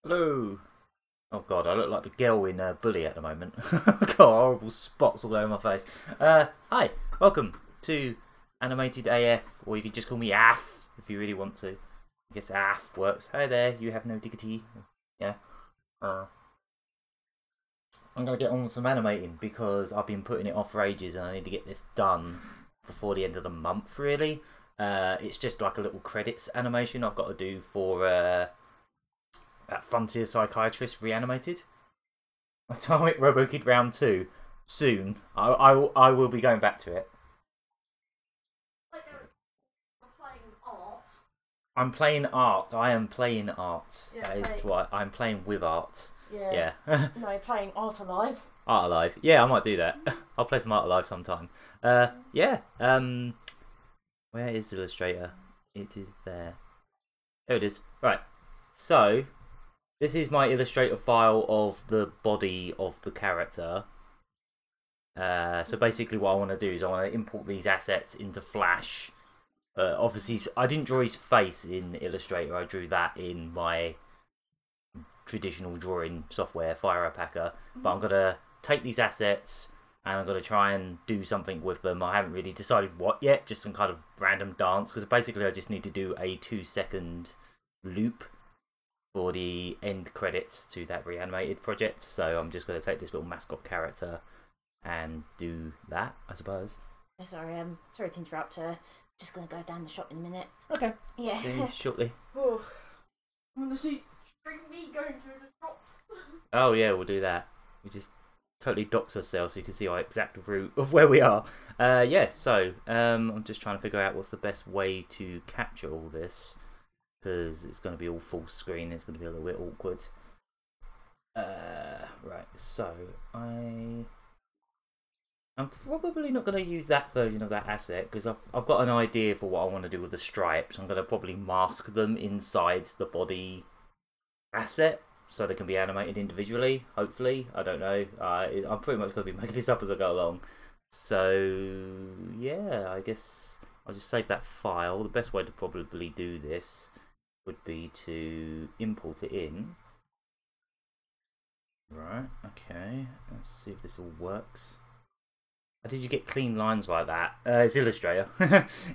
Hello. Oh god, I look like the girl in Bully at the moment. Got horrible spots all over my face. Hi, welcome to Animated AF, or you can just call me AF if you really want to. I guess AF works. Hi there, you have no diggity. Yeah. Uh, I'm gonna get on with some animating because I've been putting it off for ages and I need to get this done before the end of the month, really. It's just like a little credits animation I've got to do for that Frontier Psychiatrist Reanimated. Atomic RoboKid Round 2 soon. I will be going back to it. Like they're playing art. I'm playing art. I am playing art. Yeah, That is what I'm playing with art. Yeah. Yeah. No, playing Art Alive. Art Alive. Yeah, I might do that. I'll play some Art Alive sometime. Yeah. Where is Illustrator? It is there. There it is. Right. So, this is my Illustrator file of the body of the character. So basically what I want to do is I want to import these assets into Flash. Obviously, I didn't draw his face in Illustrator. I drew that in my traditional drawing software, Fire Packer. But I'm going to take these assets and I'm going to try and do something with them. I haven't really decided what yet, just some kind of random dance. Because basically I just need to do a 2-second loop for the end credits to that reanimated project. So I'm just going to take this little mascot character and do that, I suppose. Sorry to interrupt. Just gonna go down the shop in a minute. Okay. Yeah. See you shortly. Oh, I want to see me going through the shops. Oh yeah, we'll do that. We just totally dox ourselves so you can see our exact route of where we are. Yeah, so I'm just trying to figure out what's the best way to capture all this. Because it's going to be all full screen, it's going to be a little bit awkward. Right, so I'm probably not going to use that version of that asset because I've got an idea for what I want to do with the stripes. I'm going to probably mask them inside the body asset so they can be animated individually, hopefully. I don't know. I'm pretty much going to be making this up as I go along. So, yeah, I guess I'll just save that file. The best way to probably do this would be to import it in. Right, okay. Let's see if this all works. How did you get clean lines like that? It's Illustrator.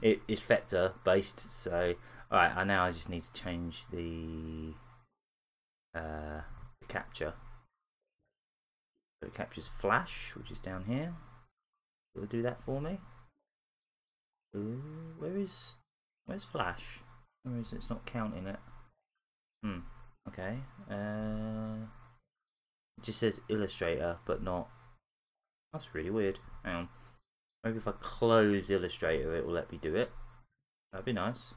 It's vector based, so alright. Now I just need to change the capture. So it captures Flash, which is down here. Will it do that for me? Ooh, where's Flash? Where is it? It's not counting it. Okay. It just says Illustrator, but not. That's really weird. Hang on. Maybe if I close Illustrator, it will let me do it. That'd be nice.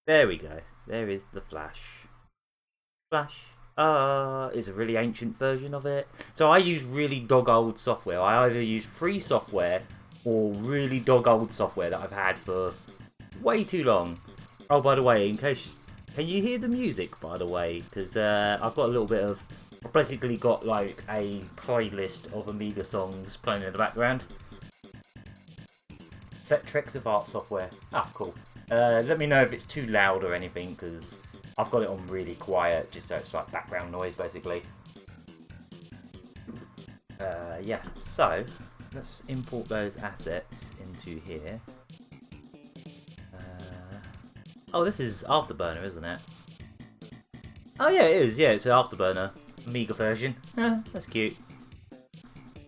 There we go. There is the Flash. Flash. Is a really ancient version of it. So I use really dog old software. I either use free software or really dog old software that I've had for way too long. Oh, by the way, in case. Can you hear the music, by the way? Because I've got a little bit of. I've basically got like a playlist of Amiga songs playing in the background. Vectrex of art software. Ah, cool. Let me know if it's too loud or anything, because I've got it on really quiet, just so it's like background noise, basically. Yeah, so let's import those assets into here. Oh, this is Afterburner, isn't it? Oh yeah, it is. Yeah, it's an Afterburner Amiga version. That's cute.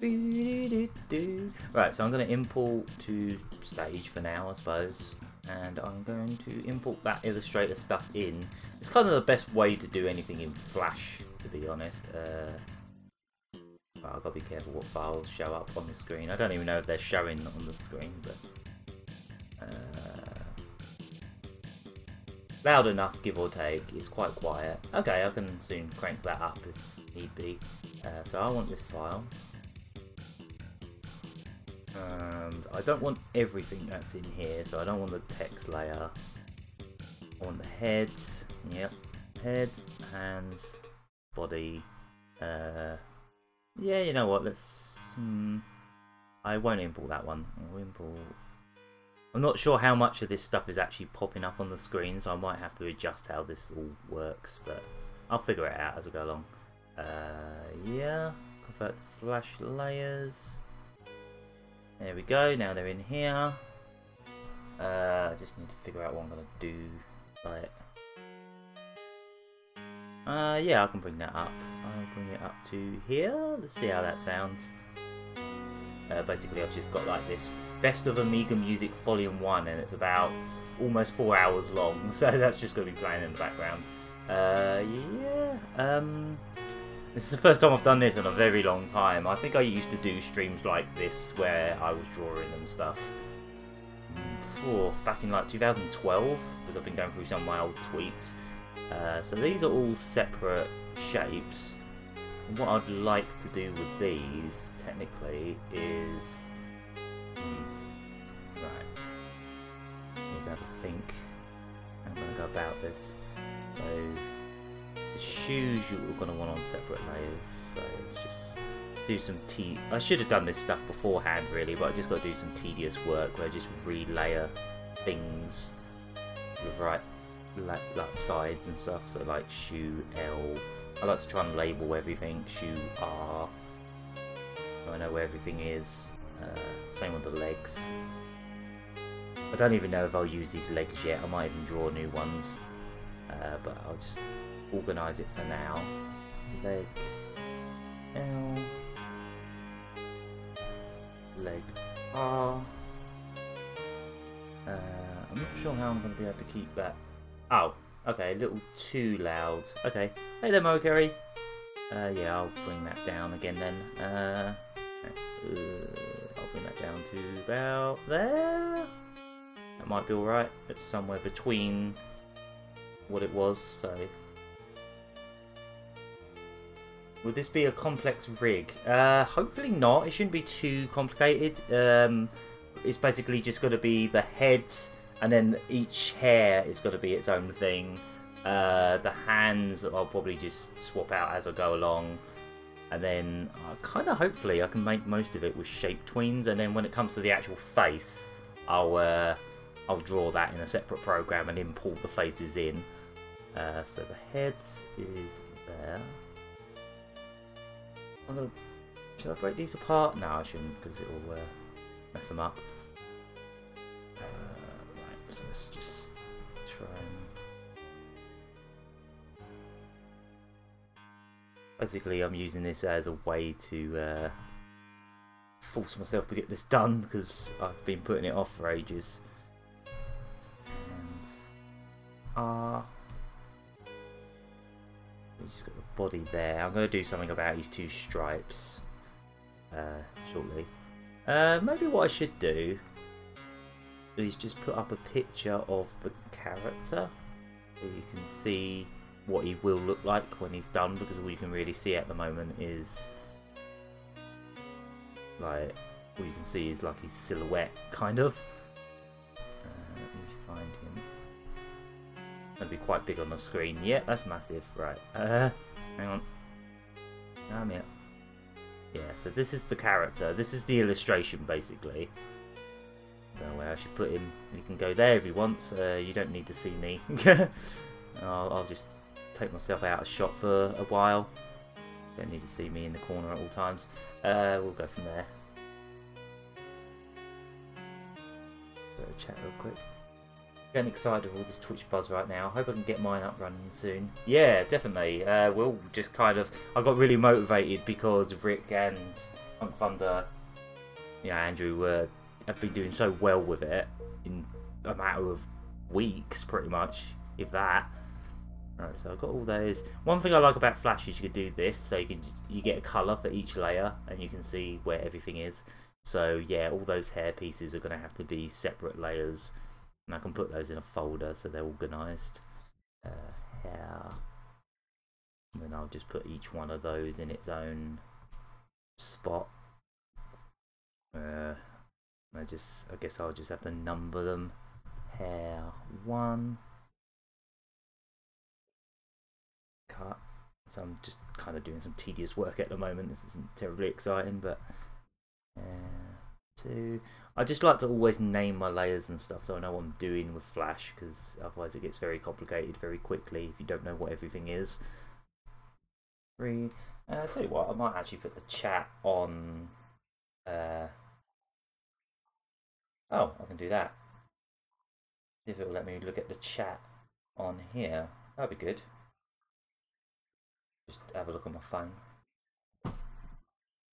Right, so I'm going to import to stage for now, I suppose. And I'm going to import that Illustrator stuff in. It's kind of the best way to do anything in Flash, to be honest. I've got to be careful what files show up on the screen. I don't even know if they're showing on the screen, but... loud enough, give or take. It's quite quiet. Okay, I can soon crank that up if need be. So I want this file. And I don't want everything that's in here, so I don't want the text layer. I want the heads. Yep. Head, hands, body. Yeah, you know what? Let's. I won't import that one. I'll import I'm not sure how much of this stuff is actually popping up on the screen, so I might have to adjust how this all works, but I'll figure it out as I go along. Yeah, convert to flash layers. There we go, now they're in here. I just need to figure out what I'm going to do. Like, yeah, I can bring that up. I'll bring it up to here. Let's see how that sounds. Basically, I've just got like this Best of Amiga Music Volume 1, and it's about almost 4 hours long, so that's just going to be playing in the background. Yeah, this is the first time I've done this in a very long time. I think I used to do streams like this where I was drawing and stuff. Back in like 2012, because I've been going through some of my old tweets. So these are all separate shapes. And what I'd like to do with these, technically, is... right. Need to have a think. I'm going to go about this. So, the shoes you're going to want on separate layers. So let's just do some I should have done this stuff beforehand, really, but I just got to do some tedious work where I just relayer things with right like sides and stuff. So like shoe L. I like to try and label everything. Shoe R. So I know where everything is. Same with the legs. I don't even know if I'll use these legs yet. I might even draw new ones. But I'll just organise it for now. Leg L. Leg R. I'm not sure how I'm going to be able to keep that. Oh, okay, a little too loud. Okay, hey there, Mokeri. Yeah, I'll bring that down again then. I'll bring that down to about there. That might be alright. It's somewhere between what it was, so... Will this be a complex rig? Hopefully not. It shouldn't be too complicated. It's basically just got to be the head, and then each hair is got to be its own thing. The hands I'll probably just swap out as I go along, and then kind of hopefully I can make most of it with shape tweens. And then when it comes to the actual face, I'll draw that in a separate program and import the faces in. So the head is there. Should I break these apart? No, I shouldn't, because it'll mess them up. Right, so let's just try and... Basically, I'm using this as a way to force myself to get this done, because I've been putting it off for ages. And... We've just got the body there. I'm going to do something about these two stripes shortly. Maybe what I should do is just put up a picture of the character so you can see what he will look like when he's done, because all you can really see at the moment is like, all you can see is like his silhouette, kind of. Let me find him. Gonna be quite big on the screen. Yeah, that's massive. Right. Hang on. I'm here. Yeah, so this is the character. This is the illustration, basically. Don't know where I should put him. He can go there if he wants. You don't need to see me. I'll just take myself out of shot for a while. Don't need to see me in the corner at all times. We'll go from there. Better chat real quick. Getting excited with all this Twitch buzz right now. Hope I can get mine up running soon. Yeah, definitely. We'll just kind of... I got really motivated because Rick and Punk Thunder, Andrew, have been doing so well with it in a matter of weeks, pretty much, if that. Right, so I've got all those. One thing I like about Flash is you can do this, so you get a colour for each layer, and you can see where everything is. So yeah, all those hair pieces are going to have to be separate layers. And I can put those in a folder so they're organised. Hair. And then I'll just put each one of those in its own spot. I guess I'll just have to number them. Hair 1. Cut. So I'm just kind of doing some tedious work at the moment. This isn't terribly exciting, but 2. I just like to always name my layers and stuff so I know what I'm doing with Flash, because otherwise it gets very complicated very quickly if you don't know what everything is. 3. I'll tell you what, I might actually put the chat on. Oh, I can do that. If it will let me look at the chat on here, that'd be good. Just have a look on my phone.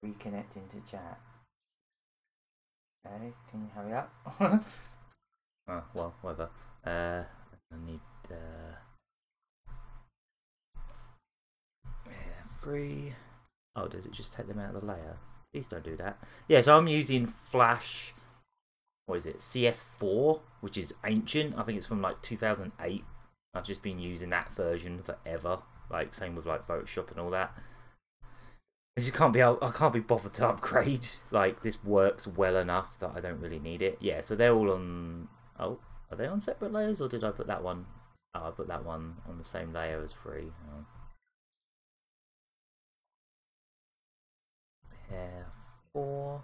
Reconnecting to chat. Okay, can you hurry up? Oh, well, whatever. I need 3. Oh, did it just take them out of the layer? Please don't do that. Yeah, so I'm using Flash. What is it? CS4, which is ancient. I think it's from like 2008. I've just been using that version forever. Like same with like Photoshop and all that. I just can't be. I can't be bothered to upgrade. Like this works well enough that I don't really need it. Yeah, so they're all on. Oh, are they on separate layers or did I put that one? Oh, I put that one on the same layer as 3. Oh. Hair 4.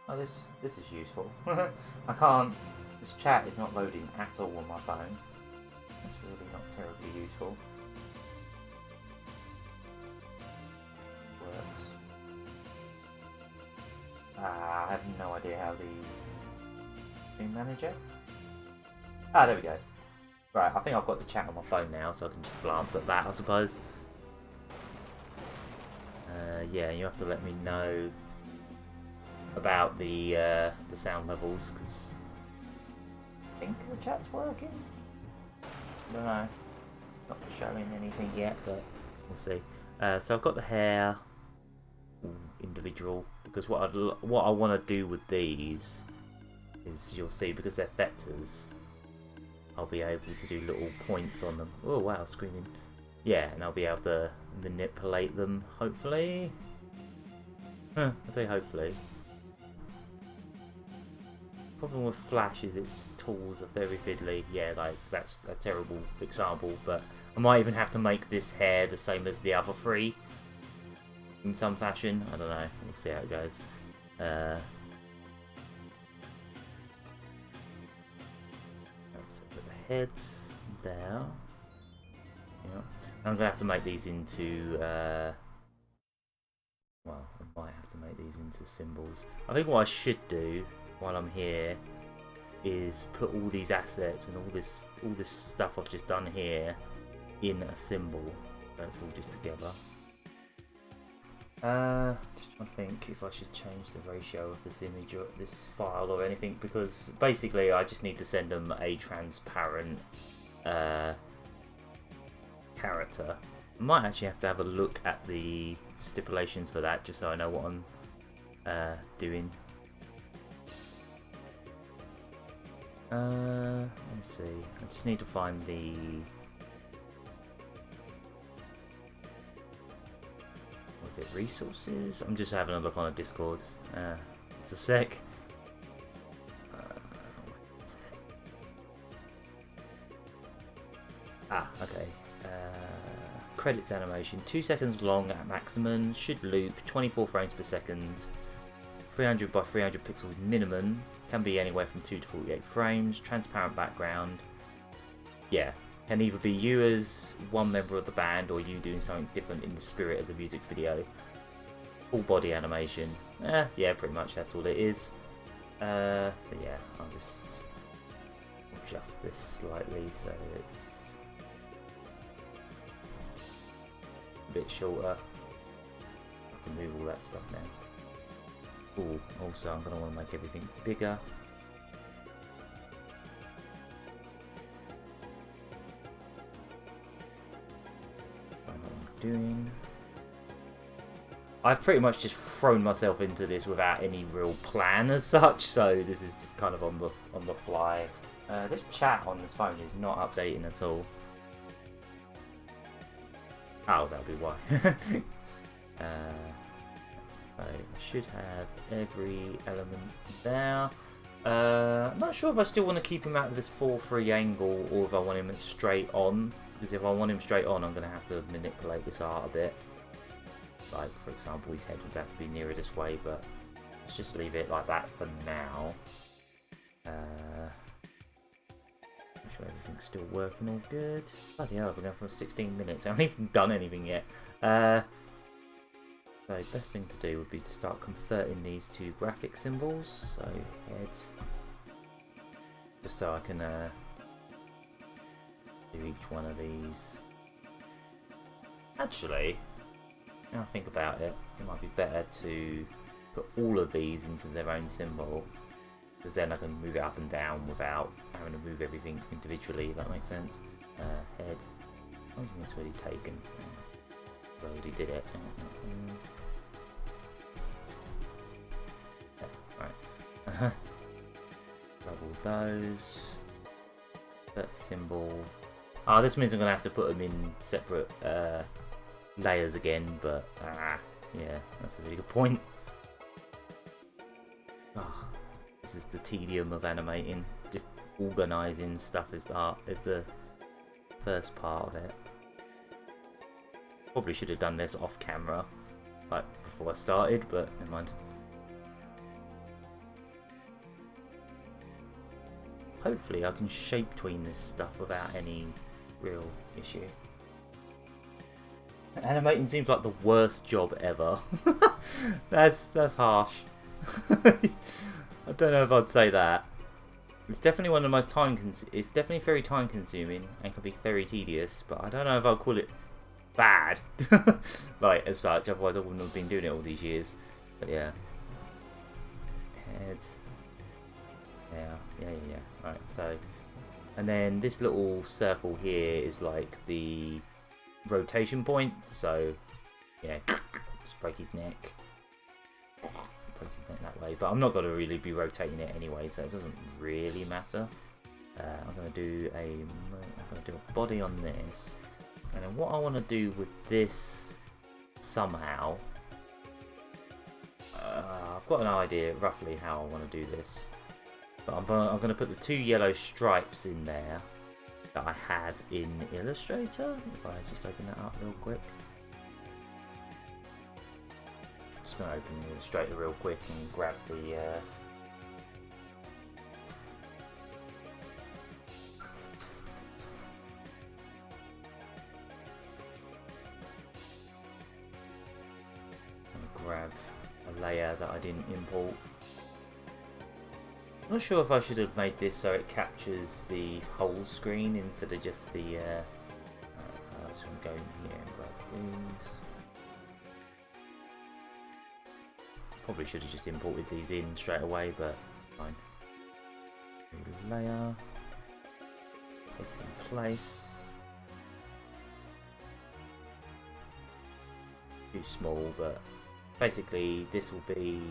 Oh, this is useful. I can't. This chat is not loading at all on my phone. It's really not terribly useful. Works. I have no idea how the screen manager. Ah, there we go. Right, I think I've got the chat on my phone now, so I can just glance at that, I suppose. Yeah, you have to let me know about the sound levels, because I think the chat's working. I don't know. Not showing anything yet, but we'll see. So I've got the hair individual, because what I want to do with these is, you'll see, because they're vectors, I'll be able to do little points on them. Oh wow, screaming. Yeah, and I'll be able to manipulate them, hopefully. I say hopefully. Problem with Flash is its tools are very fiddly. Yeah, like that's a terrible example, but I might even have to make this hair the same as the other 3 in some fashion. I don't know. We'll see how it goes. So put the heads there. Yeah. I'm gonna have to make these into. Well, I might have to make these into symbols. I think what I should do while I'm here is put all these assets and all this stuff I've just done here in a symbol. That's all just together. Just trying to think if I should change the ratio of this image or this file or anything, because basically I just need to send them a transparent character. I might actually have to have a look at the stipulations for that, just so I know what I'm doing. Let me see. I just need to find the. Was it resources? I'm just having a look on a Discord. Just a sec. Okay. Credits animation, 2 seconds long at maximum, should loop 24 frames per second, 300 by 300 pixels minimum, can be anywhere from 2 to 48 frames, transparent background. Yeah, can either be you as one member of the band or you doing something different in the spirit of the music video. Full body animation. Yeah, pretty much that's all it is. So yeah, I'll just adjust this slightly so it's a bit shorter. I have to move all that stuff now. Ooh, also I'm going to want to make everything bigger. What I'm doing. I've pretty much just thrown myself into this without any real plan as such, so this is just kind of on the fly. This chat on this phone is not updating at all. Oh, that'll be why. So I should have every element there. I'm not sure if I still want to keep him out of this 4-3 angle or if I want him straight on. Because if I want him straight on, I'm going to have to manipulate this art a bit. like for example his head would have to be nearer this way, but let's just leave it like that for now. Make sure everything's still working all good. Bloody hell, I've been going for 16 minutes. I haven't even done anything yet. So best thing to do would be to start converting these to graphic symbols. So heads, just so I can do each one of these. Actually, now I think about it, it might be better to put all of these into their own symbol, because then I can move it up and down without having to move everything individually, if that makes sense. Head, I think it's already taken. I already did it. Yeah, right. Grab all those. That symbol. Oh, this means I'm going to have to put them in separate layers again, but yeah, that's a really good point. Oh, this is the tedium of animating. Just organising stuff is the first part of it. Probably should have done this off camera, like before I started, but never mind. Hopefully I can shape tween this stuff without any real issue. Animating seems like the worst job ever. that's harsh. I don't know if I'd say that. It's definitely one of the most it's definitely very time consuming and can be very tedious, but I don't know if I'd call it bad. Like as such, otherwise I wouldn't have been doing it all these years. But yeah. Heads. Yeah. Right, so and then this little circle here is like the rotation point, so yeah, just break his neck. Break his neck that way, but I'm not going to really be rotating it anyway, so it doesn't really matter. I'm going to do a body on this, and then what I want to do with this somehow, I've got an idea roughly how I want to do this. But I'm going to put the 2 yellow stripes in there that I have in Illustrator. If I just open that up real quick. Just going to open Illustrator real quick and grab the... grab a layer that I didn't import. I'm not sure if I should have made this so it captures the whole screen instead of just the so I just want to go in here and grab these. Probably should have just imported these in straight away, but it's fine. Layer, paste in place. Too small, but basically this will be...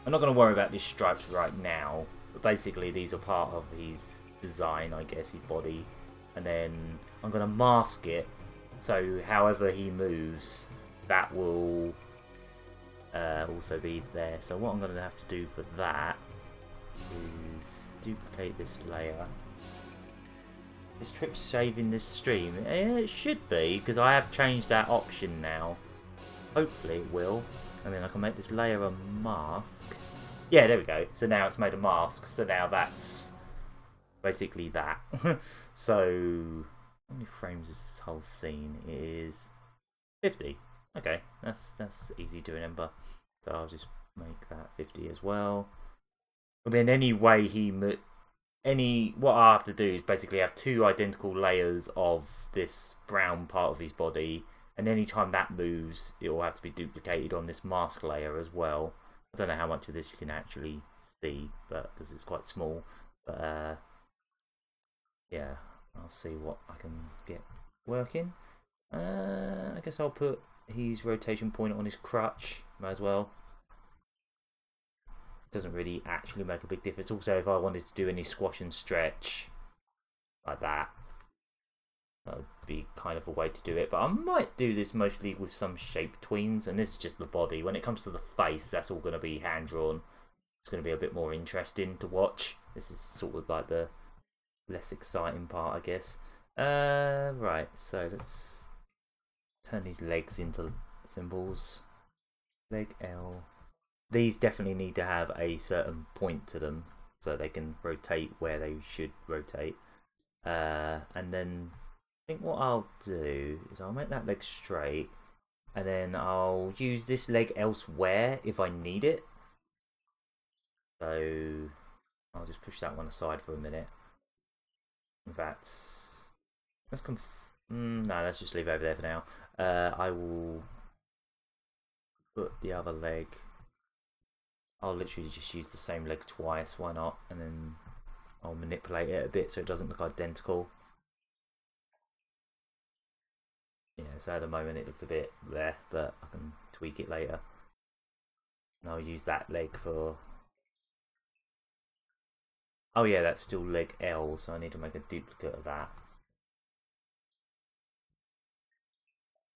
I'm not going to worry about these stripes right now, but basically these are part of his design, I guess, his body. And then I'm going to mask it, so however he moves, that will also be there. So what I'm going to have to do for that is duplicate this layer. Is Trick saving this stream? It should be, because I have changed that option now. Hopefully it will. And then I can make this layer a mask. Yeah, there we go. So now it's made a mask. So now that's basically that. So how many frames is this whole scene? It is 50. Okay, that's easy to remember. So I'll just make that 50 as well. And then any way what I have to do is basically have 2 identical layers of this brown part of his body. And anytime that moves, it will have to be duplicated on this mask layer as well. I don't know how much of this you can actually see, but because it's quite small. But yeah, I'll see what I can get working. I guess I'll put his rotation point on his crutch. Might as well. Doesn't really actually make a big difference. Also, if I wanted to do any squash and stretch like that, that would be kind of a way to do it, but I might do this mostly with some shape tweens, and this is just the body. When it comes to the face, that's all going to be hand drawn. It's going to be a bit more interesting to watch. This is sort of like the less exciting part, I guess. Right, so let's turn these legs into symbols. Leg L. These definitely need to have a certain point to them so they can rotate where they should rotate. And then I think what I'll do is I'll make that leg straight, and then I'll use this leg elsewhere if I need it. So I'll just push that one aside for a minute. In fact, let's no, let's just leave it over there for now. I will put the other leg. I'll literally just use the same leg twice, why not? And then I'll manipulate it a bit so it doesn't look identical. Yeah, so at the moment it looks a bit there, but I can tweak it later. And I'll use that leg for... Oh yeah, that's still leg L, so I need to make a duplicate of that.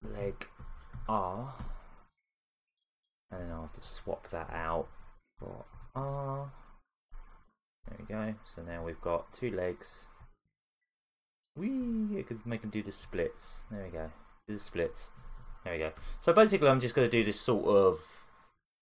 Leg R. And then I'll have to swap that out for R. There we go. So now we've got two legs. Whee! I could make them do the splits. There we go. Do the splits. There we go. So basically I'm just going to do this sort of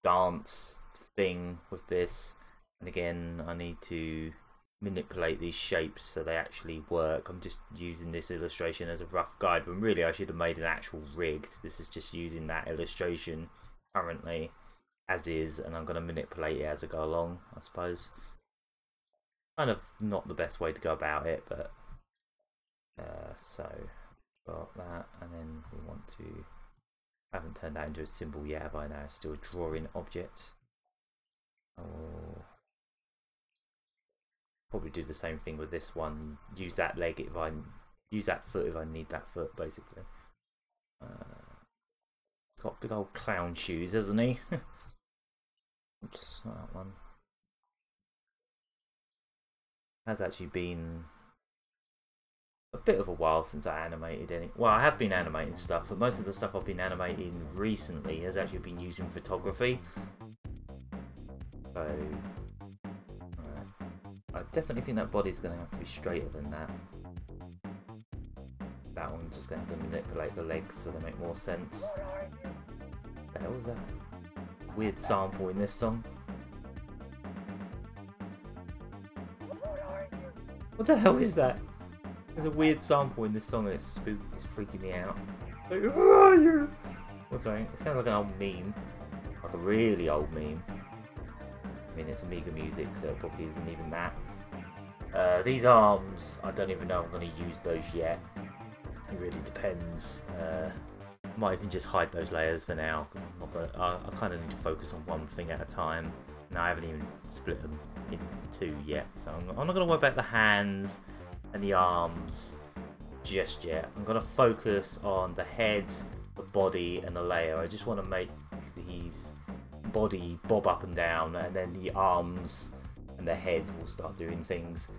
dance thing with this. And again, I need to manipulate these shapes so they actually work. I'm just using this illustration as a rough guide, when really I should have made an actual rig. This is just using that illustration currently as is, and I'm going to manipulate it as I go along, I suppose. Kind of not the best way to go about it, but so got that, and then we want to... I haven't turned that into a symbol yet, have I? Now it's still a drawing object. Oh, probably do the same thing with this one. Use that leg if I use that foot if I need that foot, basically. He's got big old clown shoes, hasn't he? Oops, not that one. Has actually been a bit of a while since I animated any. Well, I have been animating stuff, but most of the stuff I've been animating recently has actually been using photography. So I definitely think that body's going to have to be straighter than that. That one's just going to have to manipulate the legs so they make more sense. What the hell was that? Weird sample in this song. What the hell is that? There's a weird sample in this song and it's spooky. It's freaking me out. Like, who are you? What's that? It sounds like an old meme. Like a really old meme. I mean, it's Amiga music, so it probably isn't even that. These arms, I don't even know if I'm going to use those yet. It really depends. Might even just hide those layers for now, because I'm not going. I kind of need to focus on one thing at a time. Now I haven't even split them in two yet, so I'm not going to worry about the hands and the arms just yet. I'm going to focus on the head, the body, and the layer. I just want to make these body bob up and down, and then the arms and the head will start doing things.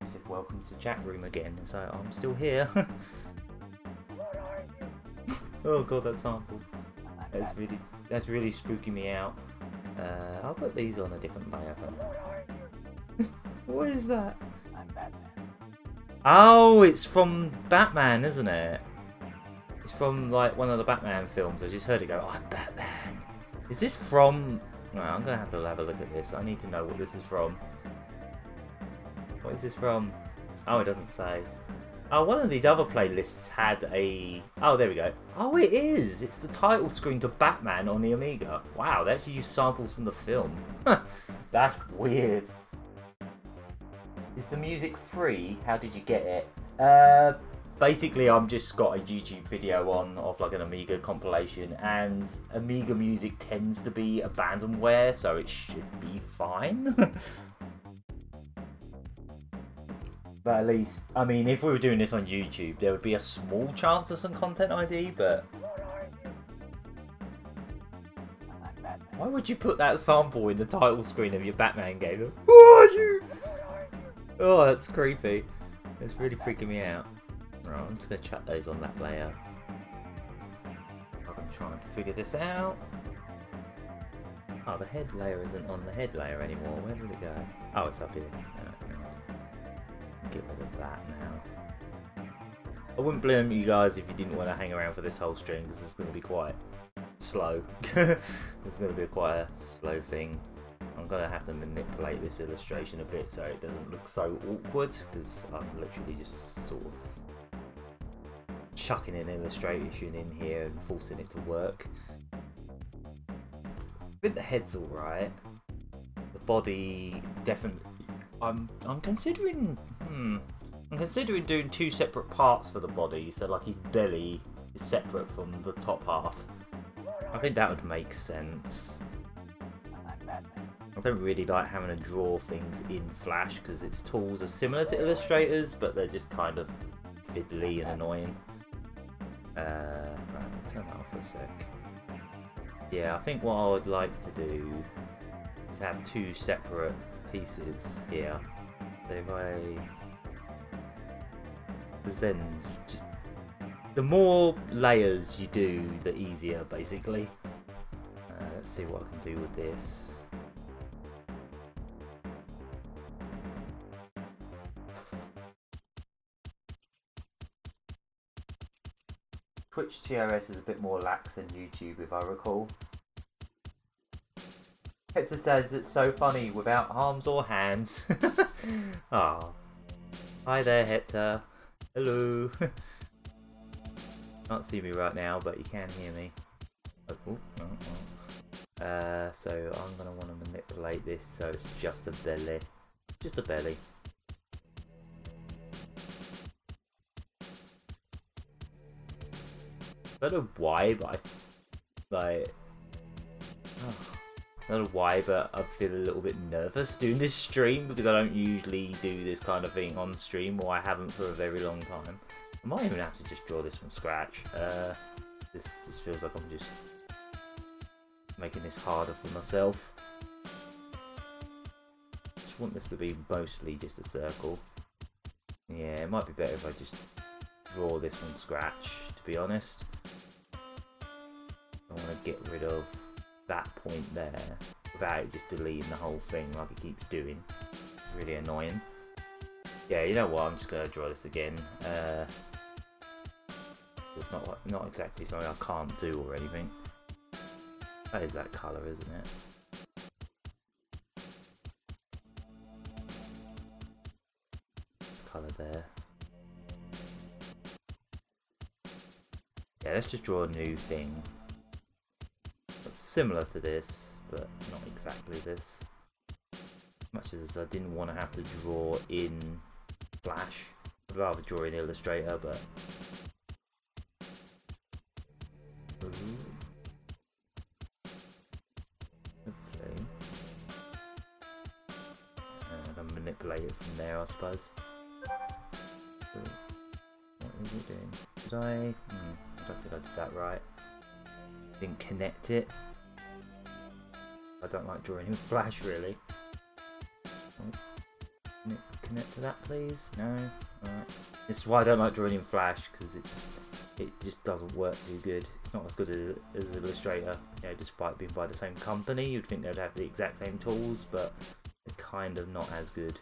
He said, "Welcome to chat room again." So I'm still here. Oh god, that sample. That's really spooking me out. I'll put these on a different layer for now. What is that? Oh, it's from Batman, isn't it? It's from like one of the Batman films. I just heard it go, "Oh, I'm Batman." Is this from... No, I'm going to have a look at this. I need to know what this is from. What is this from? Oh, it doesn't say. Oh, one of these other playlists had a... Oh, there we go. Oh, it is! It's the title screen to Batman on the Amiga. Wow, they actually used samples from the film. That's weird. Is the music free? How did you get it? Basically, I've just got a YouTube video on of like an Amiga compilation, and Amiga music tends to be abandonware, so it should be fine. But at least, I mean, if we were doing this on YouTube, there would be a small chance of some content ID, but... Why would you put that sample in the title screen of your Batman game? Who are you? Oh, that's creepy. It's really freaking me out. Right, I'm just going to chuck those on that layer. I'm trying to figure this out. Oh, the head layer isn't on the head layer anymore. Where did it go? Oh, it's up here. Get rid of that now. I wouldn't blame you guys if you didn't want to hang around for this whole stream, because it's going to be quite slow. It's going to be quite a slow thing. I'm going to have to manipulate this illustration a bit so it doesn't look so awkward, because I'm literally just sort of chucking an illustration in here and forcing it to work. I think the head's alright. The body definitely. I'm considering. I'm considering doing two separate parts for the body, so like his belly is separate from the top half. I think that would make sense. I don't really like having to draw things in Flash because its tools are similar to Illustrator's, but they're just kind of fiddly and annoying. Right, I'll turn that off for a sec. Yeah, I think what I would like to do is have two separate pieces here. So if I... Because then just... The more layers you do, the easier, basically. Let's see what I can do with this. Twitch TRS is a bit more lax than YouTube, if I recall. Hector says it's so funny without arms or hands. Oh. Hi there, Hector. Hello. Can't see me right now, but you can hear me. Oh. So I'm going to want to manipulate this so it's just a belly. Just a belly. I don't know why, but I don't know why, but I feel a little bit nervous doing this stream because I don't usually do this kind of thing on stream, or I haven't for a very long time. I might even have to just draw this from scratch. This just feels like I'm just making this harder for myself. Just want this to be mostly just a circle. Yeah, it might be better if I just draw this from scratch, to be honest. I want to get rid of that point there without it just deleting the whole thing like it keeps doing. It's really annoying. Yeah, you know what? I'm just gonna draw this again. It's not exactly something I can't do or anything. That is that colour, isn't it? Colour there. Yeah, let's just draw a new thing. That's similar to this, but not exactly this. As much as I didn't want to have to draw in Flash, I'd rather draw in Illustrator, but... Hopefully. And I'll manipulate it from there, I suppose. What was it doing? Did I... I don't think I did that right. Didn't connect it. I don't like drawing in Flash, really. Can it connect to that, please? No? Alright. This is why I don't like drawing in Flash, because it just doesn't work too good. It's not as good as Illustrator. You know, despite being by the same company, you'd think they'd have the exact same tools, but they're kind of not as good.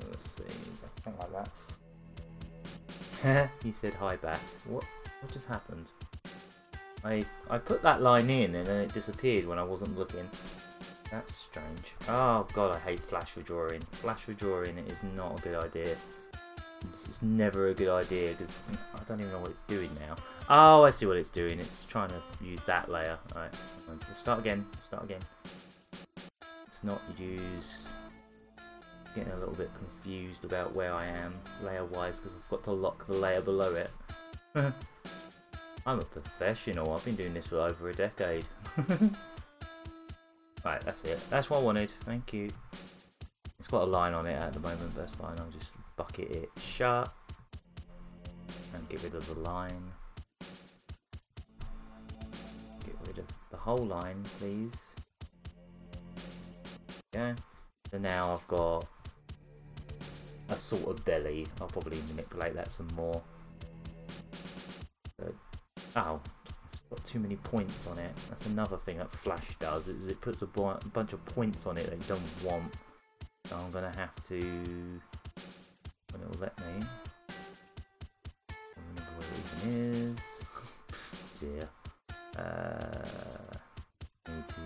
Let's see. Something like that. He said hi back. What just happened? I put that line in and then it disappeared when I wasn't looking. That's strange. Oh god, I hate Flash for drawing. Flash for drawing is not a good idea. It's never a good idea because I don't even know what it's doing now. Oh, I see what it's doing. It's trying to use that layer. Alright, let's start again. Let's not use... Getting a little bit confused about where I am layer wise because I've got to lock the layer below it. I'm a professional, I've been doing this for over a decade. Right, that's it. That's what I wanted, thank you. It's got a line on it at the moment, but that's fine. I'll just bucket it shut and get rid of the line. Get rid of the whole line, please. Okay. So now I've got a sort of belly. I'll probably manipulate that some more. So, oh, it's got too many points on it. That's another thing that Flash does, is it puts a bunch of points on it that you don't want. So I'm gonna have to when it'll let me. I don't remember where it even is. Dear. Need to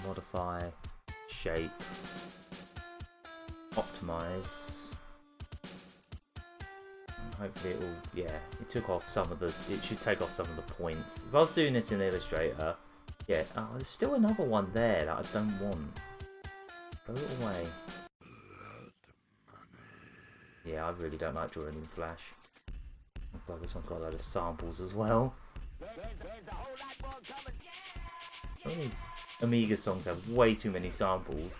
modify, shape, optimize. And hopefully it will, yeah, it took off some of the, it should take off some of the points. If I was doing this in Illustrator, yeah, oh, there's still another one there that I don't want. Go away. Yeah, I really don't like drawing in Flash. Oh god, this one's got a load of samples as well. Some of these Amiga songs have way too many samples.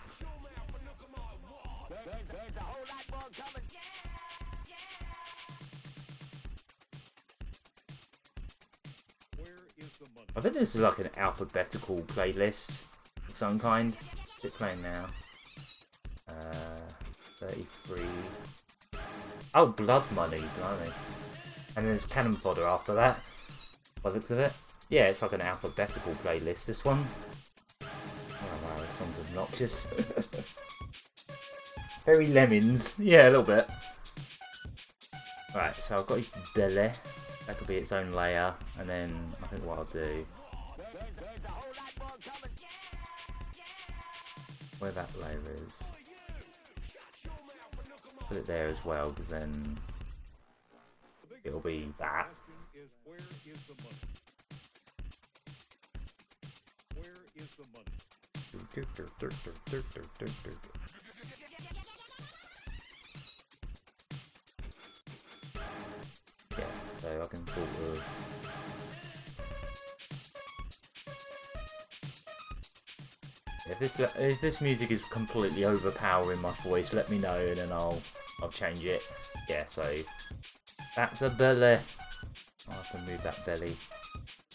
I think this is like an alphabetical playlist of some kind. Is it playing now? 33. Oh, Blood Money, blimey. And then there's Cannon Fodder after that, by the looks of it. Yeah, it's like an alphabetical playlist, this one. Oh wow, this song's obnoxious. Very Lemmings. Yeah, a little bit. Right, so I've got his belly. That could be its own layer. And then I think what I'll do... where that layer is... put it there as well, because then... it'll be that. Yeah, so I can sort of... if this music is completely overpowering my voice, let me know and then I'll change it. Yeah, so that's a belly. Oh, I can move that belly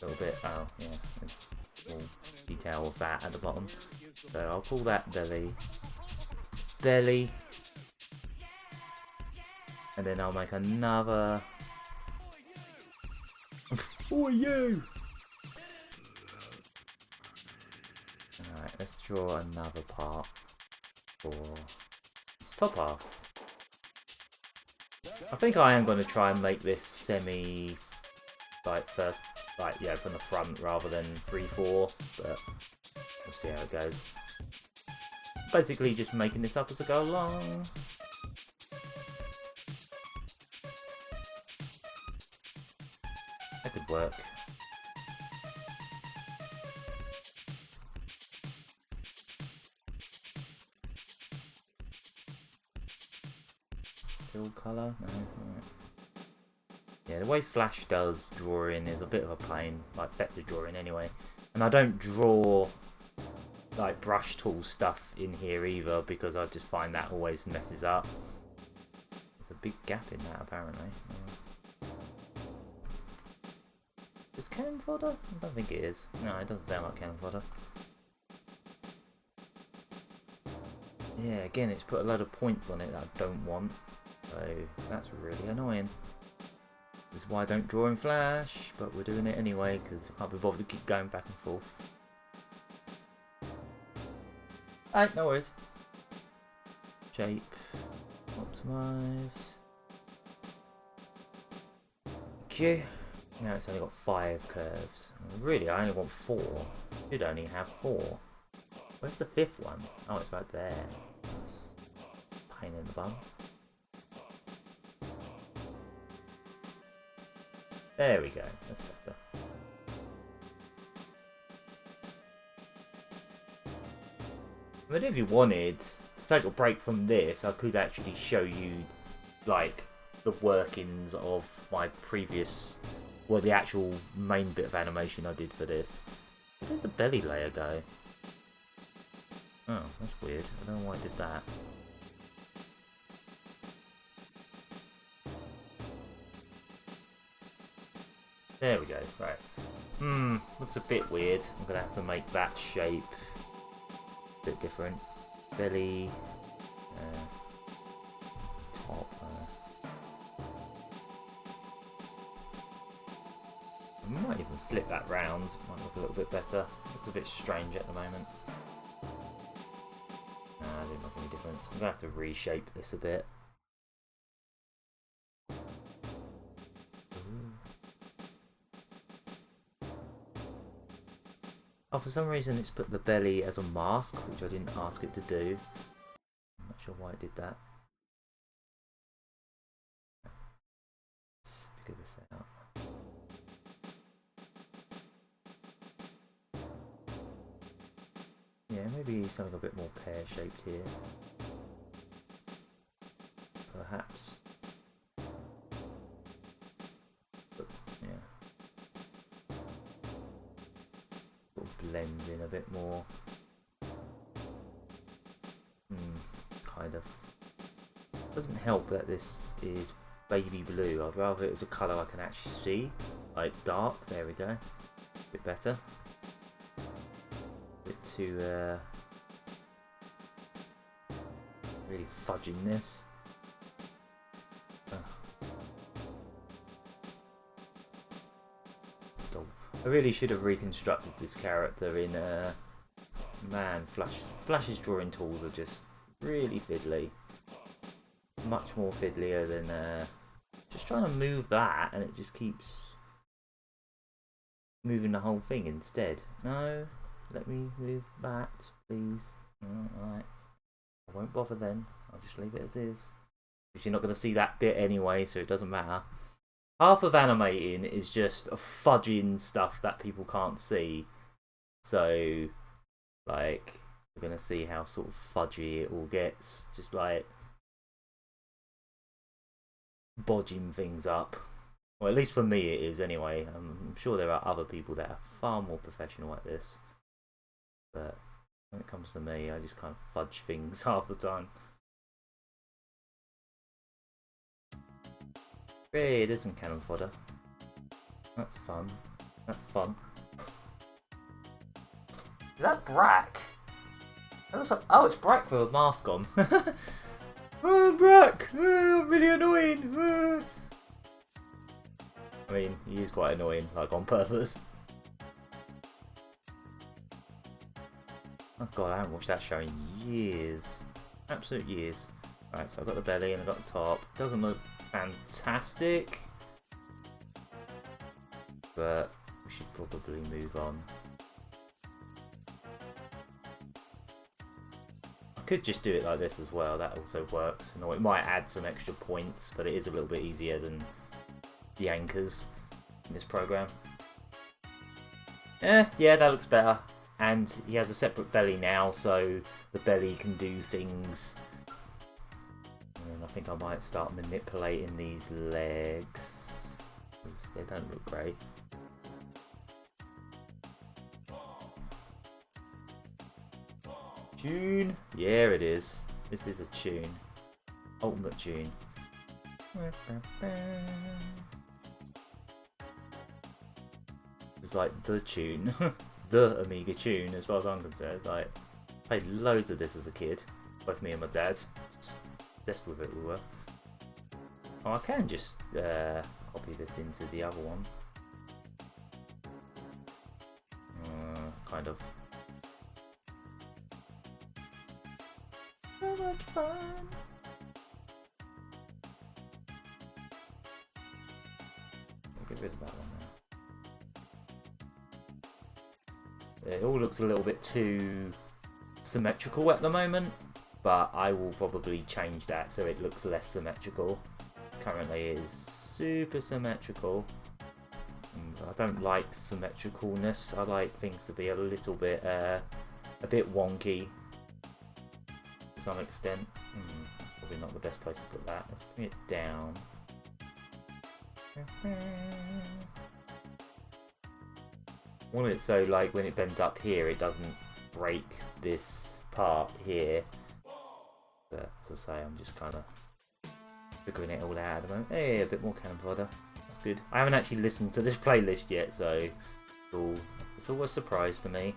a little bit. Oh, yeah, there's a small detail of that at the bottom. So I'll call that belly. Belly. And then I'll make another. Who are you? Alright, let's draw another part for this top half. I think I am going to try and make this semi, like first, like yeah, from the front rather than 3/4, but we'll see how it goes. Basically just making this up as I go along. That could work. Fill colour? No. Right. Yeah, the way Flash does drawing is a bit of a pain, like vector drawing anyway. And I don't draw like brush tool stuff in here either because I just find that always messes up. There's a big gap in that apparently. Is cannon fodder? I don't think it is. No, it doesn't sound like cannon fodder. Yeah, again, it's put a load of points on it that I don't want. So that's really annoying. This is why I don't draw in Flash, but we're doing it anyway because I can't be bothered to keep going back and forth. Alright, no worries. Shape. Optimize. Okay. Now it's only got 5 curves. Really, I only want 4. Should only have 4. Where's the 5th one? Oh, it's right there. That's a pain in the bum. There we go. That's better. I mean, if you wanted to take a break from this, I could actually show you, like, the workings of my previous, well, the actual main bit of animation I did for this. Where did the belly layer go? Oh, that's weird. I don't know why I did that. There we go, right. Looks a bit weird. I'm gonna have to make that shape a bit different. Belly, top. I might even flip that round. Might look a little bit better. Looks a bit strange at the moment. Nah, it didn't make any difference. I'm gonna have to reshape this a bit. Oh, for some reason it's put the belly as a mask, which I didn't ask it to do. I'm not sure why it did that. Let's figure this out. Yeah, maybe something a bit more pear-shaped here. Perhaps. But, yeah. Sort of blends in a bit more. Kind of. Doesn't help that this is baby blue. I'd rather it was a colour I can actually see. Like dark, there we go. A bit better. A bit too really fudging this. I really should have reconstructed this character in man, Flash's drawing tools are just really fiddly. Much more fiddlier than just trying to move that, and it just keeps moving the whole thing instead. No, let me move that, please. Alright, I won't bother then. I'll just leave it as is. Because you're not going to see that bit anyway, so it doesn't matter. Half of animating is just fudging stuff that people can't see. So, like, we're going to see how sort of fudgy it all gets. Just like bodging things up. Well, at least for me it is anyway. I'm sure there are other people that are far more professional at this. But when it comes to me, I just kind of fudge things half the time. Hey, there's some cannon fodder. That's fun. That's fun. Is that Brack? It looks like, oh, it's Brack with a mask on. Oh, Brack! Oh, really annoying! Oh. I mean, he is quite annoying, like on purpose. Oh god, I haven't watched that show in years. Absolute years. Alright, so I've got the belly and I've got the top. Doesn't look fantastic, but we should probably move on. I could just do it like this as well, that also works. No, it might add some extra points, but it is a little bit easier than the anchors in this program. Yeah, that looks better. And he has a separate belly now, so the belly can do things. And I think I might start manipulating these legs, because they don't look great. Tune! Yeah, it is. This is a tune. Ultimate tune. It's like the tune. The Amiga tune, as far as I'm concerned. Like, I played loads of this as a kid. Both me and my dad. Just obsessed with it, we were. Oh, I can just copy this into the other one. Kind of. So much fun! I'll get rid of that one now. It all looks a little bit too symmetrical at the moment, but I will probably change that so it looks less symmetrical. Currently it is super symmetrical. And I don't like symmetricalness. I like things to be a little bit wonky to some extent. Probably not the best place to put that. Let's bring it down. I want it so like when it bends up here it doesn't break this part here. But as I say, I'm just kind of figuring it all out at the moment. Hey, a bit more cannon fodder. That's good. I haven't actually listened to this playlist yet, so it's always a surprise to me.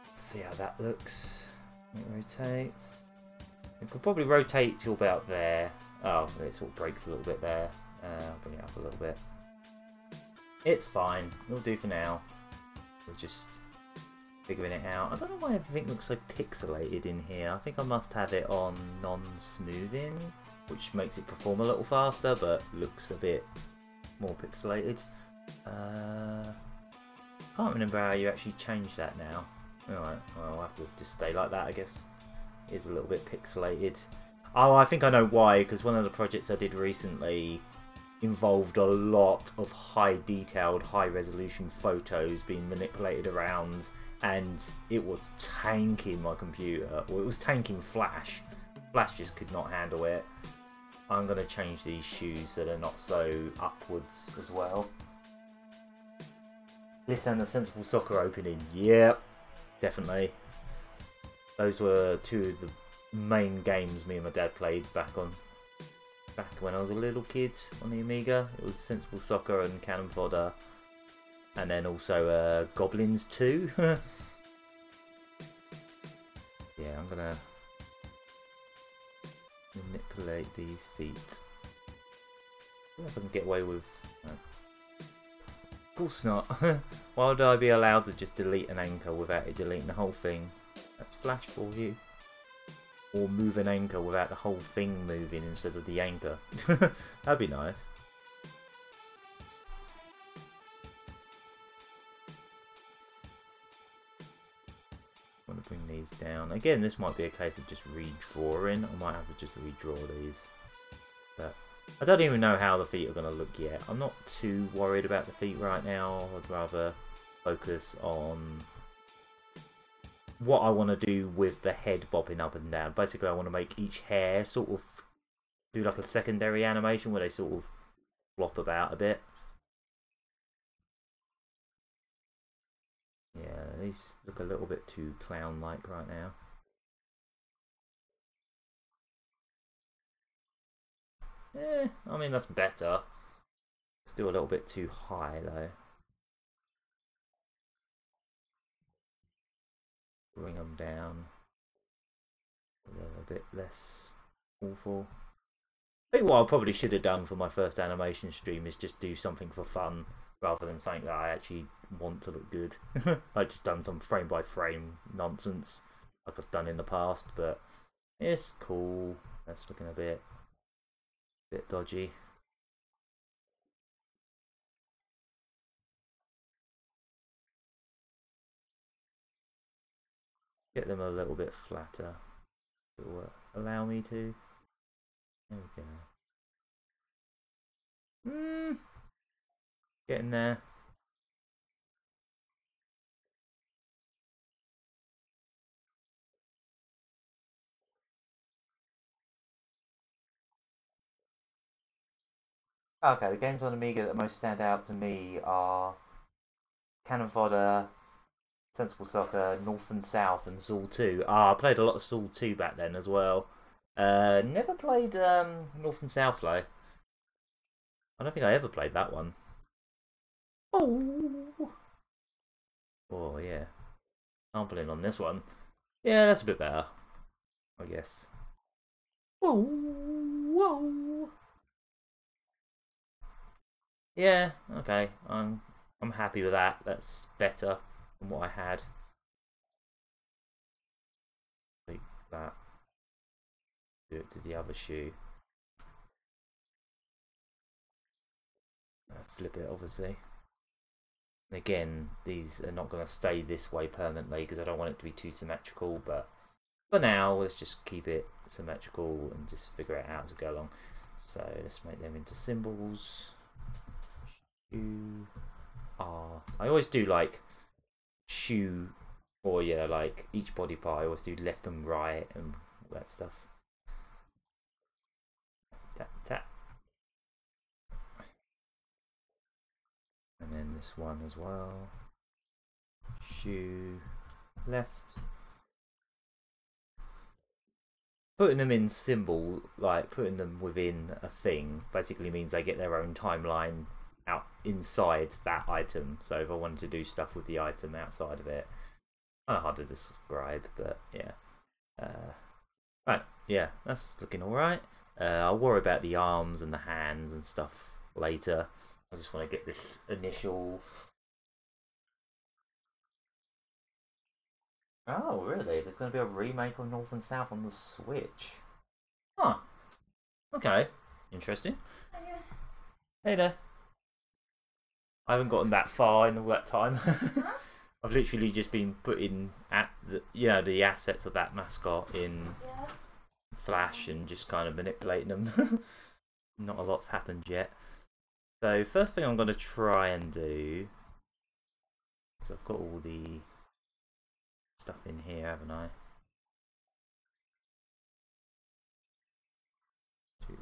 Let's see how that looks. It rotates. It could probably rotate till about there. Oh, it sort of breaks a little bit there. I'll bring it up a little bit. It's fine. It'll do for now. We're just figuring it out. I don't know why everything looks so pixelated in here. I think I must have it on non-smoothing, which makes it perform a little faster, but looks a bit more pixelated. Can't remember how you actually changed that now. Alright, well, I'll have to just stay like that, I guess. It is a little bit pixelated. Oh, I think I know why, because one of the projects I did recently involved a lot of high detailed, high resolution photos being manipulated around, and it was tanking my computer. Well, it was tanking Flash. Flash just could not handle it. I'm going to change these shoes so they're not so upwards as well. Listen, the Sensible Soccer opening. Yep, definitely. Those were two of the main games me and my dad played back when I was a little kid on the Amiga. It was Sensible Soccer and Cannon Fodder, and then also Goblins 2. Yeah, I'm gonna manipulate these feet. I don't know if I can get away with. No. Of course not. Why would I be allowed to just delete an anchor without it deleting the whole thing? That's Flash for you. Or move an anchor without the whole thing moving instead of the anchor. That'd be nice. I want to bring these down. Again, this might be a case of just redrawing. I might have to just redraw these. But I don't even know how the feet are going to look yet. I'm not too worried about the feet right now. I'd rather focus on what I want to do with the head bobbing up and down. Basically, I want to make each hair sort of do like a secondary animation where they sort of flop about a bit. Yeah, these look a little bit too clown-like right now. I mean, that's better. Still a little bit too high, though. Bring them down. A little bit less awful. I think what I probably should have done for my first animation stream is just do something for fun rather than something that I actually want to look good. I just done some frame by frame nonsense like I've done in the past, but it's cool. That's looking a bit dodgy. Get them a little bit flatter. It will allow me to. There we go. Getting there. Okay, the games on Amiga that most stand out to me are Cannon Fodder, Sensible Soccer, North and South, and Zool 2. I played a lot of Zool 2 back then as well. Never played North and South though. I don't think I ever played that one. Oh, oh yeah. Sampling on this one. Yeah, that's a bit better, I guess. Whoa, whoa. Yeah, okay. I'm happy with that. That's better than what I had. Like that. Do it to the other shoe. Flip it, obviously. And again, these are not going to stay this way permanently because I don't want it to be too symmetrical. But for now, let's just keep it symmetrical and just figure it out as we go along. So let's make them into symbols. Shoe. I always do like shoe, or yeah, like each body part. I always do left and right and all that stuff. Tap tap. And then this one as well. Shoe left. Putting them in symbol, like putting them within a thing, basically means they get their own timeline out inside that item. So if I wanted to do stuff with the item outside of it, kind of hard to describe, but yeah. Right, yeah, that's looking alright. I'll worry about the arms and the hands and stuff later. I just want to get this initial. Oh, really? There's going to be a remake of North and South on the Switch. Huh. Okay. Interesting. Hey there. I haven't gotten that far in all that time. I've literally just been putting the assets of that mascot in Flash and just kind of manipulating them. Not a lot's happened yet. So first thing I'm going to try and do, because I've got all the stuff in here, haven't I? 2,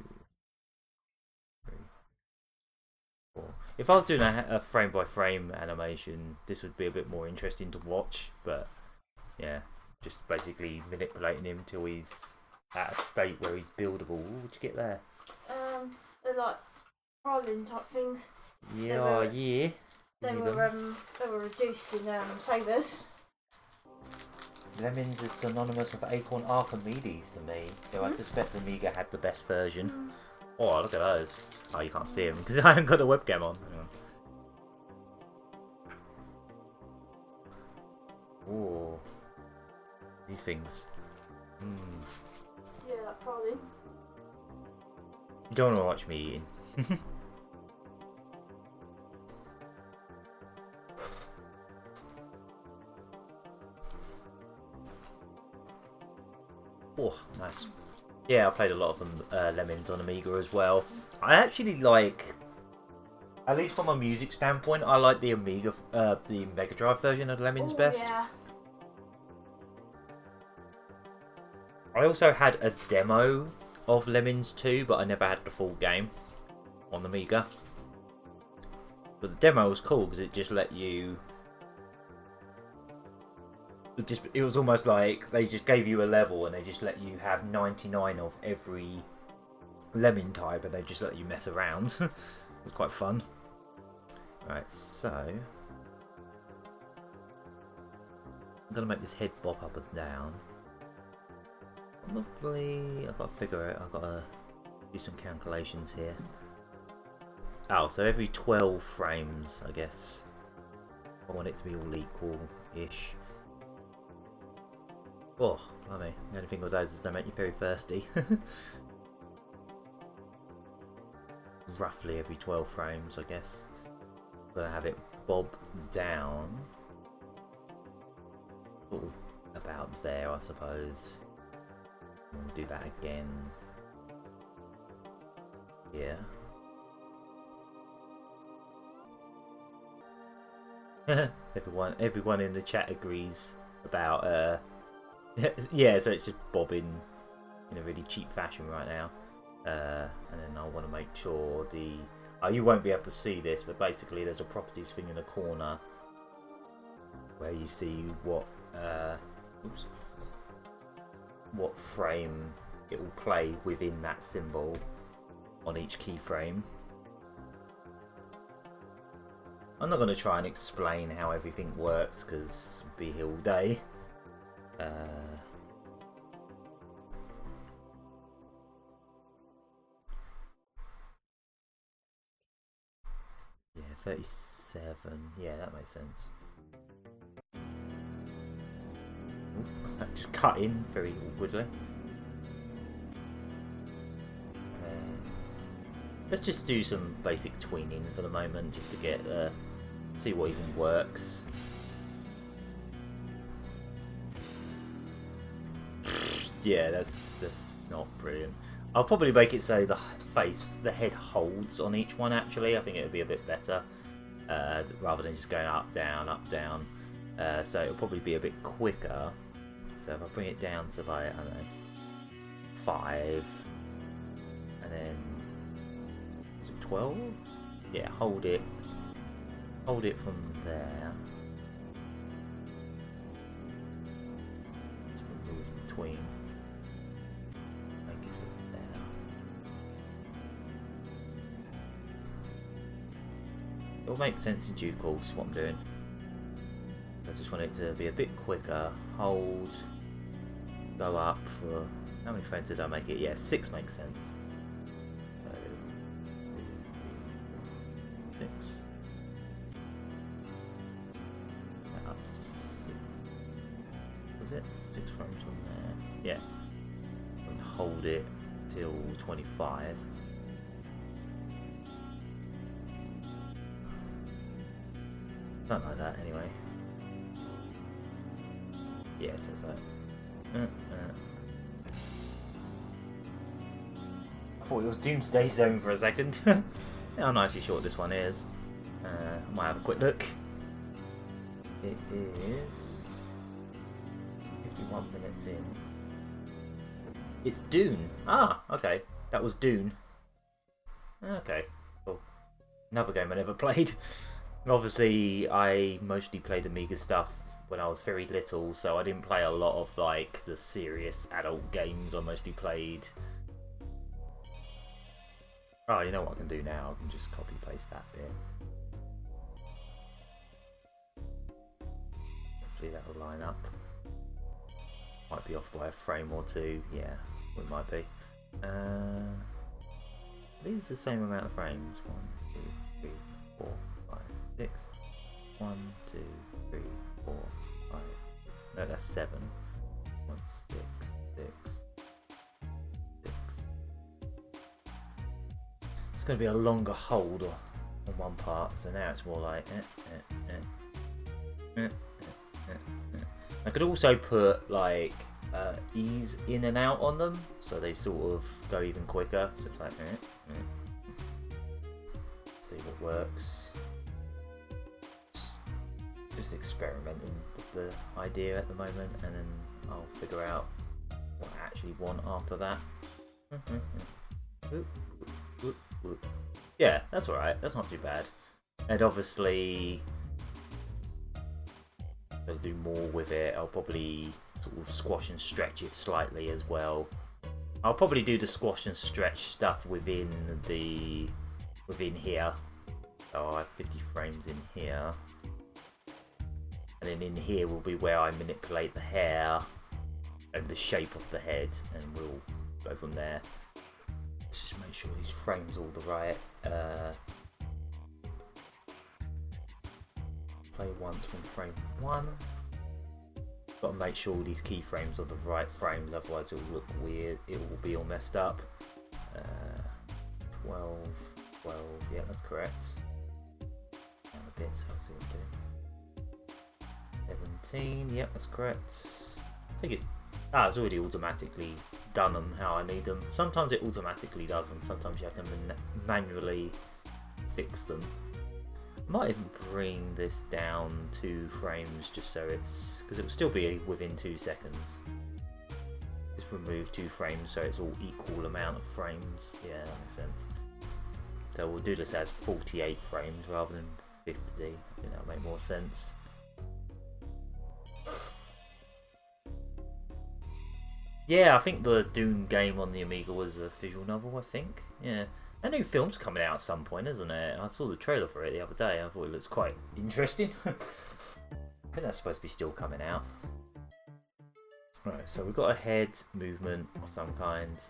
3, 4. If I was doing a frame by frame animation, this would be a bit more interesting to watch. But yeah, just basically manipulating him till he's at a state where he's buildable. What'd you get there? They're like crawling type things. Yeah, They were reduced in savers. Lemons is synonymous with Acorn Archimedes to me, so I suspect Amiga had the best version. Oh, look at those. Oh, you can't see them because I haven't got a webcam on. Oh, these things. Yeah, like crawling. You don't want to watch me eating. Oh, nice. Yeah, I played a lot of them, Lemons on Amiga as well. I actually like, at least from a music standpoint, I like the the Mega Drive version of Lemons best. Yeah. I also had a demo of Lemons 2, but I never had the full game on the Amiga. But the demo was cool because it just let you. It was almost like they just gave you a level and they just let you have 99 of every lemon type and they just let you mess around. It was quite fun. Right, so I'm gonna make this head bob up and down. Probably I've got to figure it. I've got to do some calculations here. Oh, so every 12 frames, I guess. I want it to be all equal-ish. Oh, blimey. The only thing with those is they make you very thirsty. Roughly every 12 frames, I guess. I'm going to have it bob down. Sort of about there, I suppose. We'll do that again. Yeah. Everyone in the chat agrees about yeah, so it's just bobbing in a really cheap fashion right now. And then I want to make sure you won't be able to see this, but basically there's a properties thing in the corner where you see what frame it will play within that symbol on each keyframe. I'm not going to try and explain how everything works because it'll be here all day. Yeah, 37. Yeah, that makes sense. That just cut in very awkwardly. Let's just do some basic tweening for the moment, just to get see what even works. Yeah, that's not brilliant. I'll probably make it so the head holds on each one. Actually, I think it would be a bit better rather than just going up, down. So it'll probably be a bit quicker. So if I bring it down to like, I don't know, 5, and then is it 12? Yeah, hold it from there. Let's remove the tween. I guess it's there. It'll make sense in due course what I'm doing. I just want it to be a bit quicker. Hold, go up for, how many frames did I make it? Yeah, 6 makes sense. So, 6. Up to 6. Was it 6 frames on there? Yeah. And hold it till 25. Something like that, anyway. Yeah, it says that. I thought it was Doomsday Zone for a second. I'm not actually sure what this one is. I might have a quick look. It is 51 minutes in. It's Dune. Ah, okay. That was Dune. Okay, cool. Another game I never played. Obviously, I mostly played Amiga stuff when I was very little, so I didn't play a lot of like the serious adult games. I mostly played. Oh, you know what I can do now? I can just copy paste that bit. Hopefully that will line up. Might be off by a frame or two. Yeah, it might be. These are the same amount of frames. 1, 2, 3, 4, 5, 6. 1, 2, 3, 4, 5, 6. No, that's 7. 1, 6, 6, 6. It's going to be a longer hold on one part, so now it's more like. I could also put like ease in and out on them, so they sort of go even quicker. So it's like, see what works. Just experimenting with the idea at the moment, and then I'll figure out what I actually want after that. Yeah, that's alright. That's not too bad. And obviously, I'll do more with it. I'll probably sort of squash and stretch it slightly as well. I'll probably do the squash and stretch stuff within here. So I have 50 frames in here, and then in here will be where I manipulate the hair and the shape of the head, and we'll go from there. Let's just make sure these frames are all the right. Play once from frame 1. Got to make sure all these keyframes are the right frames, otherwise it will look weird. It will be all messed up. 12, yeah, that's correct. And a bit, so I'll see what I'm doing. 17, yeah, that's correct. I think it's already automatically done them how I need them. Sometimes it automatically does them, sometimes you have to manually fix them. I might even bring this down 2 frames just so it's, because it will still be within 2 seconds. Just remove 2 frames so it's all equal amount of frames. Yeah, that makes sense. So we'll do this as 48 frames rather than 50. I think that'll make more sense. Yeah, I think the Dune game on the Amiga was a visual novel, I think. Yeah. A new film's coming out at some point, isn't it? I saw the trailer for it the other day. I thought it looks quite interesting. I think that's supposed to be still coming out. Right, so we've got a head movement of some kind.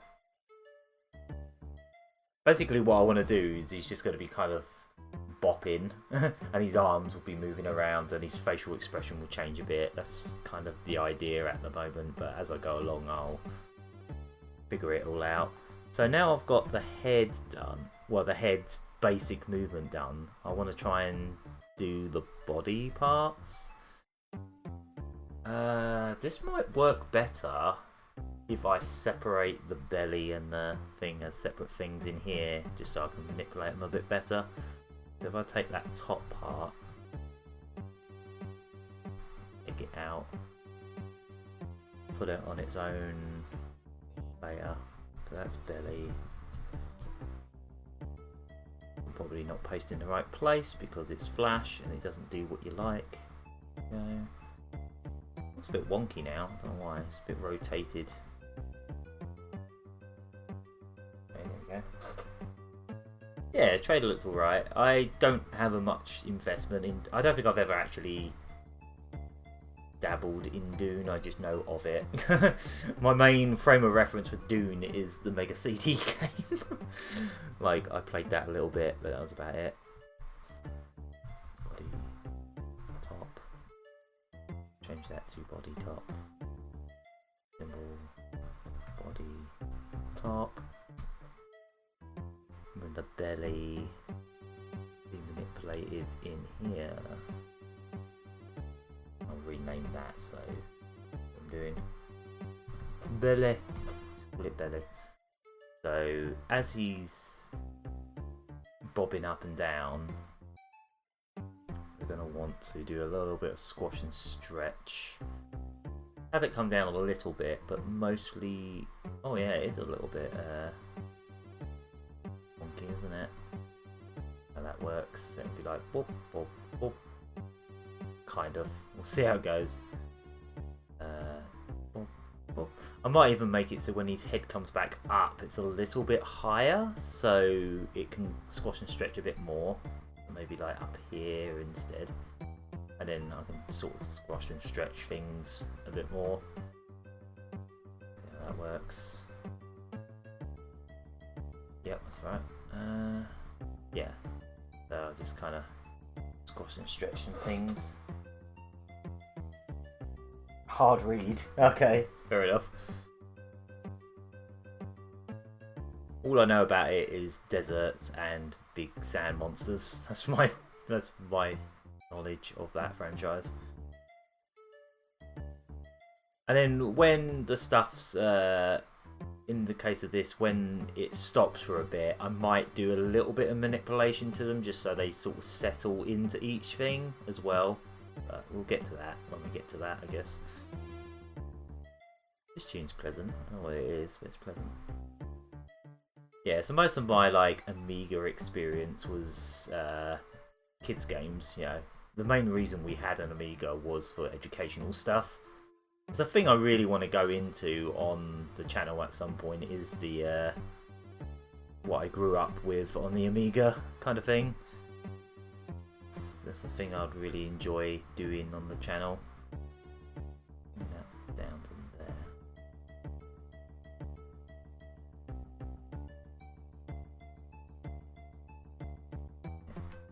Basically what I want to do is he's just going to be kind of bopping and his arms will be moving around and his facial expression will change a bit. That's kind of the idea at the moment, but as I go along I'll figure it all out. So now I've got the head done, well, the head's basic movement done. I want to try and do the body parts. This might work better if I separate the belly and the thing as separate things in here, just so I can manipulate them a bit better. If I take that top part, take it out, put it on its own layer. So that's belly. I'm probably not pasting in the right place because it's flash and it doesn't do what you like. It's a bit wonky now, I don't know why, it's a bit rotated. Okay, there we go. Yeah, the trailer looks alright. I don't have a much investment in, I don't think I've ever actually dabbled in Dune, I just know of it. My main frame of reference for Dune is the Mega CD game. Like, I played that a little bit, but that was about it. Body top. Change that to body top. Symbol. Body top. And then the belly be manipulated in here. rename that, so what I'm doing. Belly. Just call it Belly. So as he's bobbing up and down, we're going to want to do a little bit of squash and stretch. Have it come down a little bit, but mostly... Oh yeah, it is a little bit wonky, isn't it? How that works. It'll be like boop, boop, boop. Kind of. We'll see how it goes. Boop, boop. I might even make it so when his head comes back up, it's a little bit higher, so it can squash and stretch a bit more. Maybe like up here instead. And then I can sort of squash and stretch things a bit more. See how that works. Yep, that's right. Yeah. So I'll just kind of squash and stretch some things. Hard read. Okay, fair enough. All I know about it is deserts and big sand monsters. That's my knowledge of that franchise. And then when the stuff's in the case of this, when it stops for a bit, I might do a little bit of manipulation to them just so they sort of settle into each thing as well. But we'll get to that when we get to that, I guess. This tune's pleasant. I don't know what it is, but it's pleasant. Yeah, so most of my like Amiga experience was kids games. You know, the main reason we had an Amiga was for educational stuff. It's a thing I really want to go into on the channel at some point. Is the what I grew up with on the Amiga kind of thing. That's the thing I'd really enjoy doing on the channel. Yeah, down to there.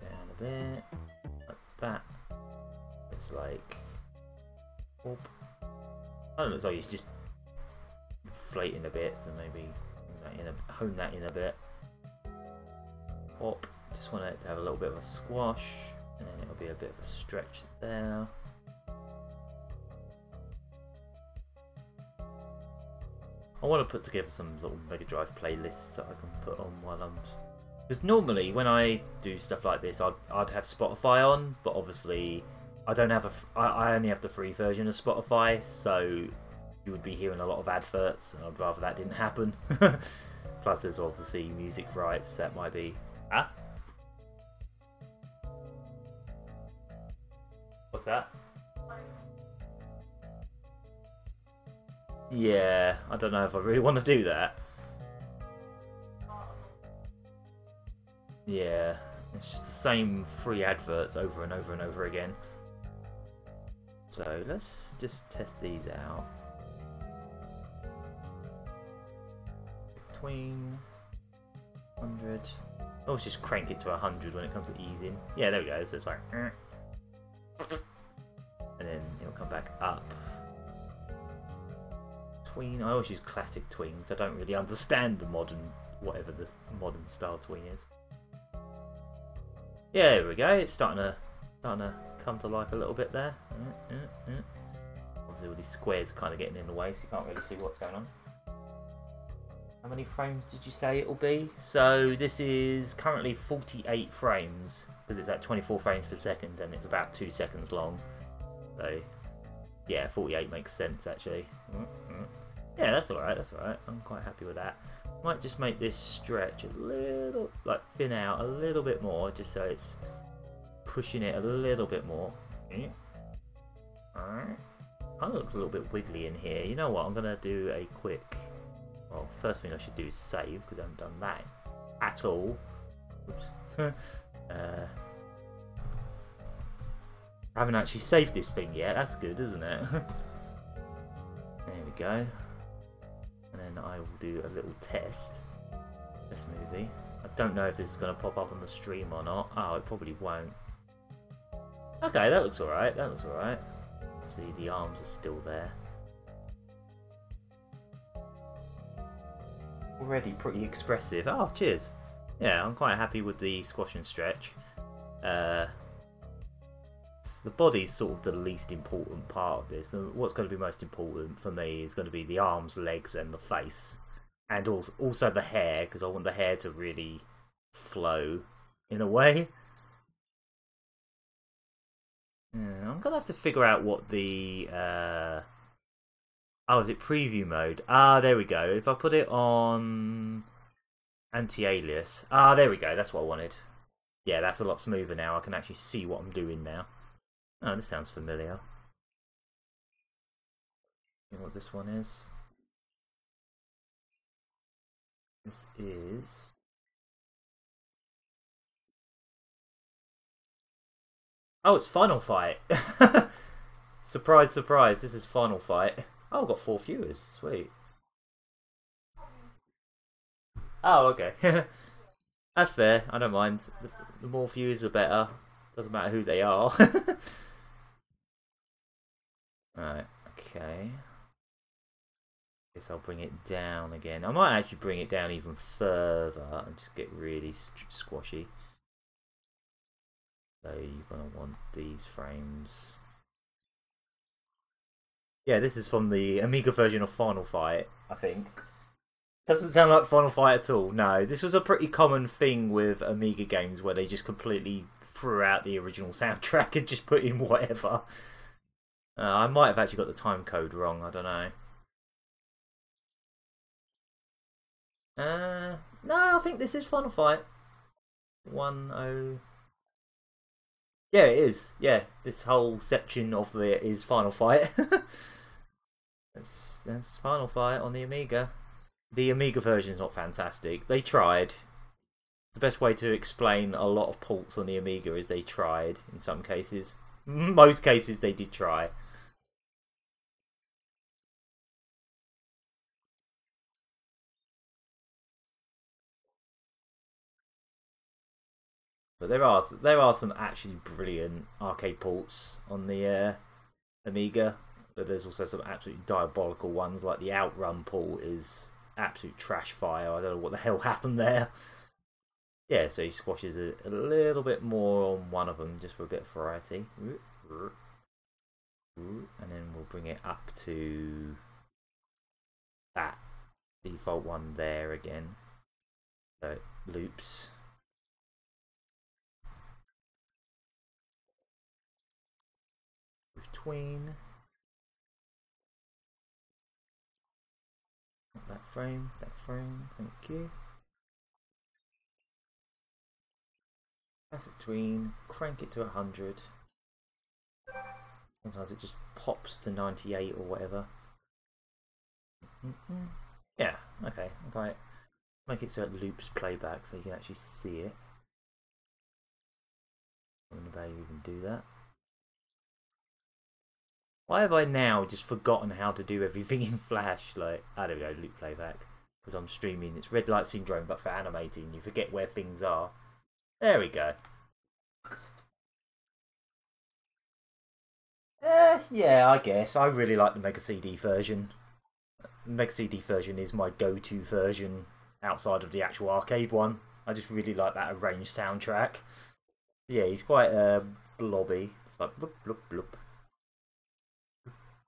Down a bit, like that. It's like, whoop. I don't know, it's like it's just inflating a bit, so maybe hone that in a bit. Hop. Just want it to have a little bit of a squash, and then it'll be a bit of a stretch there. I want to put together some little Mega Drive playlists that I can put on while I'm... Because normally when I do stuff like this, I'd have Spotify on, but obviously I don't have I only have the free version of Spotify, so you would be hearing a lot of adverts, and I'd rather that didn't happen. Plus there's obviously music rights that might be... Ah? What's that? Yeah, I don't know if I really want to do that. Yeah, it's just the same free adverts over and over and over again. So let's just test these out. Between 100. Oh, let's just crank it to 100 when it comes to easing. Yeah, there we go. So it's like, and then it'll come back up. Tween. I always use classic tweens. I don't really understand the modern, whatever the modern style tween is. Yeah, there we go. It's starting to come to life a little bit there. Obviously, all these squares are kind of getting in the way, so you can't really see what's going on. How many frames did you say it will be? So this is currently 48 frames because it's at 24 frames per second and it's about 2 seconds long. So yeah, 48 makes sense actually. Yeah, that's alright, that's alright. I'm quite happy with that. Might just make this stretch a little, like thin out a little bit more, just so it's pushing it a little bit more. Alright. Kind of looks a little bit wiggly in here. You know what, I'm going to do a quick... Well, first thing I should do is save, because I haven't done that at all. Oops. I haven't actually saved this thing yet. That's good, isn't it? There we go. And then I will do a little test. This movie. I don't know if this is going to pop up on the stream or not. Oh, it probably won't. Okay, that looks alright. That looks alright. See, the arms are still there. Already pretty expressive. Oh, cheers. Yeah, I'm quite happy with the squash and stretch. It's The body's sort of the least important part of this. And what's going to be most important for me is going to be the arms, legs, and the face, and also the hair, because I want the hair to really flow in a way. Yeah, I'm gonna have to figure out what the oh, is it preview mode? Ah, there we go. If I put it on anti-alias, there we go. That's what I wanted. Yeah, that's a lot smoother now. I can actually see what I'm doing now. Oh, this sounds familiar. You know what this one is? This is... Oh, it's Final Fight! Surprise, surprise, this is Final Fight. Oh, I've got 4 viewers. Sweet. Oh, okay. That's fair. I don't mind. The more viewers, the better. Doesn't matter who they are. Alright, okay. Guess I'll bring it down again. I might actually bring it down even further and just get really squashy. So you're going to want these frames. Yeah, this is from the Amiga version of Final Fight, I think. Doesn't sound like Final Fight at all. No, this was a pretty common thing with Amiga games where they just completely threw out the original soundtrack and just put in whatever. I might have actually got the time code wrong, I don't know. No, I think this is Final Fight. 1-0. Yeah, it is. Yeah, this whole section of it is Final Fight. That's Final Fight on the Amiga. The Amiga version is not fantastic. They tried. The best way to explain a lot of ports on the Amiga is they tried in some cases. Most cases they did try. But there are some actually brilliant arcade ports on the Amiga. But there's also some absolutely diabolical ones, like the Outrun port is absolute trash fire. I don't know what the hell happened there. Yeah, so he squashes a little bit more on one of them just for a bit of variety. And then we'll bring it up to that default one there again. So it loops. Between. Not that frame, thank you. That's between, crank it to 100. Sometimes it just pops to 98 or whatever. Yeah, okay, right. Make it so it loops playback so you can actually see it. I don't know how you even do that. Why have I now just forgotten how to do everything in Flash? Like, there we go, loop playback. Because I'm streaming. It's red light syndrome, but for animating, you forget where things are. There we go. Yeah, I guess. I really like the Mega CD version. The Mega CD version is my go-to version outside of the actual arcade one. I just really like that arranged soundtrack. Yeah, he's quite blobby. It's like bloop bloop bloop.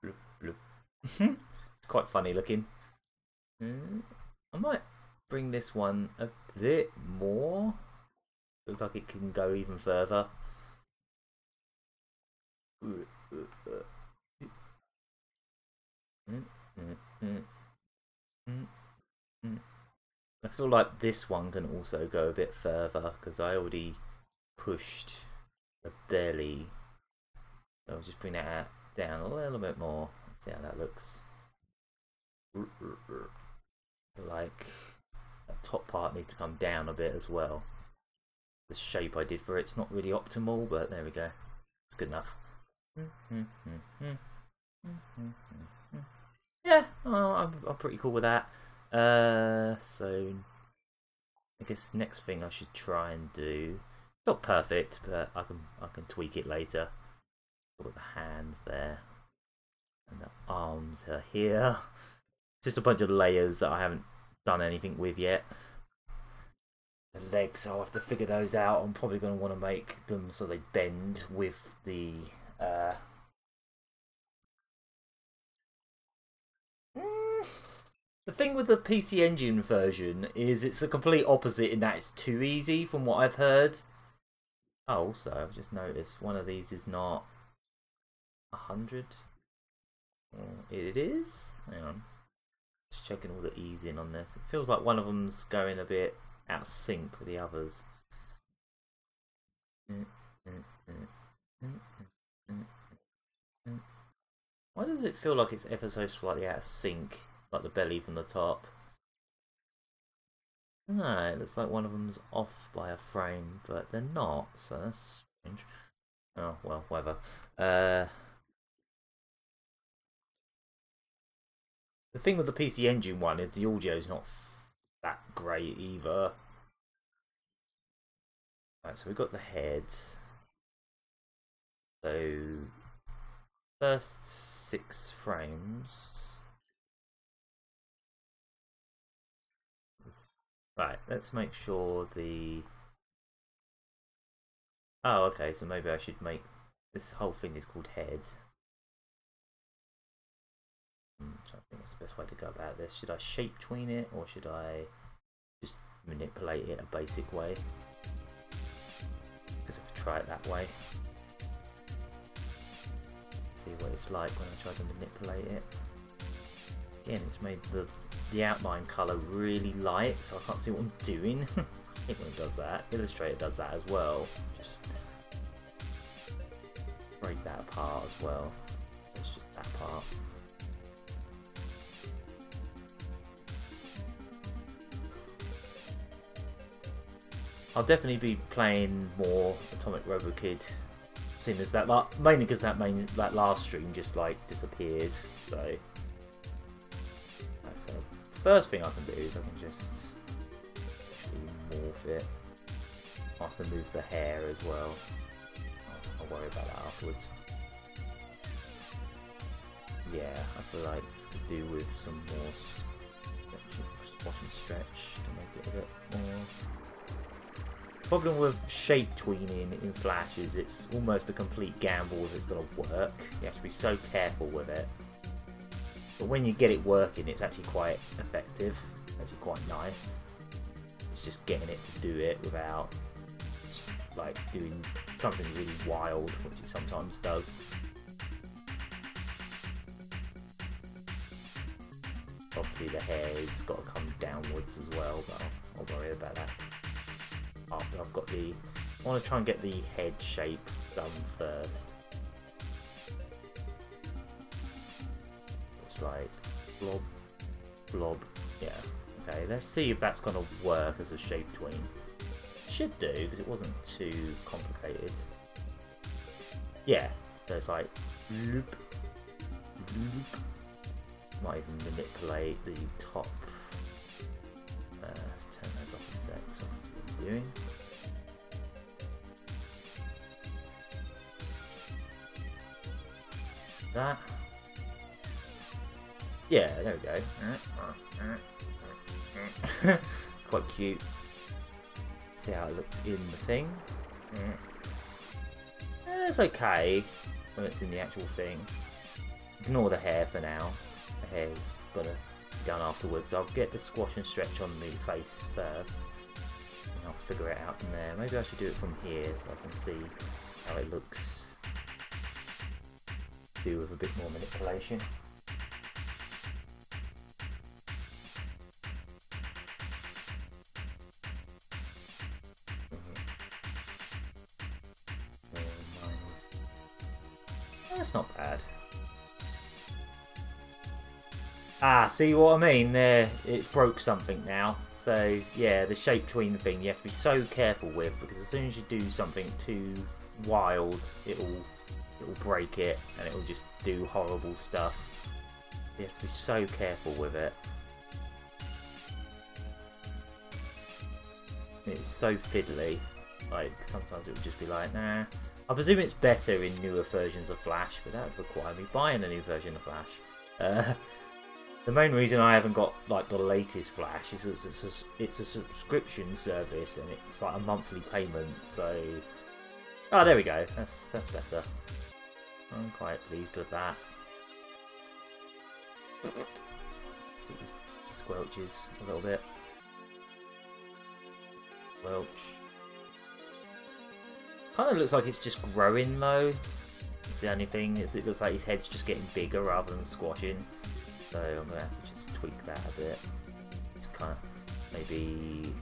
Bloop bloop. It's quite funny looking. I might bring this one a bit more. Looks like it can go even further. I feel like this one can also go a bit further because I already pushed the belly. So I'll just bring that down a little bit more. Let's see how that looks. Like that top part needs to come down a bit as well. The shape I did for it's not really optimal, but there we go. It's good enough. Yeah, I'm pretty cool with that. So I guess next thing I should try and do. Not perfect, but I can tweak it later. Put the hands there, and the arms are here. Just a bunch of layers that I haven't done anything with yet. The legs, I'll have to figure those out. I'm probably going to want to make them so they bend with the Uh, the thing with the PC Engine version is it's the complete opposite in that it's too easy from what I've heard. Oh, also, I've just noticed one of these is not 100. It is? Hang on. Just checking all the ease in on this. It feels like one of them's going a bit out of sync with the others. Why does it feel like it's ever so slightly out of sync? Like the belly from the top. No, it looks like one of them's off by a frame, but they're not, so that's strange. Oh, well, whatever. The thing with the PC Engine one is the audio's not that great either. Right, so we've got the heads. So, first 6 frames. Right, let's make sure the... Oh, okay, so maybe I should make... This whole thing is called head. So I think what's the best way to go about this. Should I shape tween it, or should I just manipulate it a basic way? Because I could try it that way. See what it's like when I try to manipulate it. Again, it's made the outline colour really light, so I can't see what I'm doing. I think when it does that. Illustrator does that as well. Just break that apart as well. It's just that part. I'll definitely be playing more Atomic Robo Kid, seeing as that mainly because that last stream just like disappeared. So the first thing I can do is I can just actually morph it. I can move the hair as well. I'll worry about that afterwards. Yeah, I feel like this could do with some more wash and stretch to make it a bit more. Problem with shape tweening in Flash is it's almost a complete gamble if it's going to work. You have to be so careful with it. But when you get it working, it's actually quite effective. It's actually quite nice. It's just getting it to do it without like doing something really wild, which it sometimes does. Obviously the hair's got to come downwards as well, but I'll worry about that after I've got the... I want to try and get the head shape done first. It's like blob, blob, yeah. Okay, let's see if that's going to work as a shape tween. Should do, because it wasn't too complicated. Yeah, so it's like loop, loop. Might even manipulate the top. Let's turn those off a sec, so that's what I'm doing. That. Yeah, there we go. It's quite cute. See how it looks in the thing. It's okay when it's in the actual thing. Ignore the hair for now. The hair's got to be done afterwards. I'll get the squash and stretch on the face first, and I'll figure it out from there. Maybe I should do it from here so I can see how it looks. Do with a bit more manipulation. That's not bad. Ah, see what I mean? There, it's broke something now. So yeah, the shape tween thing you have to be so careful with, because as soon as you do something too wild, it'll break it and it'll just do horrible stuff. You have to be so careful with it. It's so fiddly. Like sometimes it would just be like, nah. I presume it's better in newer versions of Flash, but that would require me buying a new version of Flash. The main reason I haven't got like the latest Flash is it's a subscription service and it's like a monthly payment. So, oh, there we go. That's better. I'm quite pleased with that. See, just squelches a little bit. Squelch. Kind of looks like it's just growing though. It's the only thing. It looks like his head's just getting bigger rather than squashing. So I'm gonna have to just tweak that a bit. Just kind of maybe.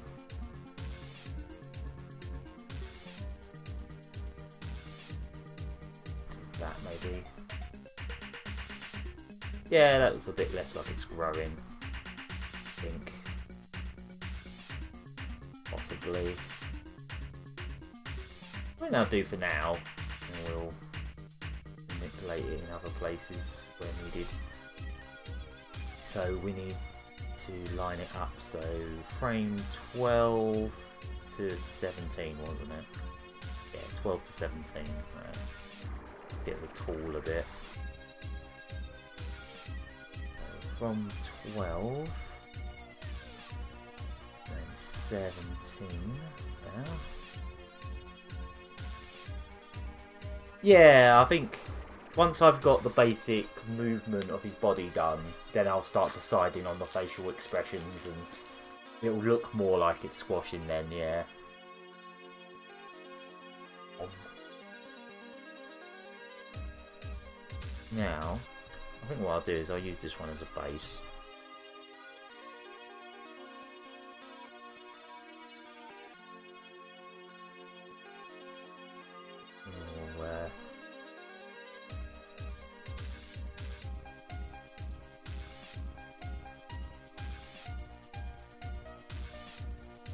That maybe. Yeah, that looks a bit less like it's growing. I think. Possibly. I think that'll do for now. And we'll manipulate it in other places where needed. So we need to line it up. So frame 12 to 17, wasn't it? Yeah, 12 to 17. Right. Get the tool a bit. So from 12 and 17 now. Yeah, I think once I've got the basic movement of his body done, then I'll start deciding on the facial expressions and it'll look more like it's squashing then, yeah. Now, I think what I'll do is I'll use this one as a base.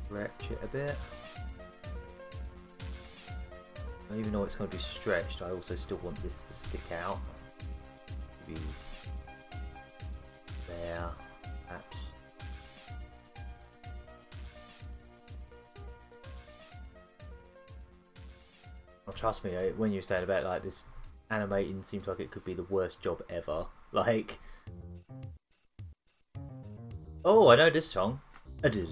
Stretch it a bit. Even though it's going to be stretched, I also still want this to stick out. Maybe there, perhaps. Oh, trust me, when you're saying about like this, animating seems like it could be the worst job ever. Like, oh, I know this song. I don't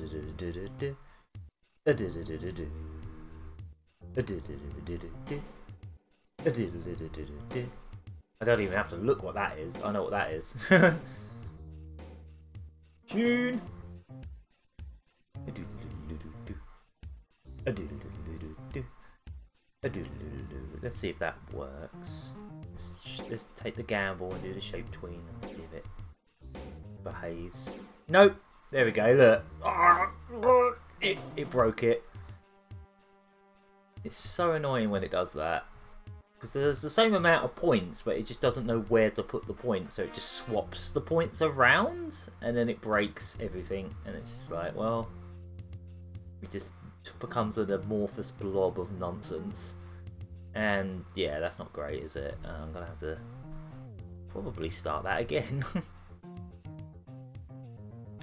even have to look what that is. I know what that is. Tune. Let's see if that works. Let's take the gamble and do the shape tween and see if it behaves. Nope. There we go. Look. It broke it. It's so annoying when it does that. Because there's the same amount of points, but it just doesn't know where to put the points, so it just swaps the points around, and then it breaks everything, and it's just like, well, it just becomes an amorphous blob of nonsense. And yeah, that's not great, is it? I'm going to have to probably start that again.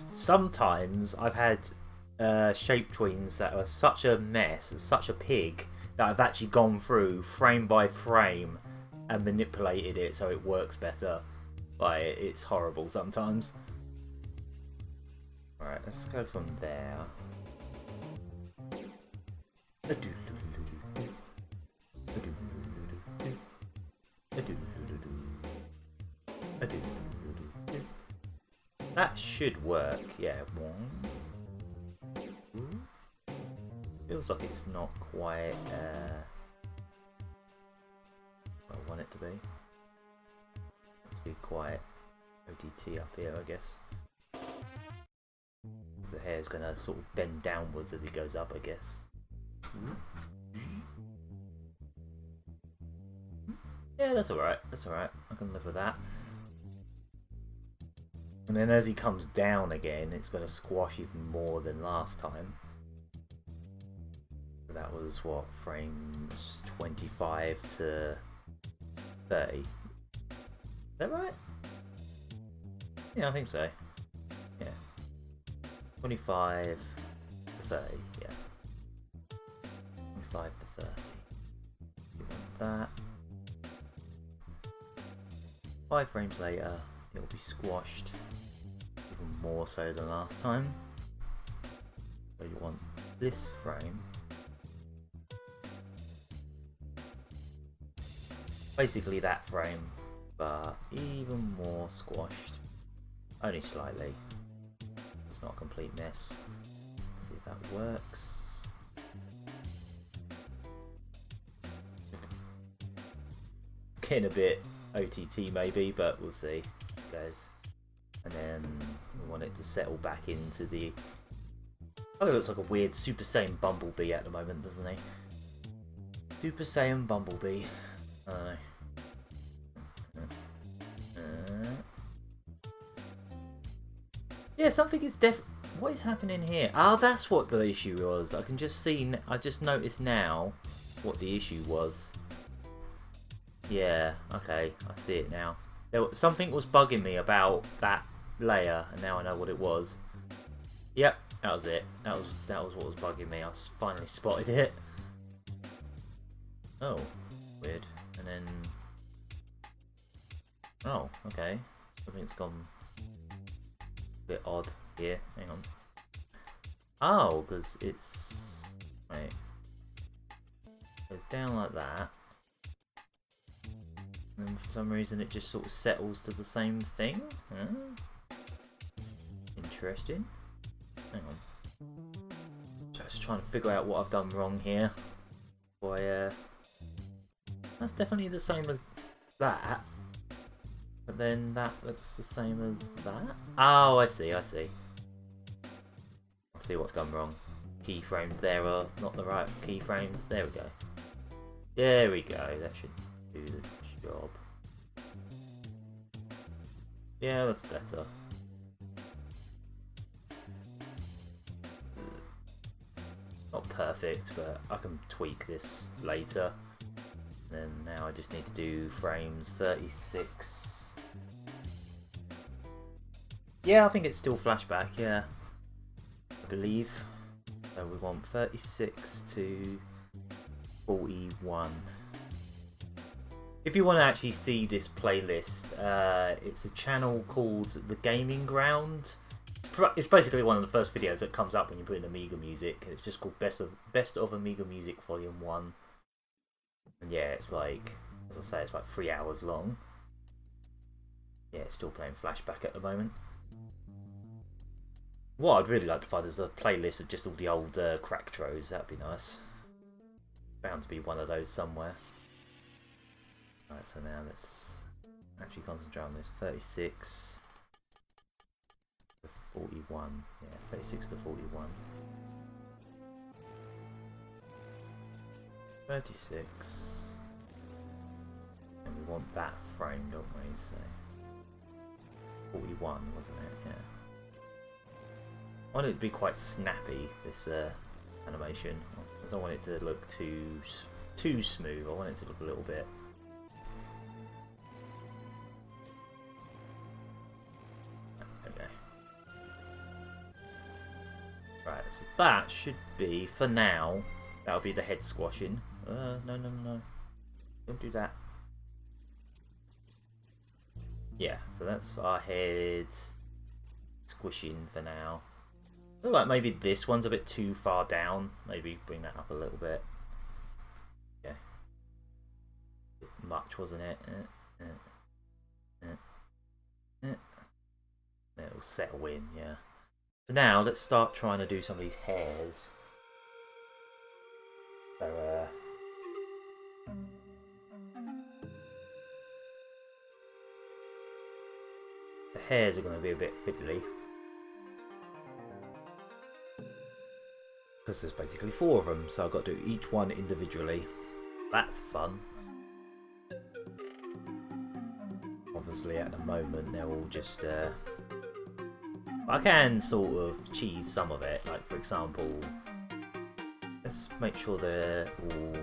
Sometimes I've had shape tweens that are such a mess, such a pig, that I've actually gone through frame by frame and manipulated it so it works better. Like, it's horrible sometimes. Alright, let's go from there. That should work, yeah. Feels like it's not quite where I want it to be. It's be quite ODT up here, I guess. The hair's gonna sort of bend downwards as he goes up, I guess. Yeah, that's alright. That's alright. I can live with that. And then as he comes down again, it's going to squash even more than last time. That was, what, frames 25 to 30? Is that right? Yeah, I think so. Yeah. 25 to 30, yeah. 25 to 30. You want that. 5 frames later, it will be squashed even more so than last time. So you want this frame Basically that frame, but even more squashed. Only slightly. It's not a complete mess. Let's see if that works. Getting a bit OTT maybe, but we'll see, guys. And then we want it to settle back into the... Oh, it looks like a weird Super Saiyan Bumblebee at the moment, doesn't he? Super Saiyan Bumblebee. I don't know. Yeah, something is what is happening here? Ah, that's what the issue was. I can just see... I just noticed now what the issue was. Yeah, okay, I see it now. Something was bugging me about that layer, and now I know what it was. Yep, that was it. That was what was bugging me. I finally spotted it. Oh, weird. And then... Oh, okay. Something's gone a bit odd here. Hang on. Oh, because it's... Wait. It goes down like that. And for some reason it just sort of settles to the same thing. Huh? Interesting. Hang on. Just trying to figure out what I've done wrong here. Boy, that's definitely the same as that. But then that looks the same as that. Oh, I see, I see. I see what I've done wrong. Keyframes there are not the right keyframes. There we go. There we go. That should do the job. Yeah, that's better. Not perfect, but I can tweak this later. And now I just need to do frames 36. Yeah, I think it's still flashback, yeah. I believe. So we want 36 to 41. If you want to actually see this playlist, it's a channel called The Gaming Ground. It's basically one of the first videos that comes up when you put in Amiga Music. It's just called Best of Amiga Music Volume 1. And yeah, it's like, as I say, it's like 3 hours long. Yeah, it's still playing flashback at the moment. What I'd really like to find is a playlist of just all the old Cracktros. That'd be nice. Bound to be one of those somewhere. Right, so now let's actually concentrate on this. 36 to 41. Yeah, 36 to 41. 36. And we want that frame, don't we? So 41, wasn't it? Yeah. I want it to be quite snappy, this animation. I don't want it to look too smooth. I want it to look a little bit... Okay. Right, so that should be, for now, that'll be the head squashing. No. Don't do that. Yeah, so that's our head squishing for now. I feel like maybe this one's a bit too far down. Maybe bring that up a little bit. Yeah. Bit much, wasn't it? It'll settle in, yeah. So now let's start trying to do some of these hairs. So, the hairs are going to be a bit fiddly. Because there's basically 4 of them, so I've got to do each one individually. That's fun. Obviously at the moment they're all just... I can sort of cheese some of it, like for example... Let's make sure they're all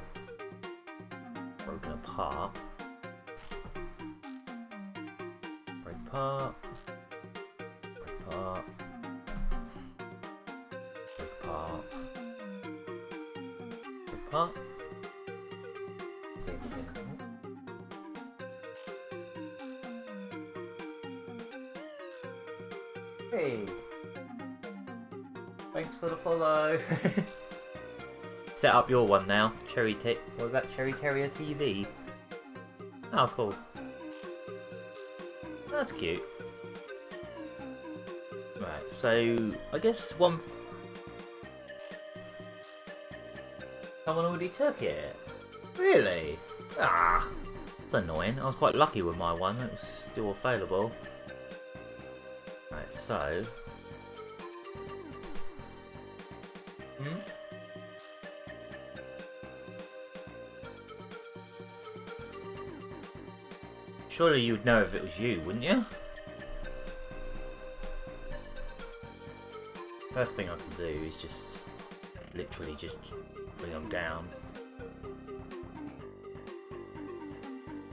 broken apart. Break apart. Break apart. Break apart. Break apart. See if we can... Hey! Thanks for the follow! Set up your one now. What was that? Cherry Terrier TV? Oh, cool. That's cute. Right, so I guess one. Someone already took it. Really? Ah, that's annoying. I was quite lucky with my one. It was still available. Right, so. Hmm? Surely you'd know if it was you, wouldn't you? First thing I can do is just literally just bring them down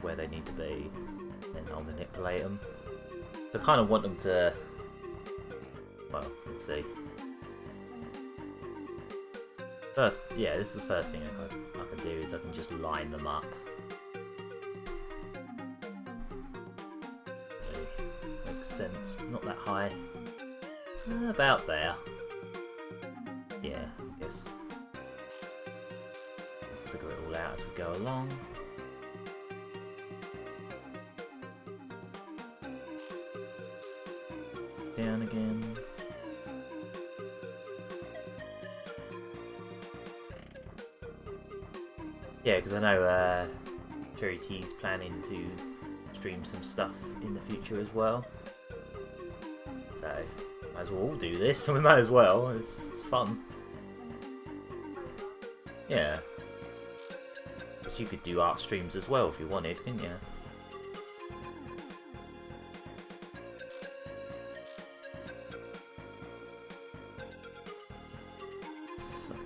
where they need to be, then I'll manipulate them. So I kind of want them to, well, let's see. First, yeah, this is the first thing I can do is I can just line them up. Makes sense. Not that high. About there. Yeah, I guess. We'll figure it all out as we go along. Down again. Yeah, because I know Cherry T's planning to stream some stuff in the future as well. So, might as well all do this, so we might as well. It's fun. Yeah. Because you could do art streams as well if you wanted, couldn't you?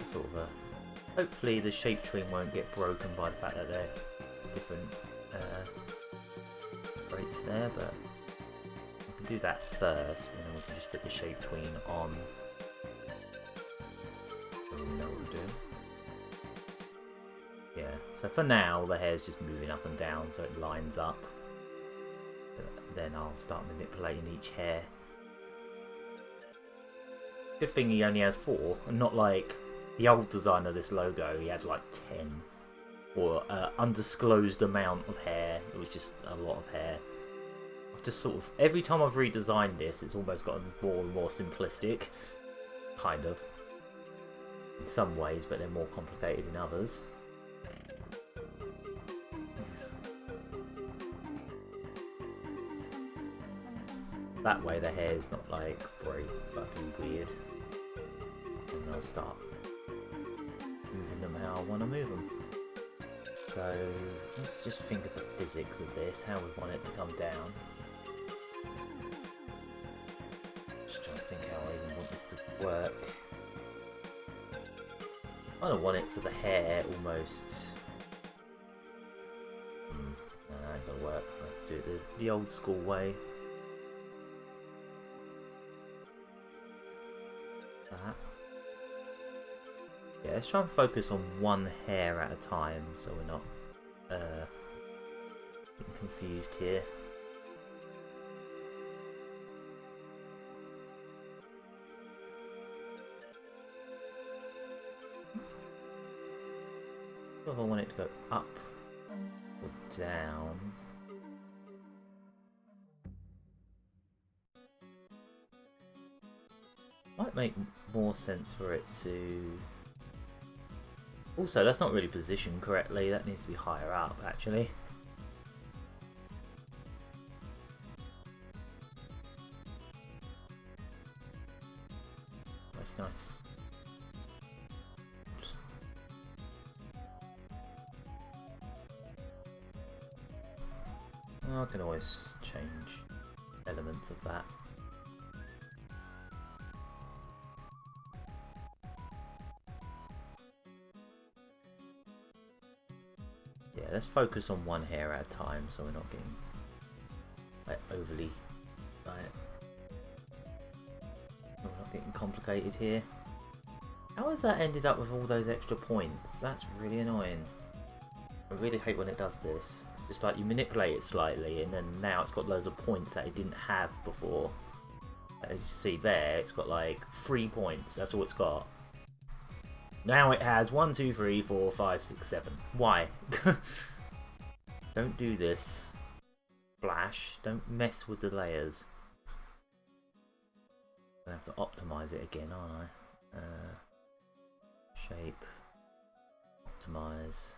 Sort of a... Hopefully the shape trim won't get broken by the fact that they're different rates there, but we can do that first, and then we can just put the shape tween on. So we know what we're doing. Yeah, so for now the hair's just moving up and down so it lines up. Then I'll start manipulating each hair. Good thing he only has 4, and not like the old design of this logo, he had like 10. Or undisclosed amount of hair. It was just a lot of hair. I've just sort of, every time I've redesigned this, it's almost gotten more and more simplistic. Kind of. In some ways, but they're more complicated in others. That way the hair is not like very fucking weird. And I'll start moving them how I want to move them. So let's just think of the physics of this, how we want it to come down. Just trying to think how I even want this to work. I don't want it so the hair almost... no, that ain't gonna work. I have to do it the old school way. That. Yeah, let's try and focus on one hair at a time so we're not getting confused here. If I want it to go up or down. Might make more sense for it to... Also, that's not really positioned correctly. That needs to be higher up, actually. That's nice. Oops. Oh, I can always change elements of that. Yeah, let's focus on one hair at a time so we're not getting like overly we're not getting complicated here. How has that ended up with all those extra points? That's really annoying. I really hate when it does this. It's just like you manipulate it slightly and then now it's got loads of points that it didn't have before. As you see there, it's got like 3 points. That's all it's got. Now it has 1, 2, 3, 4, 5, 6, 7. Why? Don't do this. Flash. Don't mess with the layers. I have to optimize it again, aren't I? Shape. Optimize.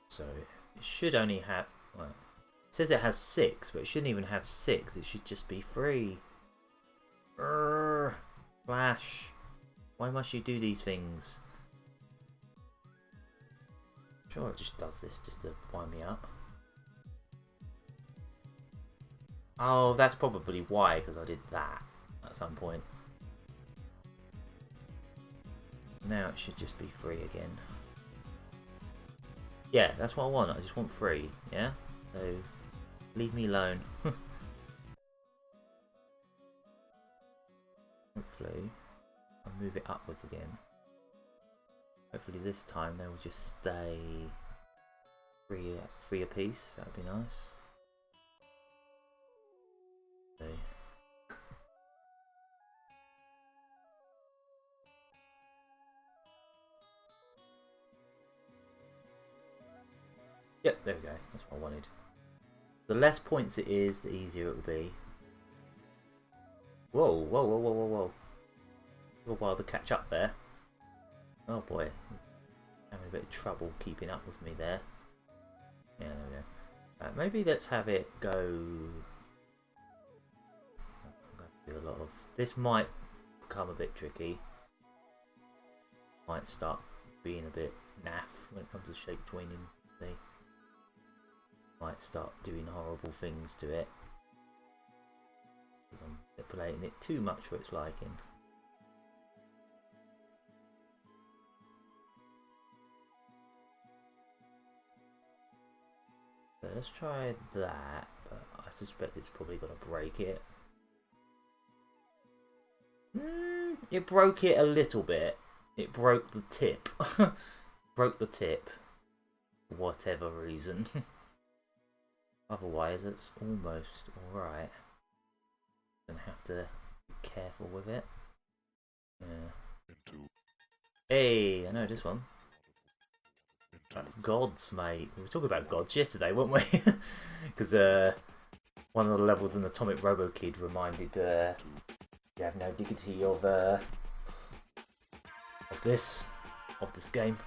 So it should only have. Well, it says it has 6, but it shouldn't even have 6. It should just be 3. Flash. Why must you do these things? Sure, it just does this just to wind me up. Oh, that's probably why, because I did that at some point. Now it should just be 3 again. Yeah, that's what I want. I just want 3. Yeah? So, leave me alone. Hopefully, I'll move it upwards again. Hopefully this time they will just stay 3 apiece. That would be nice. So. Yep, there we go. That's what I wanted. The less points it is, the easier it will be. Whoa, whoa, whoa, whoa, whoa, whoa. A little while to catch up there. Oh boy. Having a bit of trouble keeping up with me there. Yeah, there we go. Maybe let's have it go... I'm going to do a lot of... This might become a bit tricky. Might start being a bit naff when it comes to shape tweening. Might start doing horrible things to it. Because I'm manipulating it too much for its liking. So let's try that, but I suspect it's probably going to break it. It broke it a little bit. It broke the tip. Broke the tip. For whatever reason. Otherwise, it's almost alright. Gonna have to be careful with it. Yeah. Hey, I know this one. That's gods, mate. We were talking about gods yesterday, weren't we? Because one of the levels in Atomic Robo Kid reminded you have no dignity of this game.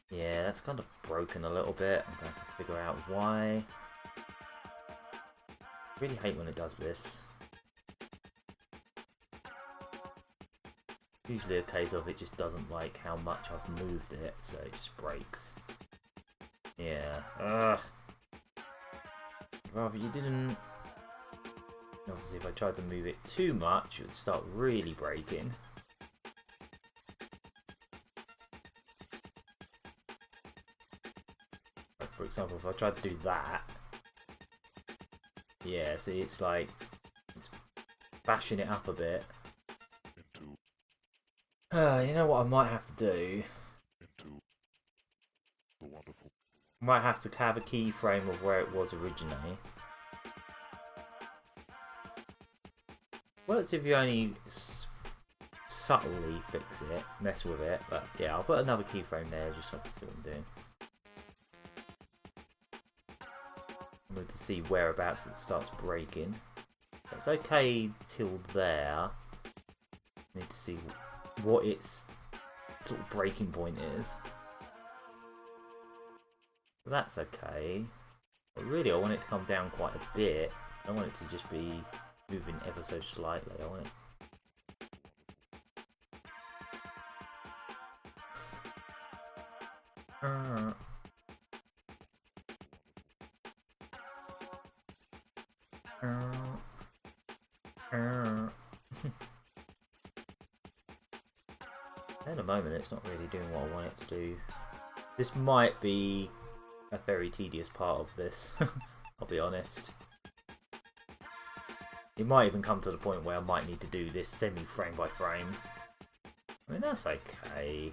Yeah, that's kind of broken a little bit. I'm going to have to figure out why. I really hate when it does this. Usually a case of it just doesn't like how much I've moved it, so it just breaks. Yeah. Ugh. Rather you didn't. Obviously, if I tried to move it too much, it would start really breaking. Like, for example, if I tried to do that, yeah, see, it's like it's bashing it up a bit. You know what I might have to do? I might have to have a keyframe of where it was originally. Works if you only subtly fix it, mess with it, but yeah, I'll put another keyframe there just so I can see what I'm doing. I need to see whereabouts it starts breaking. So it's okay till there. I need to see what its sort of breaking point is. So that's okay. But really I want it to come down quite a bit. I don't want it to just be moving ever so slightly. I want it. In a moment it's not really doing what I want it to do. This might be a very tedious part of this. I'll be honest. It might even come to the point where I might need to do this semi-frame by frame. I mean, that's okay.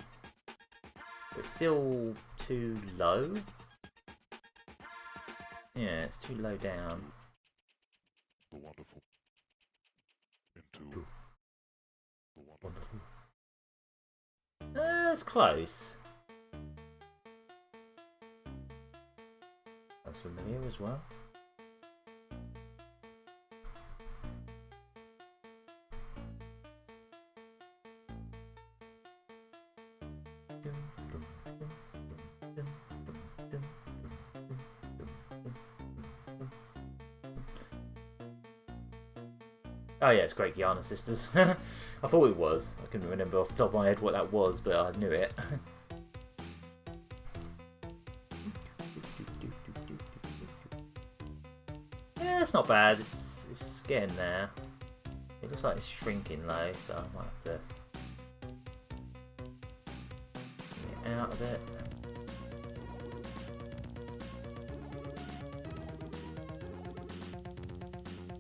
It's still too low. Yeah, it's too low down. Wonderful. That's close. That's familiar as well. Oh yeah, it's Great Guiana Sisters. I thought it was. I couldn't remember off the top of my head what that was, but I knew it. Yeah, it's not bad. It's getting there. It looks like it's shrinking though, so I might have to get out of it.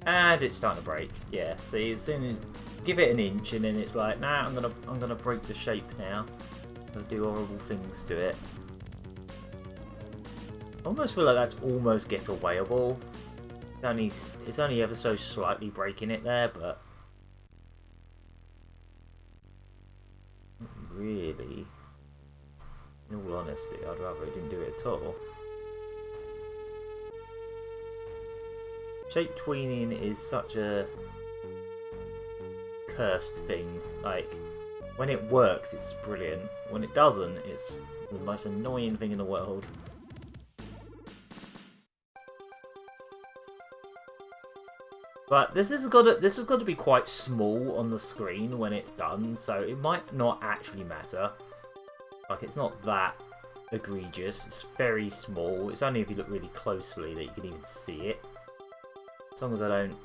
And it's starting to break. Yeah, see, as soon as give it an inch, and then it's like, nah, I'm gonna break the shape now. I'm gonna do horrible things to it. I almost feel like that's almost getawayable. It's only ever so slightly breaking it there, but really, in all honesty, I'd rather it didn't do it at all. Shape tweening is such a cursed thing. Like, when it works, it's brilliant. When it doesn't, it's the most annoying thing in the world. But this has got to be quite small on the screen when it's done, so it might not actually matter. Like, it's not that egregious. It's very small. It's only if you look really closely that you can even see it. As long as I don't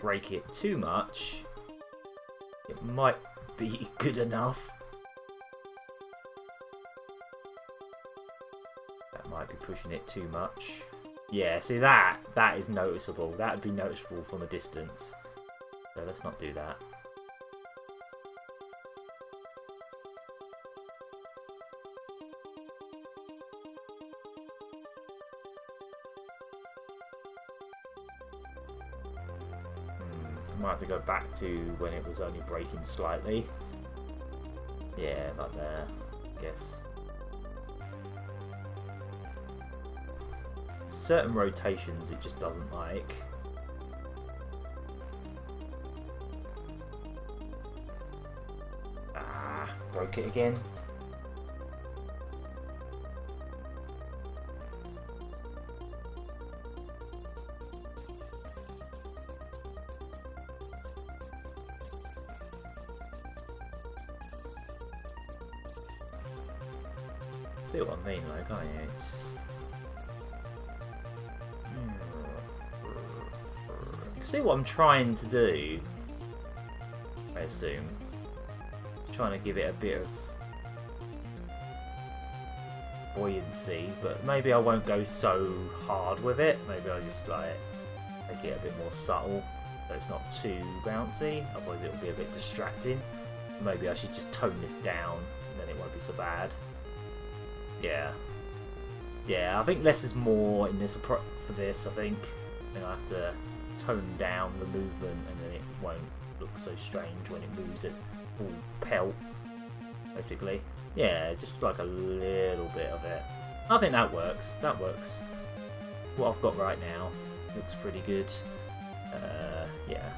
break it too much, it might be good enough. That might be pushing it too much. Yeah, see that is noticeable. That would be noticeable from a distance. So let's not do that. Might have to go back to when it was only breaking slightly. Yeah, like there, I guess. Certain rotations it just doesn't like. Ah, broke it again. See what I mean, like, can't you? It's just... See what I'm trying to do, I assume. Trying to give it a bit of buoyancy, but maybe I won't go so hard with it. Maybe I'll just like make it a bit more subtle so it's not too bouncy, otherwise it'll be a bit distracting. Maybe I should just tone this down and then it won't be so bad. Yeah, I think less is more in this for this. I think I have to tone down the movement, and then it won't look so strange when it moves it all pelt, basically. Yeah, just like a little bit of it. I think that works. That works. What I've got right now looks pretty good. Yeah,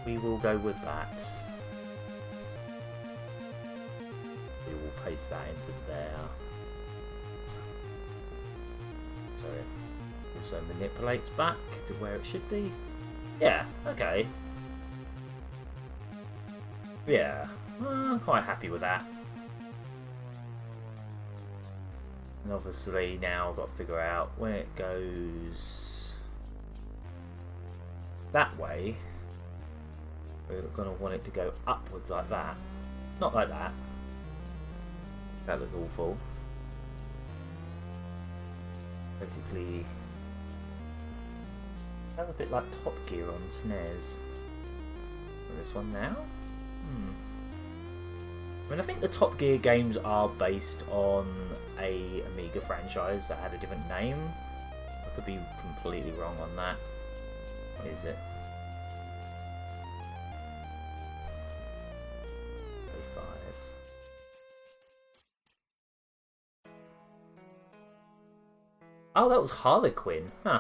we will go with that. We will paste that into there. So it also manipulates back to where it should be. Yeah, okay. Yeah, I'm quite happy with that. And obviously now I've got to figure out when it goes that way, we're going to want it to go upwards like that. Not like that. That looks awful. Basically, that's a bit like Top Gear on SNES. This one now? I mean, I think the Top Gear games are based on a Amiga franchise that had a different name. I could be completely wrong on that. What is it? 35. Oh, that was Harlequin. Huh.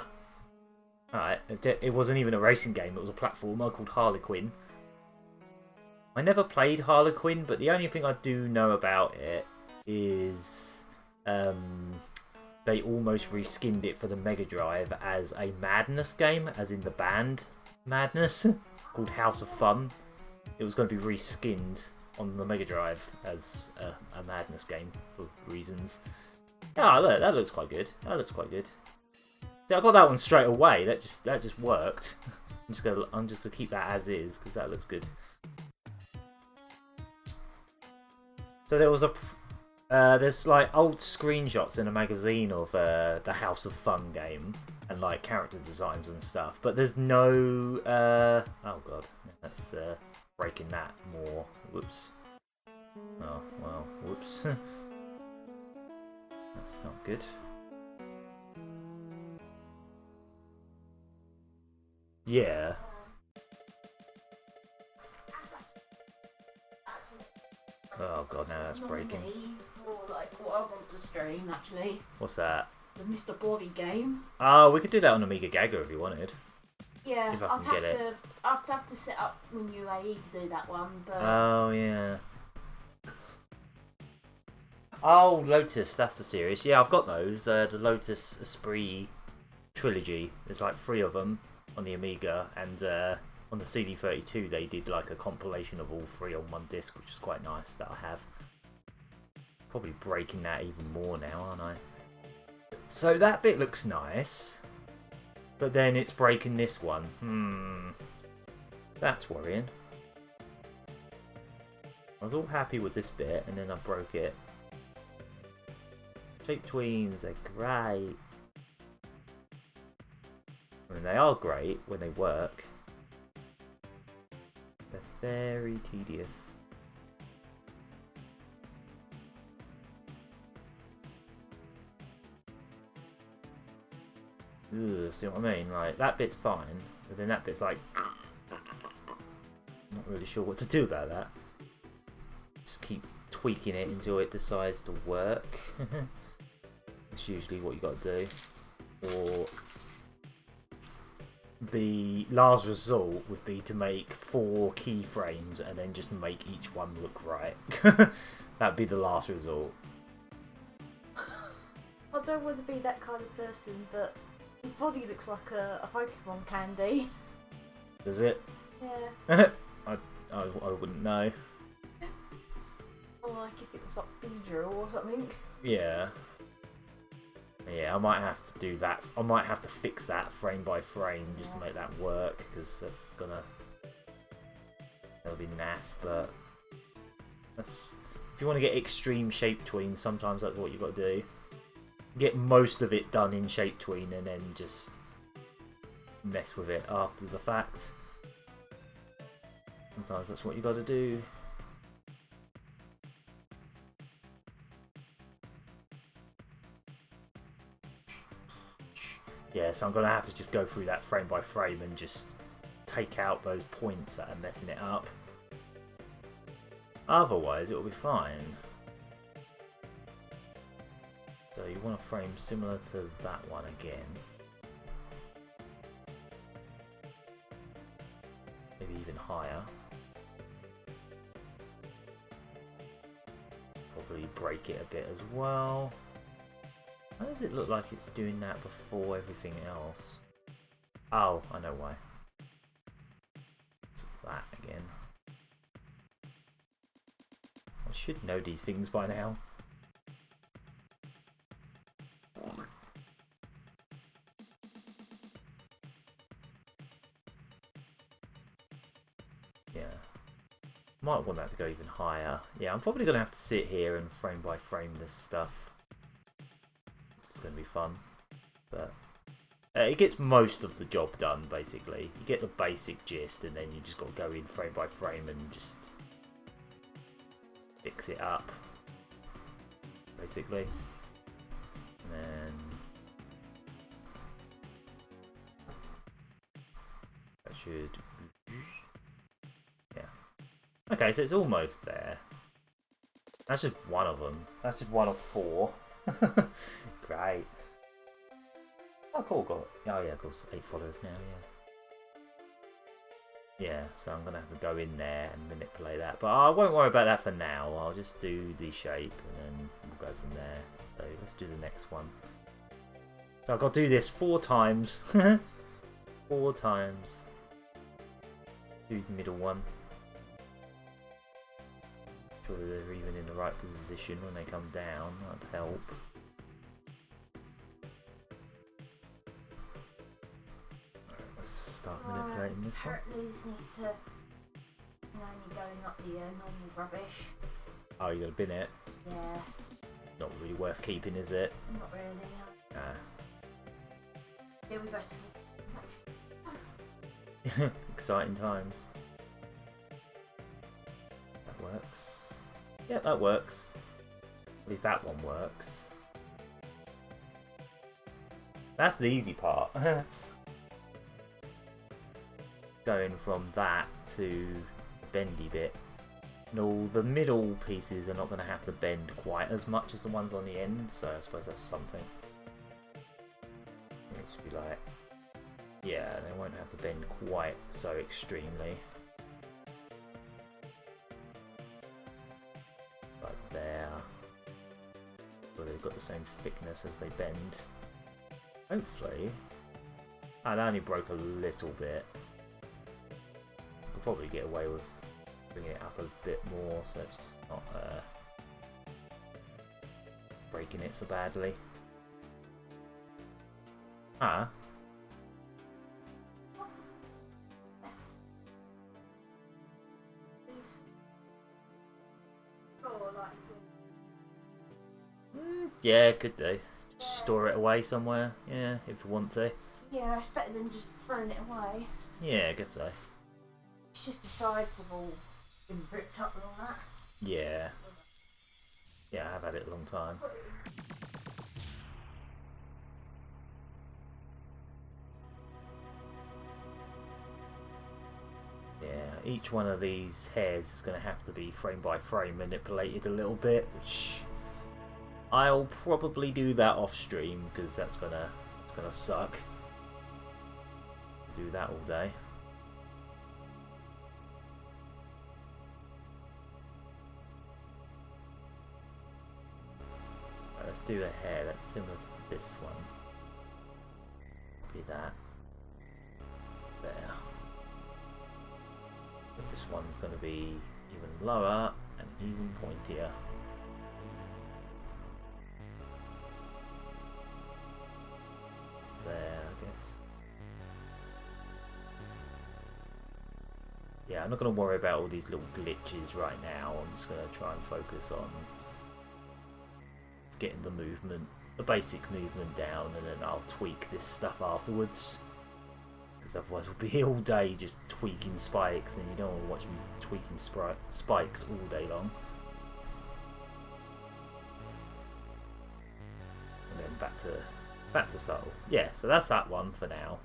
Alright, it wasn't even a racing game, it was a platformer called Harlequin. I never played Harlequin, but the only thing I do know about it is they almost reskinned it for the Mega Drive as a Madness game, as in the band Madness, called House of Fun. It was going to be reskinned on the Mega Drive as a Madness game for reasons. Ah, look, that looks quite good. That looks quite good. See, I got that one straight away. That just worked. I'm just gonna keep that as is because that looks good. So there was there's like old screenshots in a magazine of the House of Fun game and like character designs and stuff, but there's no. Oh god, that's breaking that more. Whoops. Oh well, whoops. That's not good. Yeah. Oh god, now that's breaking. Or like what I want to stream actually. What's that? The Mr. Blobby game. Oh, we could do that on Amiga Gaga if you wanted. Yeah, If I can get it. I'd have to set up with UAE to do that one, but Oh yeah. Oh, Lotus, that's the series. Yeah, I've got those. The Lotus Esprit trilogy. There's like 3 of them on the Amiga, and on the CD32 they did like a compilation of all 3 on one disc, which is quite nice that I have. Probably breaking that even more now, aren't I? So that bit looks nice, but then it's breaking this one. That's worrying. I was all happy with this bit, and then I broke it. Shape tweens are great. I mean, they are great when they work. They're very tedious. Ugh, see what I mean? Like, that bit's fine, but then that bit's like... Not really sure what to do about that. Just keep tweaking it until it decides to work. That's usually what you got to do. Or the last result would be to make 4 keyframes and then just make each one look right. That'd be the last result. I don't want to be that kind of person, but his body looks like a Pokemon candy. Does it? Yeah. I wouldn't know. Or like if it was like Beedrill or something. Yeah. Yeah, I might have to do that. I might have to fix that frame by frame just to make that work, because that'll be naff, but if you want to get extreme shape tween, sometimes that's what you've got to do. Get most of it done in shape tween and then just mess with it after the fact. Sometimes that's what you got to do. Yeah, so I'm going to have to just go through that frame by frame and just take out those points that are messing it up. Otherwise, it'll be fine. So you want a frame similar to that one again. Maybe even higher. Probably break it a bit as well. Why does it look like it's doing that before everything else? Oh, I know why. It's flat again. I should know these things by now. Yeah. Might want that to go even higher. Yeah, I'm probably going to have to sit here and frame by frame this stuff. It's going to be fun, but it gets most of the job done, basically. You get the basic gist, and then you just got to go in frame by frame and just fix it up, basically. And then that should... Yeah. Okay, so it's almost there. That's just one of them. That's just one of 4. Great. Oh, cool. Got. Oh yeah, of course. 8 followers now. Yeah. Yeah. So I'm gonna have to go in there and manipulate that, but I won't worry about that for now. I'll just do the shape and then we'll go from there. So let's do the next one. So I've got to do this 4 times. 4 times. Do the middle one. Sure that they're even in the right position when they come down. That'd help. Right, let's start manipulating this one. Apparently these need to only go in like the normal rubbish. Oh, you got to bin it? Yeah. Not really worth keeping, is it? Not really. Nah. Yeah, we both. Exciting times. That works. Yeah, that works. At least that one works. That's the easy part. Going from that to the bendy bit. No, the middle pieces are not going to have to bend quite as much as the ones on the end, so I suppose that's something. It needs to be like... Yeah, they won't have to bend quite so extremely. Like there. But they've got the same thickness as they bend. Hopefully. That only broke a little bit. I'll probably get away with bringing it up a bit more so it's just not breaking it so badly. Ah. Yeah, could do. Just store it away somewhere. Yeah, if you want to. Yeah, it's better than just throwing it away. Yeah, I guess so. It's just the sides have all been ripped up and all that. Yeah. Yeah, I've had it a long time. Yeah, each one of these hairs is going to have to be frame by frame manipulated a little bit, which I'll probably do that off stream because that's gonna suck. Do that all day. Right, let's do a hair that's similar to this one. Copy that. There. But this one's going to be even lower and even pointier. There, I guess. Yeah, I'm not going to worry about all these little glitches right now. I'm just going to try and focus on getting the movement, the basic movement down, and then I'll tweak this stuff afterwards. Because otherwise we'll be here all day just tweaking spikes, and you don't want to watch me tweaking spikes all day long. And then back to subtle. Yeah, so that's that one for now.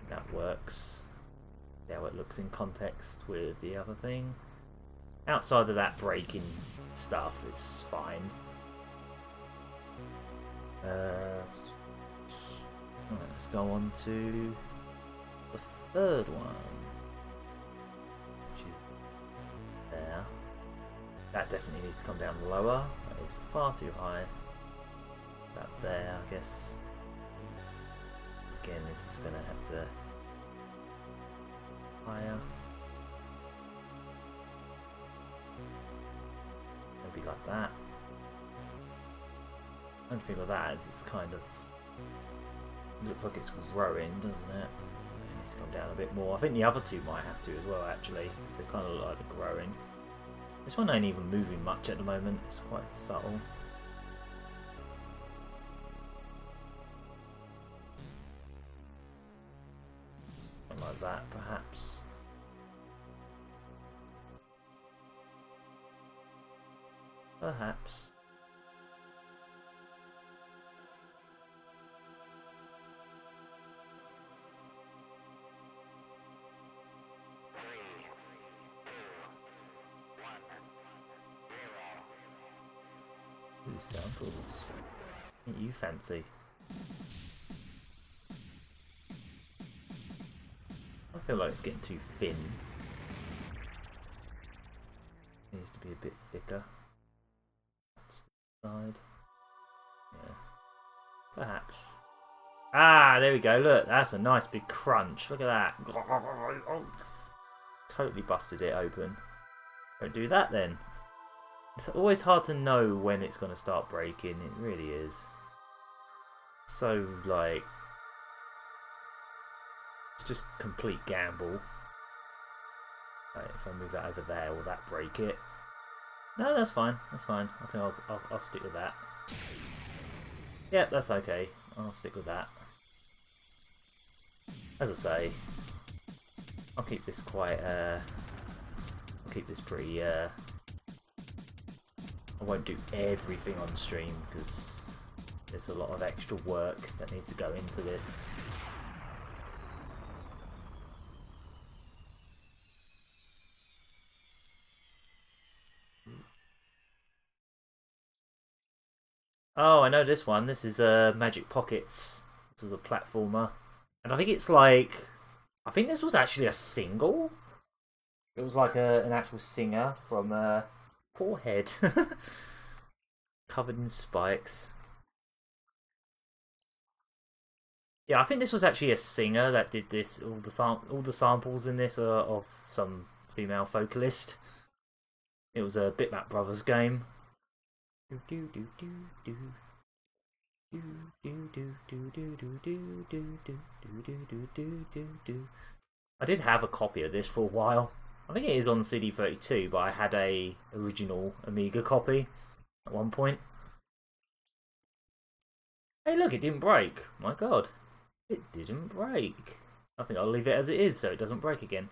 That works. See how it looks in context with the other thing. Outside of that breaking stuff, it's fine. Let's go on to the third one, which is there. That definitely needs to come down lower. That is far too high. That there, I guess. Again, this is going to have to higher. Maybe like that. Only thing with that is it's kind of looks like it's growing, doesn't it? It needs to come down a bit more. I think the other two might have to as well, actually, because they kind of look like they're growing. This one ain't even moving much at the moment. It's quite subtle. Something like that, perhaps. Perhaps. Ooh, samples. What you fancy? feel like it's getting too thin. It needs to be a bit thicker. Side. Yeah. Perhaps. Ah, there we go. Look, that's a nice big crunch. Look at that. Totally busted it open. Don't do that then. It's always hard to know when it's going to start breaking. It really is. So, like, it's just complete gamble. Right, if I move that over there, will that break it? No, that's fine. That's fine. I think I'll stick with that. Yep, that's okay. I'll stick with that. As I say, I'll keep this quite. I'll keep this pretty. I won't do everything on stream because there's a lot of extra work that needs to go into this. Oh, I know this one. This is Magic Pockets. This was a platformer. And I think it's like... I think this was actually a single. It was like an actual singer from Poor Head. Covered in spikes. Yeah, I think this was actually a singer that did this. All the samples in this are of some female vocalist. It was a Bitmap Brothers game. I did have a copy of this for a while. I think it is on CD32, but I had a original Amiga copy at one point. Hey look, it didn't break. My god. It didn't break. I think I'll leave it as it is so it doesn't break again.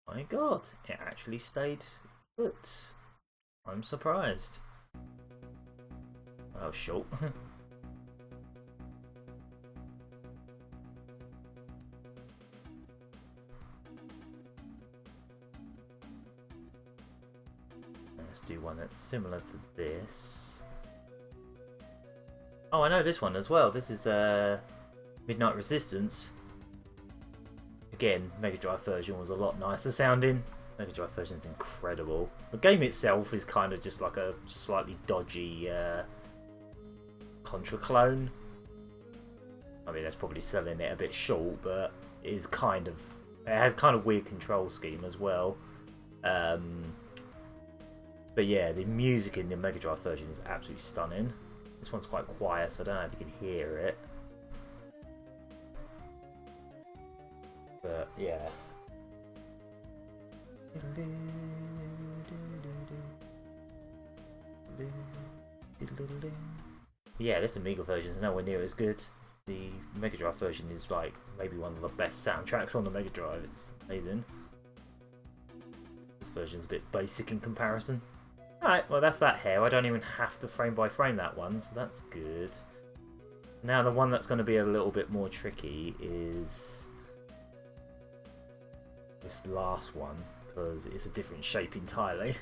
My god, it actually stayed put. I'm surprised. Oh, short. Let's do one that's similar to this. Oh, I know this one as well. This is Midnight Resistance. Again, Mega Drive version was a lot nicer sounding. Mega Drive version is incredible. The game itself is kind of just like a slightly dodgy Contra clone. I mean, that's probably selling it a bit short, but it is kind of... It has kind of weird control scheme as well. But yeah, the music in the Mega Drive version is absolutely stunning. This one's quite quiet, so I don't know if you can hear it. But yeah. Yeah, this Amiga version is nowhere near as good. The Mega Drive version is like maybe one of the best soundtracks on the Mega Drive. It's amazing. This version's a bit basic in comparison. Alright, well that's that hair. I don't even have to frame by frame that one, so that's good. Now the one that's going to be a little bit more tricky is this last one, because it's a different shape entirely.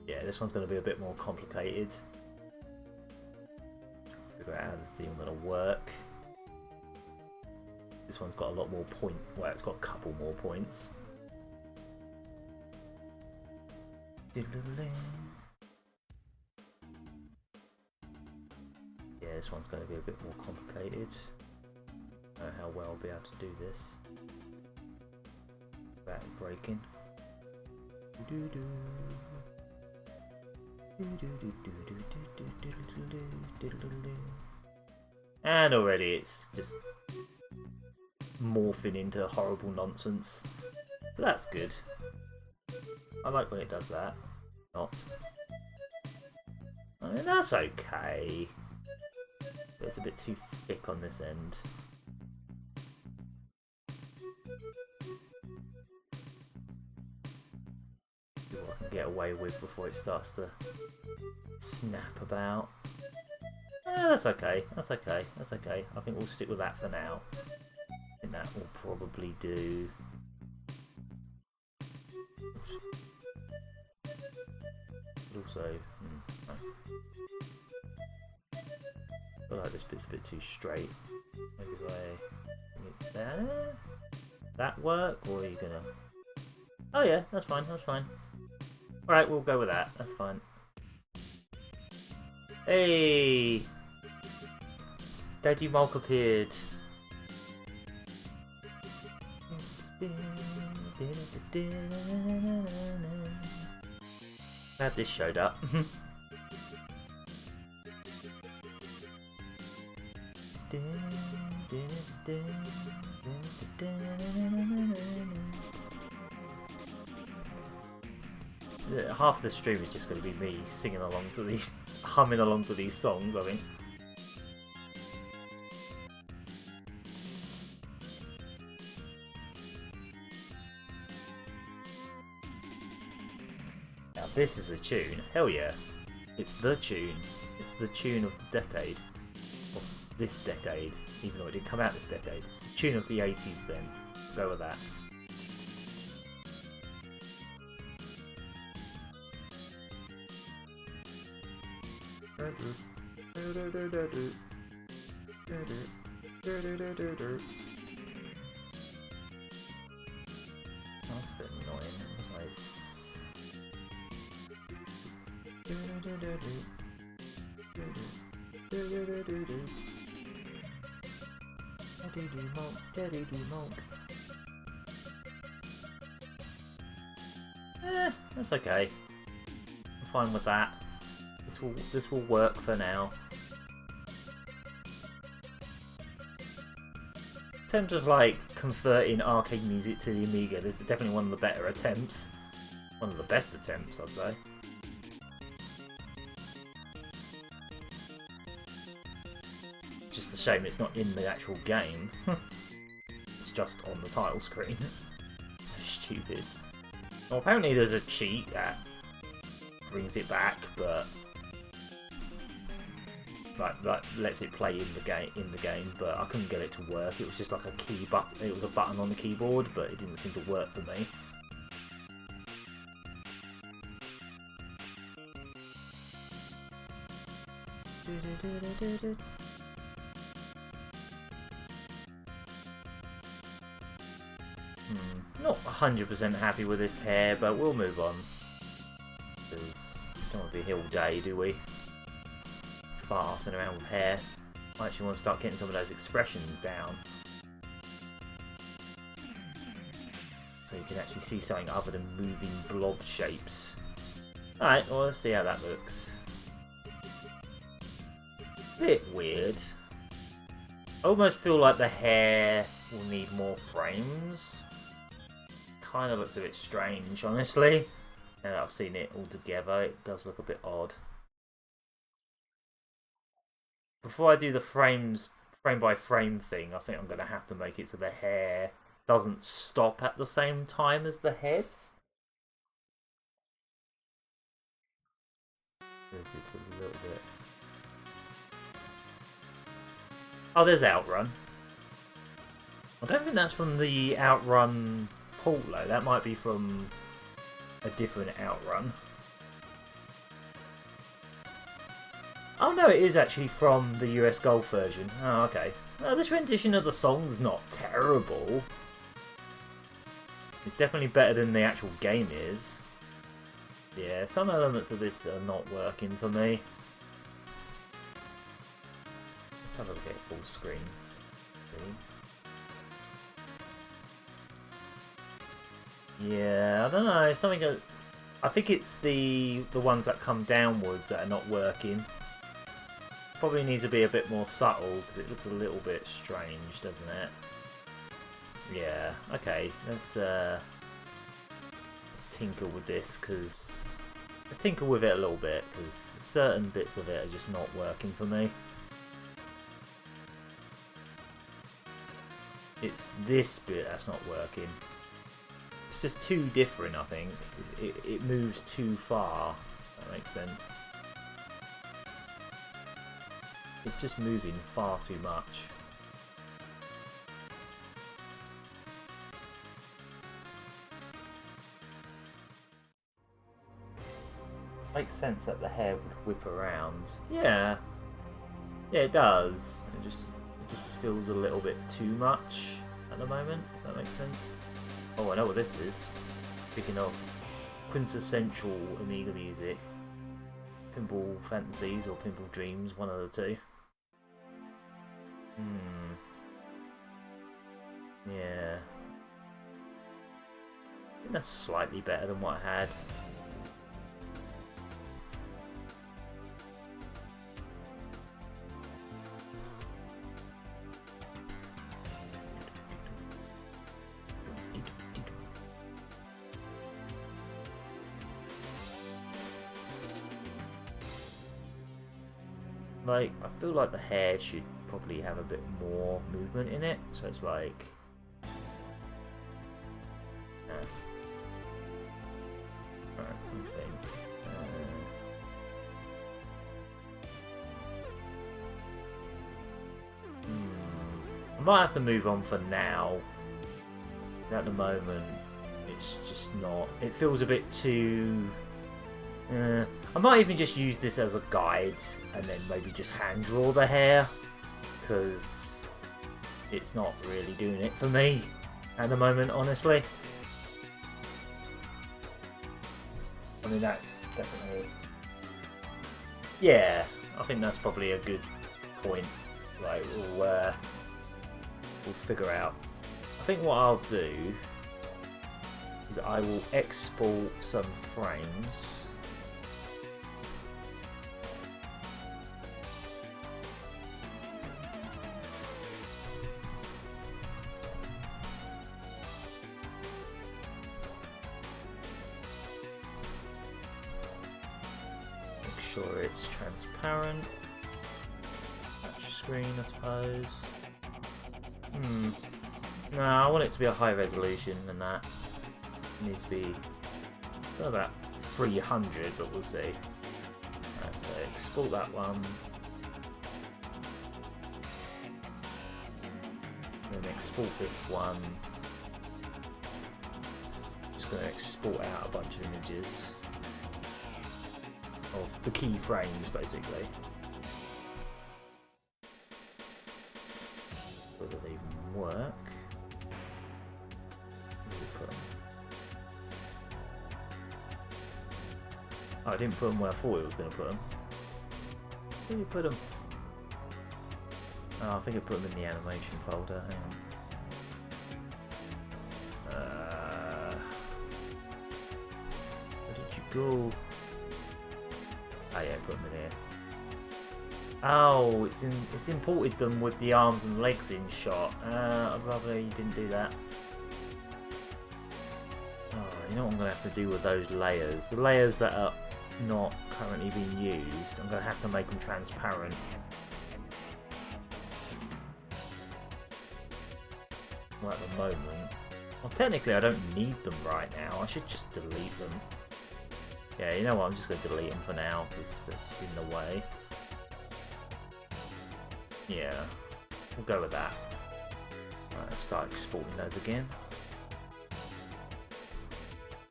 Yeah, this one's going to be a bit more complicated. Figure out how this thing going to work. This one's got a lot more point. Well, it's got a couple more points. Yeah, this one's going to be a bit more complicated. I don't know how well I'll be able to do this without it breaking. And already it's just morphing into horrible nonsense. So that's good. I like when it does that. Not. I mean, that's okay. But it's a bit too thick on this end. See what I can get away with before it starts to snap about. Yeah, that's okay. That's okay. That's okay. I think we'll stick with that for now. I think that will probably do. But also, no. I feel like this bit's a bit too straight. Maybe if I bring it there. That work, or are you gonna? Oh yeah, that's fine. That's fine. All right, we'll go with that. That's fine. Hey, Daddy Mulk appeared. Glad this showed up. Half the stream is just going to be me singing along to these, humming along to these songs, I think. Now this is a tune. Hell yeah. It's the tune. It's the tune of the decade. Of this decade. Even though it didn't come out this decade. It's the tune of the 80s then. Go with that. That's a bit annoying. It's that's okay. I'm fine with that. This will work for now. In terms of like converting arcade music to the Amiga, this is definitely one of the better attempts. One of the best attempts, I'd say. Just a shame it's not in the actual game. It's just on the title screen. So stupid. Well, apparently there's a cheat that brings it back, but like lets it play in the game, but I couldn't get it to work. It was just like a key button. It was a button on the keyboard, but it didn't seem to work for me. Not 100% happy with this hair, but we'll move on. Because we don't want to be here all day, do we? Farsing around with hair. I actually want to start getting some of those expressions down. So you can actually see something other than moving blob shapes. Alright, well let's see how that looks. Bit weird. I almost feel like the hair will need more frames. Kind of looks a bit strange, honestly. Now that I've seen it all together, it does look a bit odd. Before I do the frame by frame thing, I think I'm going to have to make it so the hair doesn't stop at the same time as the head. This is a little bit... Oh, there's Outrun. I don't think that's from the Outrun port though. That might be from a different Outrun. Oh no, it is actually from the US Golf version. Oh, okay. Oh, this rendition of the song's not terrible. It's definitely better than the actual game is. Yeah, some elements of this are not working for me. Let's have a look at full screen. Yeah, I don't know. Something. I think it's the ones that come downwards that are not working. Probably needs to be a bit more subtle because it looks a little bit strange, doesn't it? Yeah. Okay. Let's tinker with this because let's tinker with it a little bit because certain bits of it are just not working for me. It's this bit that's not working. It's just too different, I think. It moves too far. That makes sense. It's just moving far too much. Makes sense that the hair would whip around. Yeah. Yeah, it does. It just feels a little bit too much at the moment, if that makes sense. Oh, I know what this is. Speaking of quintessential Amiga music. Pinball Fantasies or Pinball Dreams, one of the two. Yeah. I think that's slightly better than what I had. Like, I feel like the hair should probably have a bit more movement in it, so it's like... Alright, let me think. I might have to move on for now. At the moment, it's just not... It feels a bit too... I might even just use this as a guide and then maybe just hand draw the hair, because it's not really doing it for me at the moment, honestly. I mean, that's definitely... Yeah, I think that's probably a good point. Like, we'll figure out. I think what I'll do is I will export some frames. Sure it's transparent. Touch screen, I suppose. No, I want it to be a high resolution than that. It needs to be about 300, but we'll see. Right, so export that one. Then export this one. Just going to export out a bunch of images of the keyframes, basically. Whether they even work. Oh, I didn't put them where I thought I was going to put them. Where did you put them? Oh, I think I put them in the animation folder. Hang on. Where did you go? Oh yeah, put them in here. Oh, it's imported them with the arms and legs in shot. I'd rather you didn't do that. Oh, you know what I'm going to have to do with those layers? The layers that are not currently being used, I'm going to have to make them transparent. Well, at the moment. Well, technically I don't need them right now. I should just delete them. Yeah, you know what, I'm just going to delete them for now, because they're just in the way. Yeah, we'll go with that. Right, let's start exporting those again.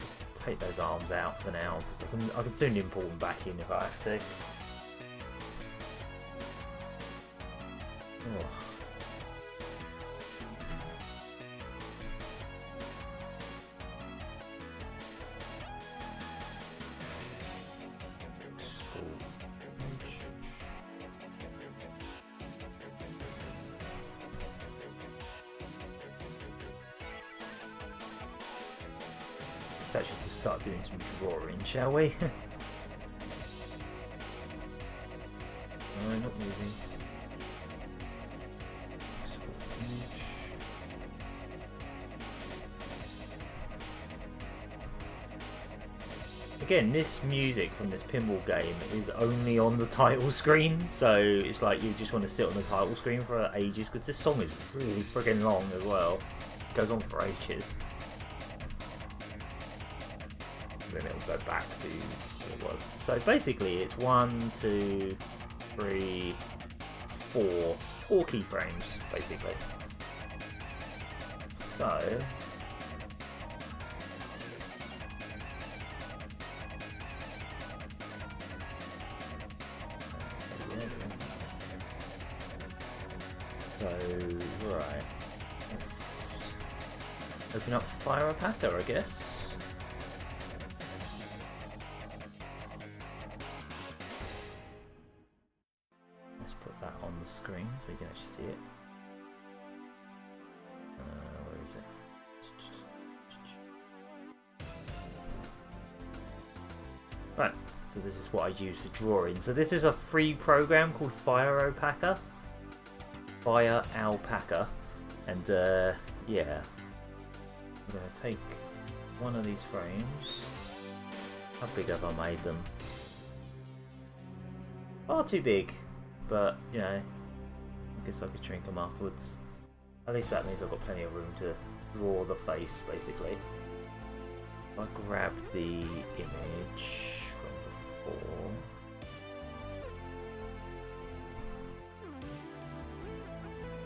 Just take those arms out for now, because I can soon import them back in if I have to. Oh. Let's actually just start doing some drawing, shall we? No, not moving. Again, this music from this pinball game is only on the title screen, so it's like you just want to sit on the title screen for ages, because this song is really friggin' long as well. It goes on for ages. Then it'll go back to what it was. So basically it's 1, 2, 3, four keyframes, basically. So right, let's open up Fire Packer, I guess. Let's put that on the screen so you can actually see it. Where is it? Right, so this is what I use for drawing. So this is a free program called Fire Packer. Fire Alpaca, and yeah, I'm gonna take one of these frames. How big have I made them? Far too big, but you know, I guess I could shrink them afterwards. At least that means I've got plenty of room to draw the face, basically. If I grab the image from before.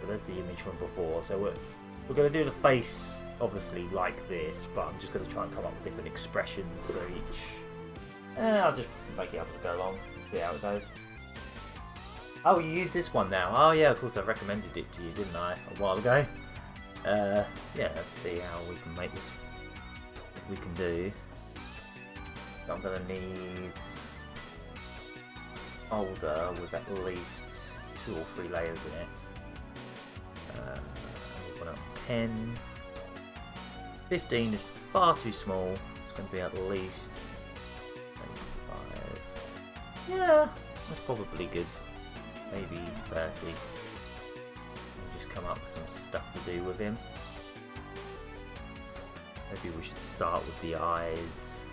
There's the image from before, so we're going to do the face obviously like this, but I'm just going to try and come up with different expressions for each. I'll just make it up as I go along, see how it goes. Oh, you use this one now. Oh yeah, of course I recommended it to you, didn't I, a while ago? Yeah, let's see how we can make this, what we can do. So I'm going to need folder with at least 2 or 3 layers in it. 10. 15 is far too small. It's going to be at least 25. Yeah, that's probably good. Maybe 30. Just come up with some stuff to do with him. Maybe we should start with the eyes.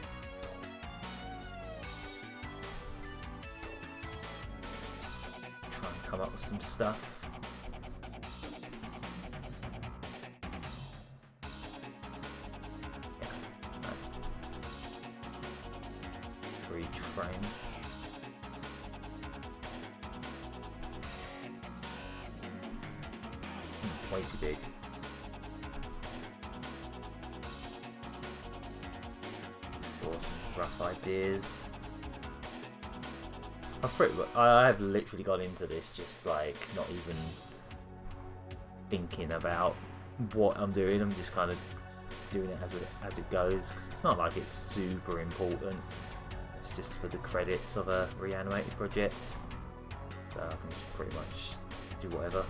Try and come up with some stuff. Frame. Way too big. Draw some rough ideas. I've literally got into this just like not even thinking about what I'm doing. I'm just kind of doing it as it goes, because it's not like it's super important. It's just for the credits of a reanimated project, so I can just pretty much do whatever.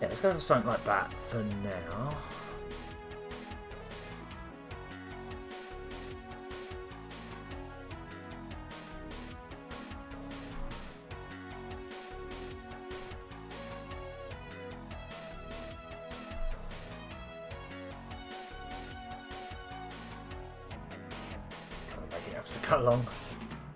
Yeah, let's go for something like that for now. Cut along.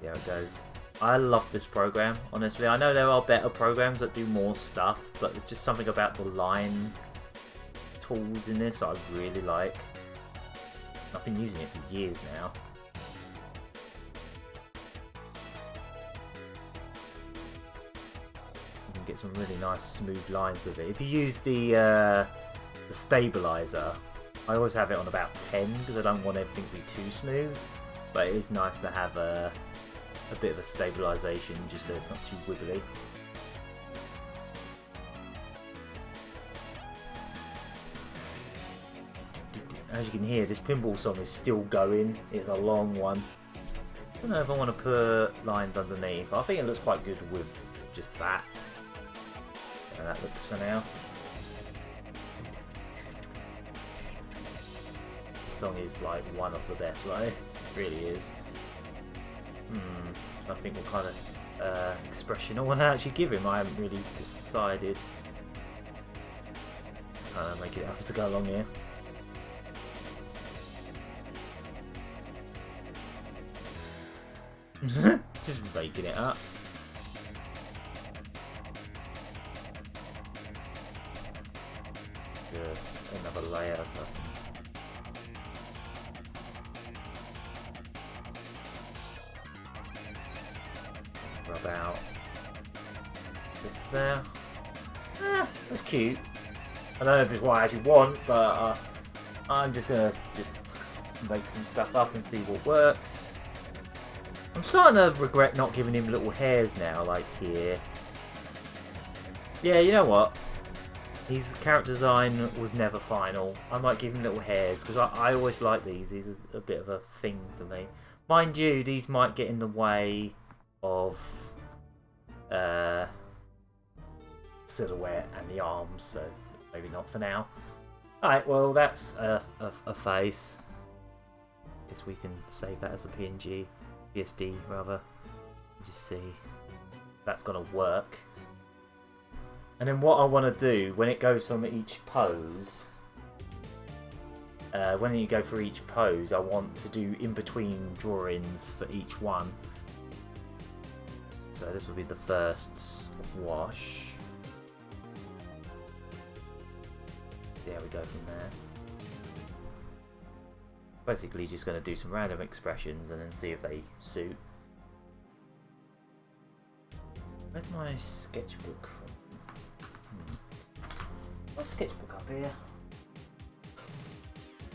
There it goes. I love this program, honestly. I know there are better programs that do more stuff, but there's just something about the line tools in this I really like. I've been using it for years now. You can get some really nice smooth lines with it. If you use the stabilizer, I always have it on about 10 because I don't want everything to be too smooth. But it is nice to have a bit of a stabilisation just so it's not too wiggly. As you can hear, this pinball song is still going. It's a long one. I don't know if I want to put lines underneath. I think it looks quite good with just that. And that looks for now. This song is like one of the best, right? Really is. I think what kind of expression I want to actually give him. I haven't really decided. Just kind of make it up as I go along here. Just making it up. Just another layer. So. rub out bits there. That's cute. I don't know if it's what I actually want, but I'm just gonna make some stuff up and see what works. I'm starting to regret not giving him little hairs now, like here. Yeah, you know what? His character design was never final. I might give him little hairs, because I always like these. These are a bit of a thing for me. Mind you, these might get in the way of silhouette and the arms, so maybe not for now. Alright, well that's a face. Guess we can save that as a PNG, PSD rather. Just see if that's gonna work. And then what I want to do when it goes from each pose, when you go for each pose, I want to do in between drawings for each one. So this will be the first squash. There we go from there. Basically just going to do some random expressions and then see if they suit. Where's my sketchbook from? My sketchbook up here.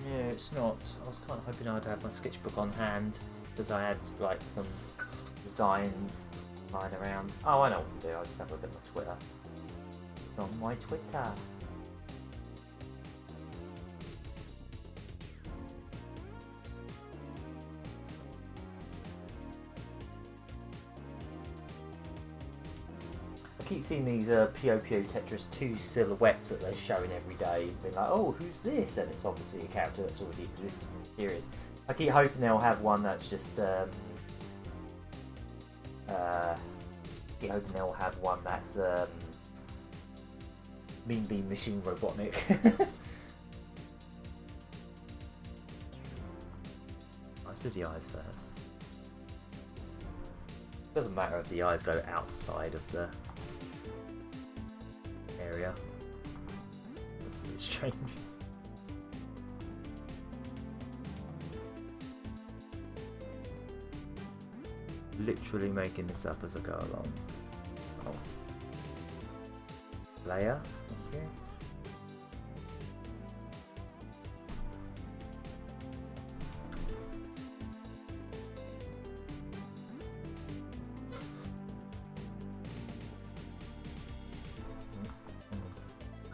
Yeah, it's not. I was kind of hoping I'd have my sketchbook on hand because I had like some designs lying around. Oh, I know what to do. I'll just have a look at my Twitter. It's on my Twitter. I keep seeing these Puyo Puyo Tetris 2 silhouettes that they're showing every day. Being like, oh, who's this? And it's obviously a character that's already existed in the series. I keep hoping they'll have one that's just keep hoping they'll have one that's Mean Bean Machine Robotnik. Let's do the eyes first. Doesn't matter if the eyes go outside of the area. It's strange. Literally making this up as I go along. Oh. Layer. Okay.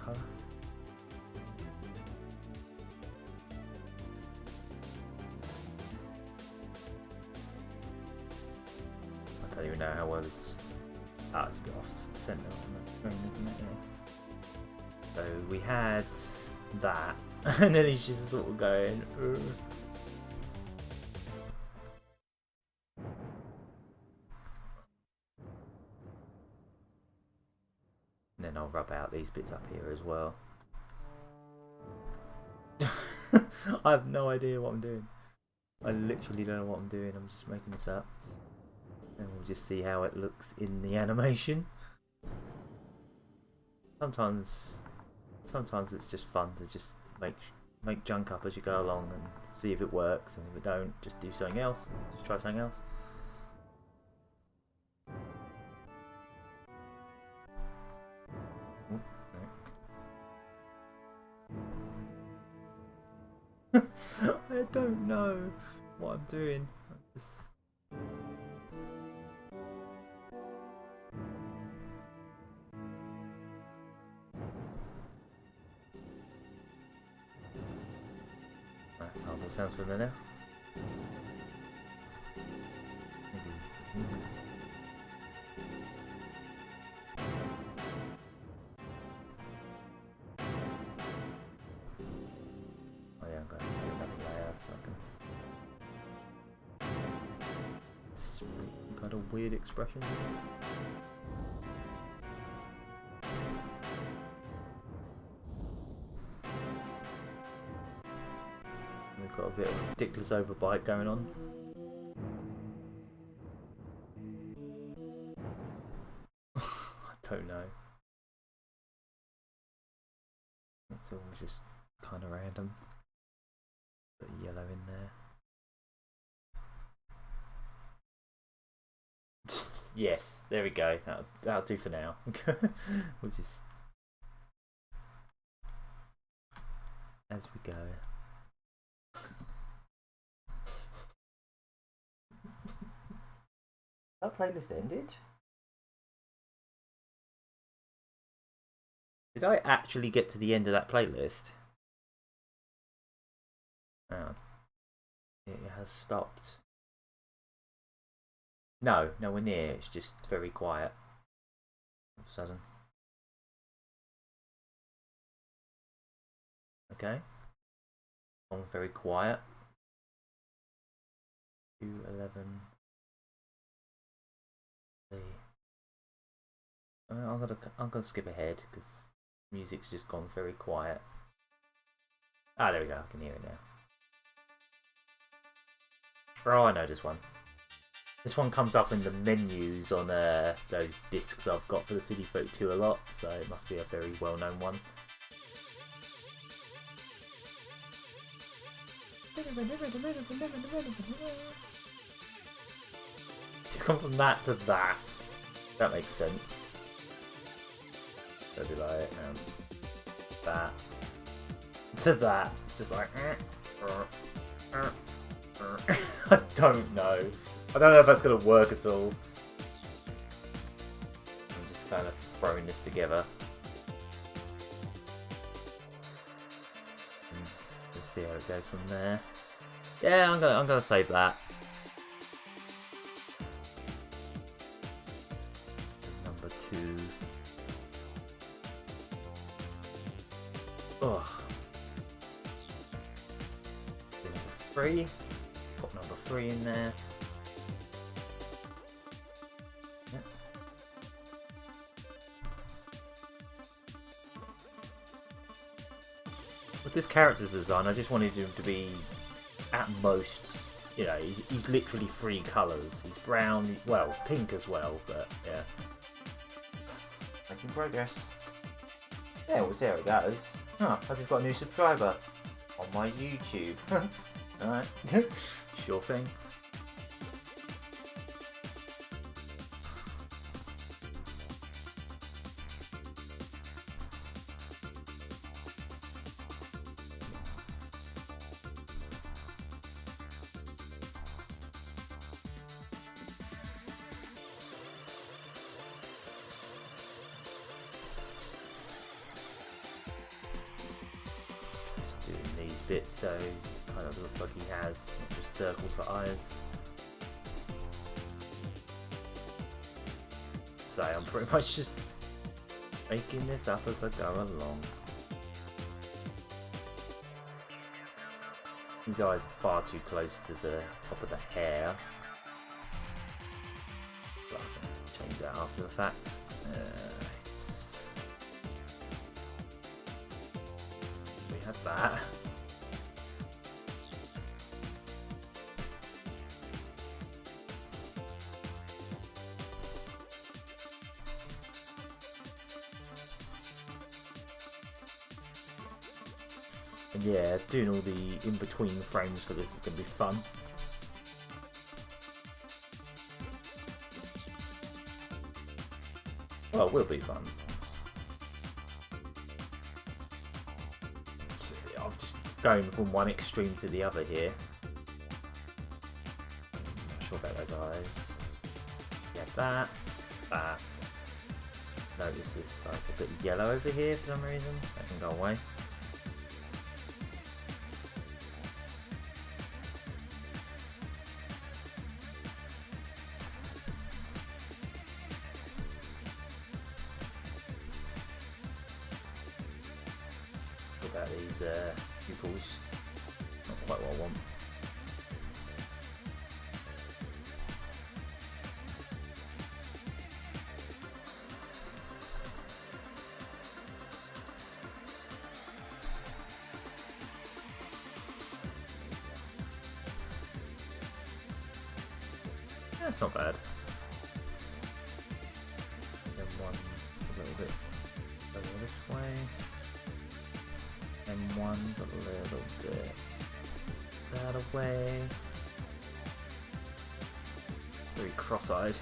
Color. I don't even know how well this is. Ah, it's a bit off center on the screen, isn't it? Yeah. So we had that, and then he's just sort of going. Ugh. And then I'll rub out these bits up here as well. I have no idea what I'm doing. I literally don't know what I'm doing. I'm just making this up. And we'll just see how it looks in the animation. Sometimes it's just fun to just make junk up as you go along and see if it works, and if it don't, just do something else. Just try something else. I don't know what I'm doing. That sample sounds familiar. Maybe. Oh yeah, I'm going to do another layer so I can. Some kind of weird expressions. We've got a bit of a ridiculous overbite going on. I don't know. It's all just kind of random. Put yellow in there. Yes, there we go. That'll do for now. We'll just as we go. That playlist ended? Did I actually get to the end of that playlist? Oh. It has stopped. No, nowhere near. It's just very quiet. All of a sudden. Okay. Gone very quiet. 2:11. I'm gonna skip ahead because music's just gone very quiet. Ah, there we go. I can hear it now. Oh, I know this one. This one comes up in the menus on those discs I've got for the CD32 a lot, so it must be a very well-known one. She's gone from that to that. That makes sense. So do like that to that. Just like I don't know. I don't know if that's gonna work at all. I'm just kind of throwing this together. We'll see how it goes from there. Yeah, I'm gonna save that. Number 2. Oh. Number 3. Put number 3 in there. Yep. With this character's design, I just wanted him to be at most, you know, he's literally 3 colours. He's brown, well, pink as well, but yeah. Making progress. Yeah, we'll see how it goes. Huh, I just got a new subscriber on my YouTube. Alright. Sure thing. Bits so it kind of looks like he has not just circles for eyes. So I'm pretty much just making this up as I go along. His eyes are far too close to the top of the hair. But I can change that after the fact. We have that. And yeah, doing all the in-between frames for this is going to be fun. Well, it will be fun. I'm just going from one extreme to the other here. Not sure about those eyes. Yeah, that. Notice this like a bit of yellow over here for some reason. That can go away. About these pupils, not quite what I want. That's not bad. Then one's a little bit over this way. And one's a little bit that away. Very cross-eyed.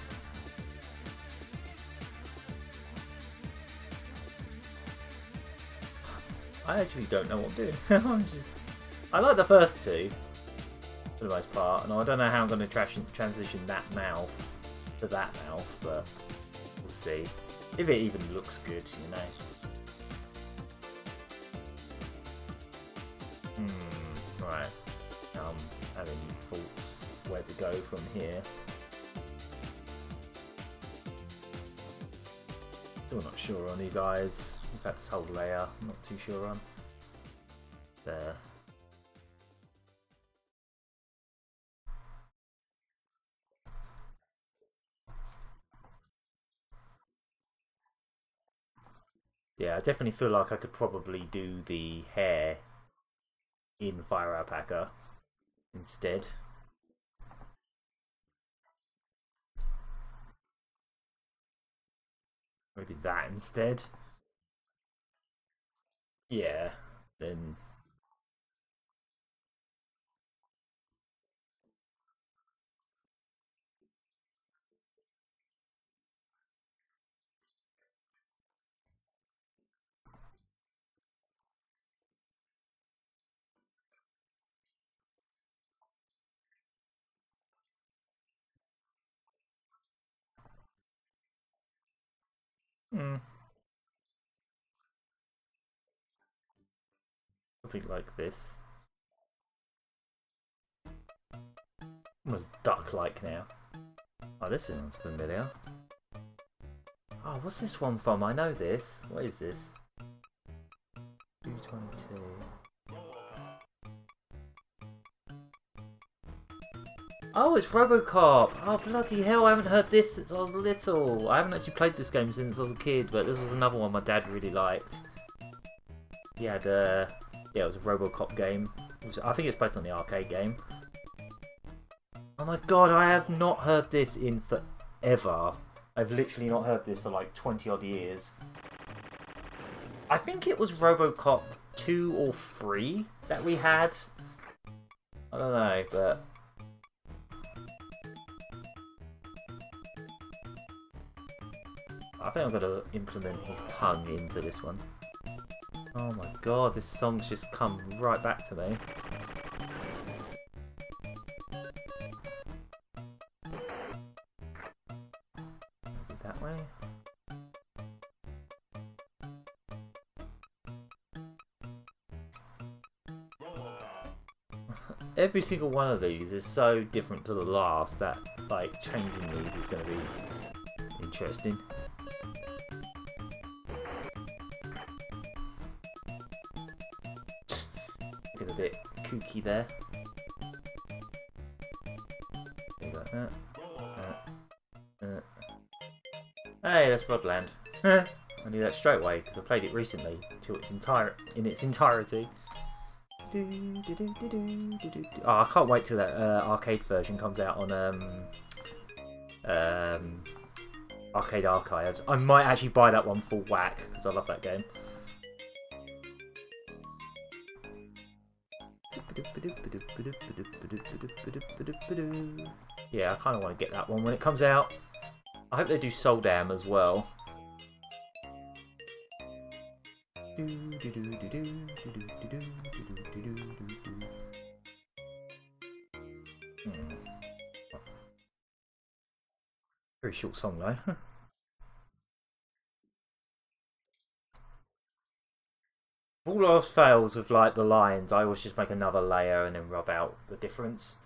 I actually don't know what I'm doing. I like the first two for the most part, and I don't know how I'm going to transition that mouth to that mouth, but we'll see. If it even looks good, you know. Right. Having thoughts where to go from here. Still not sure on these eyes. In fact, this whole layer, I'm not too sure on. There. Yeah, I definitely feel like I could probably do the hair in Fire Alpaca instead. Maybe that instead. Yeah, then. Hmm, something like this. Almost duck-like now. Oh, this sounds familiar. Oh, what's this one from? I know this. What is this? 222. Oh, it's Robocop! Oh, bloody hell, I haven't heard this since I was little. I haven't actually played this game since I was a kid, but this was another one my dad really liked. He had, yeah, it was a Robocop game. I think it's based on the arcade game. Oh my god, I have not heard this in forever. I've literally not heard this for like 20 odd years. I think it was Robocop 2 or 3 that we had. I don't know, but... I think I'm going to implement his tongue into this one. Oh my god, this song's just come right back to me. That way. Every single one of these is so different to the last that, like, changing these is going to be interesting. Get a bit kooky there. Like that. Hey, that's Rodland. I knew that straight away because I played it recently in its entirety. Oh, I can't wait till that arcade version comes out on Arcade Archives. I might actually buy that one full whack because I love that game. Yeah, I kind of want to get that one when it comes out. I hope they do Soul Dam as well. Very short song though. If all else fails with like the lines, I always just make another layer and then rub out the difference.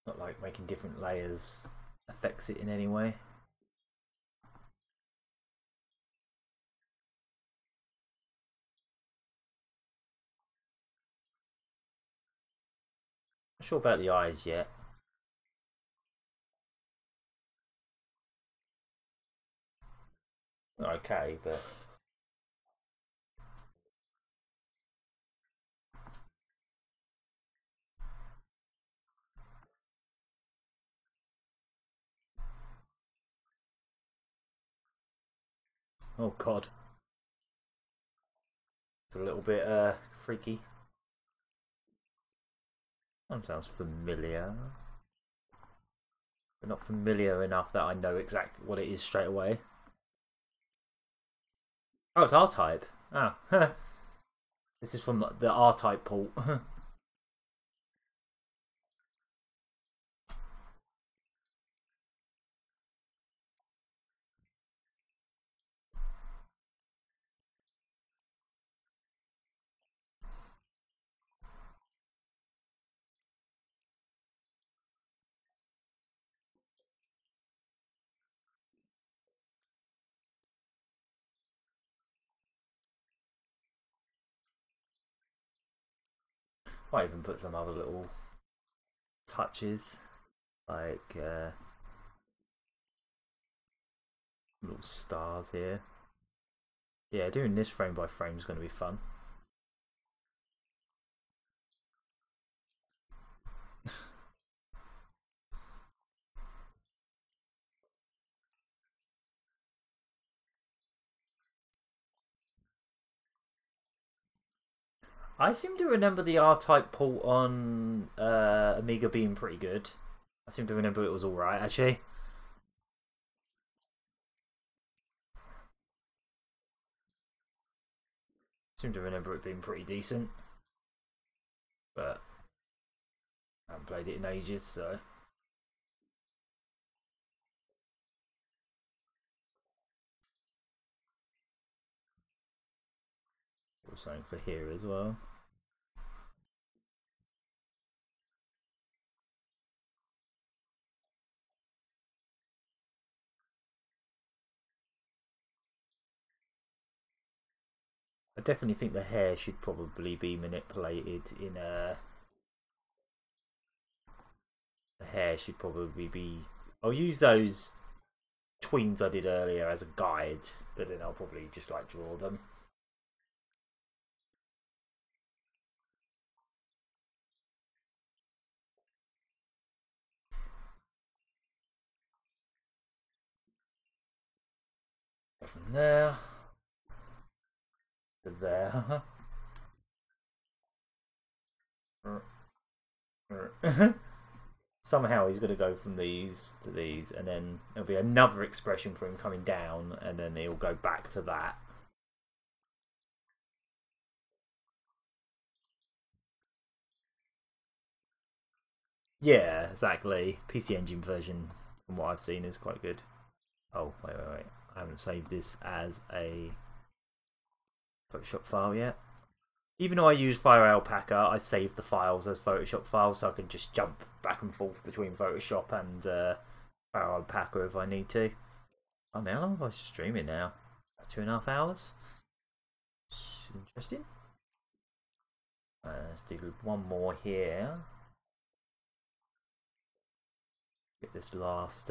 Not like making different layers affects it in any way. Not sure about the eyes yet. Okay, but oh god, it's a little bit freaky. That sounds familiar. but not familiar enough that I know exactly what it is straight away. Oh, it's R-Type. Oh, this is from the R-Type port. Might even put some other little touches, like little stars here. Yeah, doing this frame by frame is going to be fun. I seem to remember the R-Type port on Amiga being pretty good. I seem to remember it was alright, actually. I seem to remember it being pretty decent. But I haven't played it in ages, so... There's something for here as well. I definitely think the hair should probably be manipulated in a... The hair should probably be... I'll use those tweens I did earlier as a guide, but then I'll probably just like draw them. Go from there to there. Somehow he's going to go from these to these, and then there'll be another expression for him coming down, and then he'll go back to that. Yeah, exactly. PC Engine version, from what I've seen, is quite good. Oh, wait. I haven't saved this as a Photoshop file yet. Even though I use Fire Alpaca, I save the files as Photoshop files so I can just jump back and forth between Photoshop and Fire Alpaca if I need to. Oh, man, how long have I streaming now? About 2.5 hours? Interesting. Let's do one more here. Get this last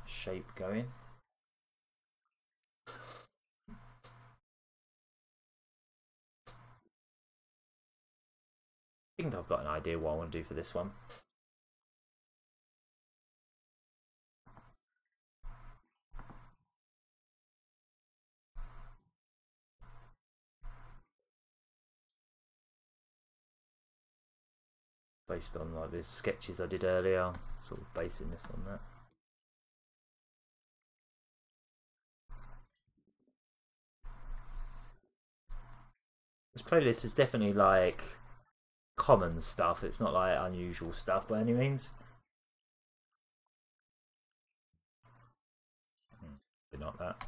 shape going. I think I've got an idea what I want to do for this one. Based on like the sketches I did earlier, sort of basing this on that. This playlist is definitely like common stuff. It's not like unusual stuff by any means. Not that.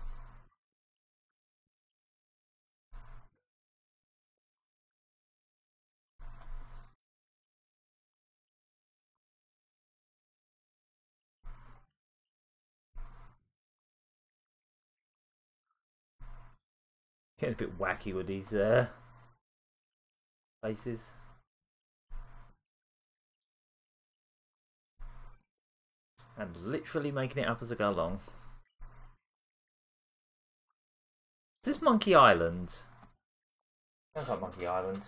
Getting a bit wacky with these faces. And literally making it up as I go along. Is this Monkey Island? Sounds like Monkey Island.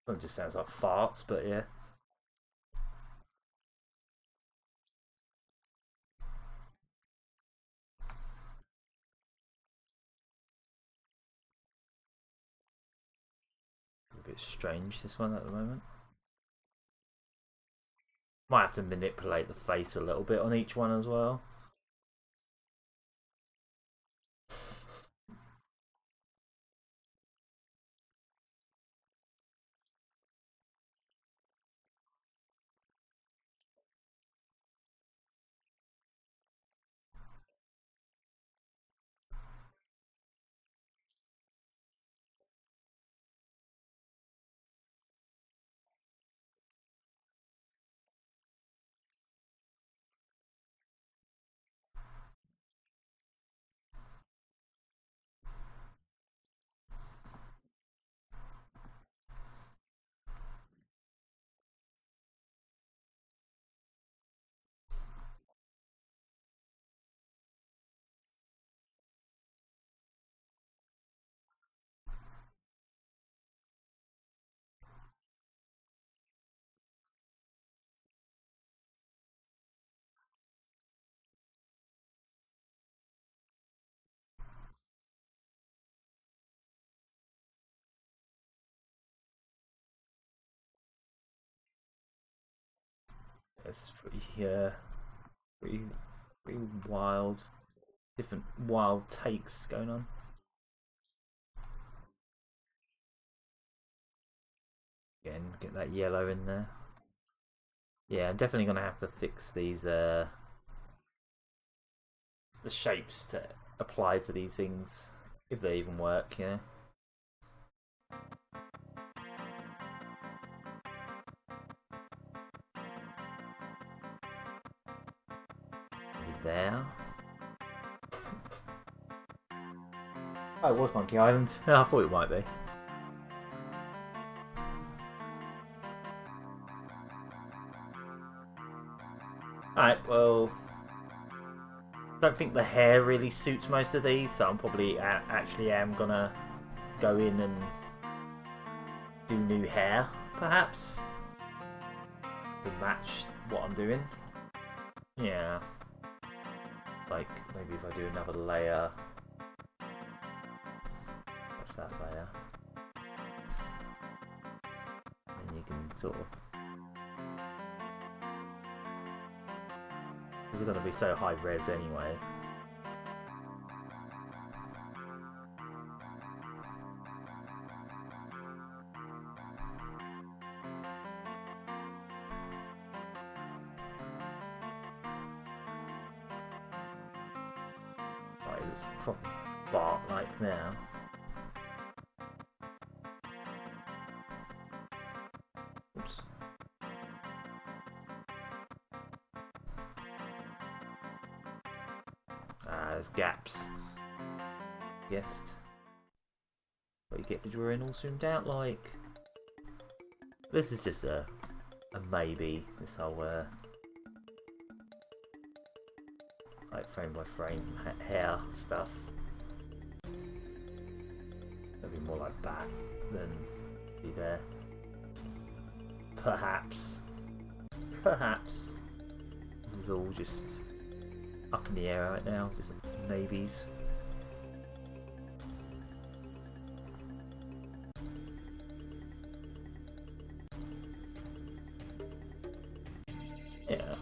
It just sounds like farts, but yeah. A bit strange, this one at the moment. Might have to manipulate the face a little bit on each one as well. This is pretty wild. Different wild takes going on. Again, get that yellow in there. Yeah, I'm definitely gonna have to fix these the shapes to apply to these things, if they even work, you know. There. Oh, it was Monkey Island. I thought it might be. Alright, well, don't think the hair really suits most of these, so I'm probably actually am gonna go in and do new hair, perhaps, to match what I'm doing. Yeah. Like, maybe if I do another layer. That's that layer. And you can sort of... Because they're going to be so high res anyway. Right, it's proper Bart-like now. Oops. There's gaps. Guessed. What you get for drawing all zoomed out like. This is just a maybe, this whole like frame by frame hair stuff. It'll be more like that than be there. Perhaps. Perhaps. This is all just up in the air right now, just maybes. Yeah.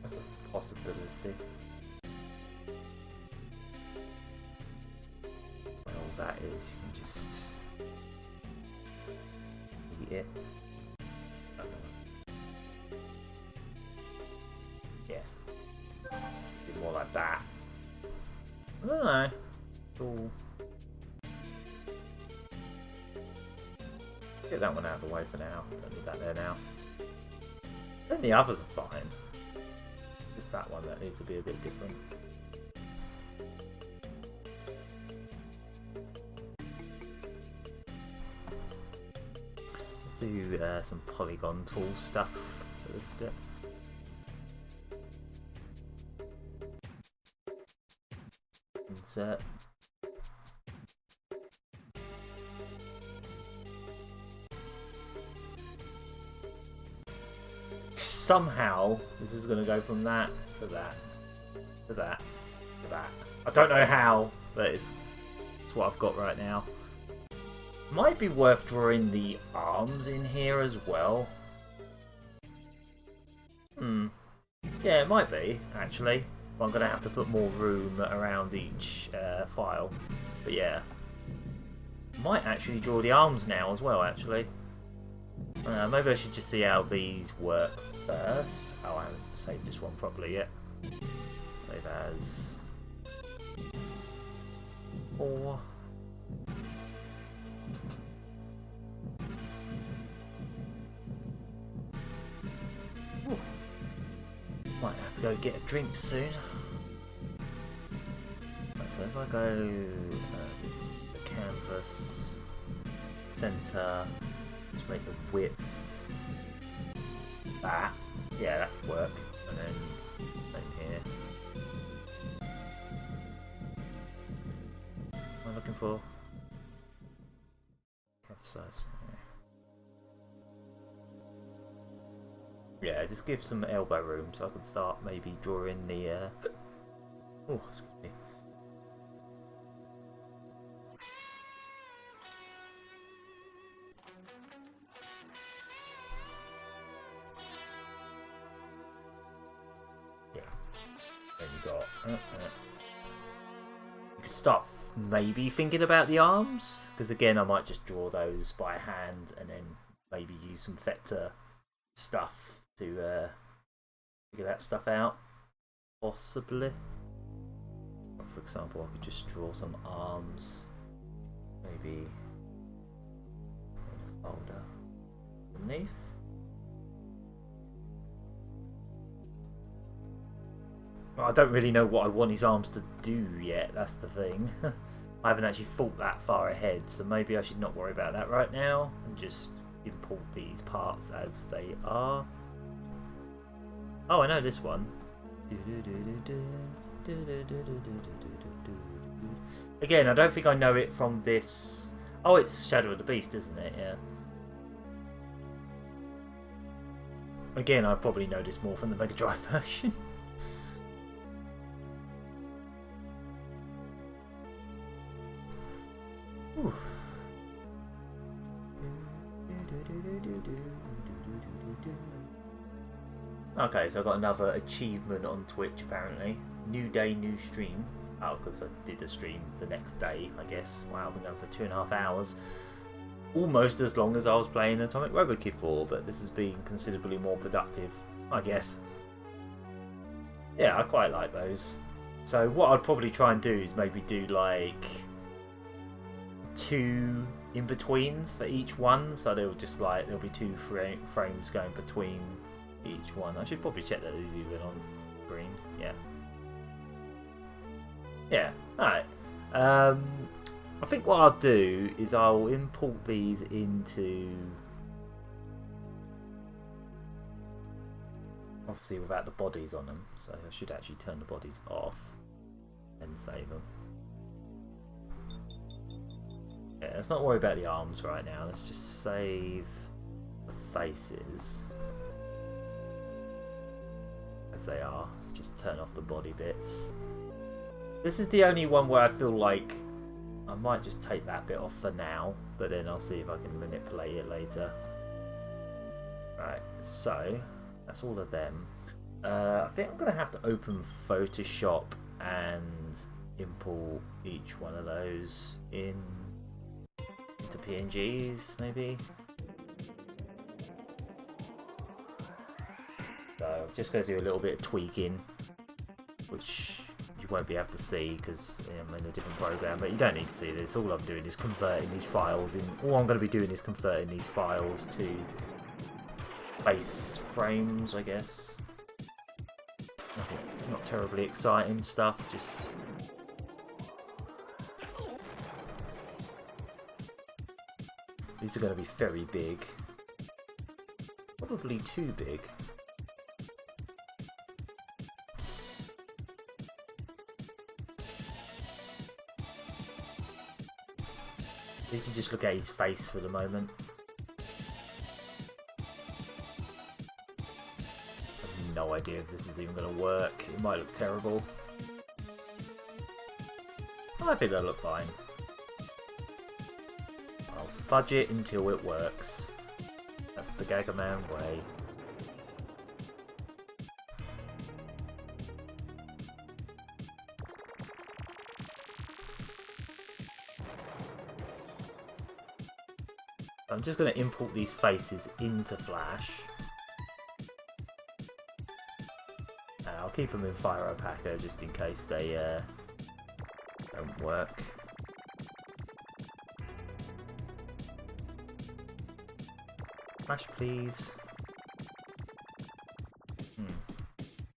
That's a possibility. Well, all that is, you can just eat it. Yeah. A bit more like that. I don't know. Ooh. Get that one out of the way for now. Don't need that there now. Then the others are fine. Just that one that needs to be a bit different. Just do some polygon tool stuff for this bit. Insert. Somehow this is going to go from that to that to that to that. I don't know how, but it's what I've got right now. Might be worth drawing the arms in here as well. Yeah, it might be, actually. But I'm going to have to put more room around each file. But yeah. Might actually draw the arms now as well, actually. Maybe I should just see how these work first. Oh, I haven't saved this one properly yet. Save as 4. Ooh. Might have to go get a drink soon. Right, so if I go the canvas, center, just make the width that, yeah, that could work, and then same here. What am I looking for? Canvas size. Yeah, just give some elbow room so I can start maybe drawing the. Oh, excuse me. Yeah. Then you got. You can start maybe thinking about the arms, because again, I might just draw those by hand and then maybe use some vector stuff to figure that stuff out, possibly. For example, I could just draw some arms, maybe in a folder underneath. Well, I don't really know what I want his arms to do yet, that's the thing. I haven't actually thought that far ahead, so maybe I should not worry about that right now and just import these parts as they are. Oh, I know this one. Again, I don't think I know it from this. Oh, it's Shadow of the Beast, isn't it? Yeah. Again, I probably know this more from the Mega Drive version. Ooh. Okay, so I got another achievement on Twitch apparently. New day, new stream. Oh, because I did the stream the next day, I guess. Wow, I've been going for 2.5 hours. Almost as long as I was playing Atomic Robot Kid 4, but this has been considerably more productive, I guess. Yeah, I quite like those. So what I'd probably try and do is maybe do like 2 in-betweens for each one, so they'll just like there'll be 2 frames going between each one. I should probably check that these are even on screen. Yeah. Yeah. Alright. I think what I'll do is I'll import these into, obviously without the bodies on them, so I should actually turn the bodies off and save them. Yeah, let's not worry about the arms right now. Let's just save the faces as they are. So just turn off the body bits. This is the only one where I feel like I might just take that bit off for now, but then I'll see if I can manipulate it later. Right, so that's all of them. I think I'm going to have to open Photoshop and import each one of those into PNGs, maybe. So I'm just going to do a little bit of tweaking, which you won't be able to see because I'm in a different program, but you don't need to see this. All I'm doing is converting these files in. All I'm going to be doing is converting these files to base frames, I guess. Nothing, not terribly exciting stuff, just these are going to be very big. probably too big. You can just look at his face for the moment. I have no idea if this is even going to work. It might look terrible. I think that'll look fine. I'll fudge it until it works. That's the Gagaman way. I'm just going to import these faces into Flash. I'll keep them in Fire Packer just in case they don't work. Flash, please.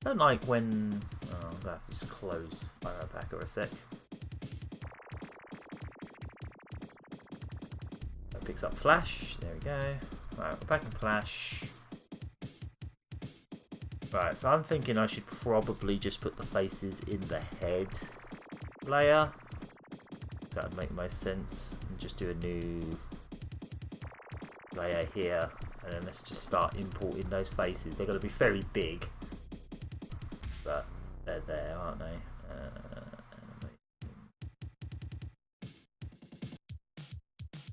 Don't like when... Oh, I'm going to have to just close Fire Packer a sec. That picks up Flash. There we go. Right, we're back in Flash. Right, so I'm thinking I should probably just put the faces in the head layer. That would make the most sense. And just do a new layer here. And then let's just start importing those faces. They're going to be very big. But they're there, aren't they?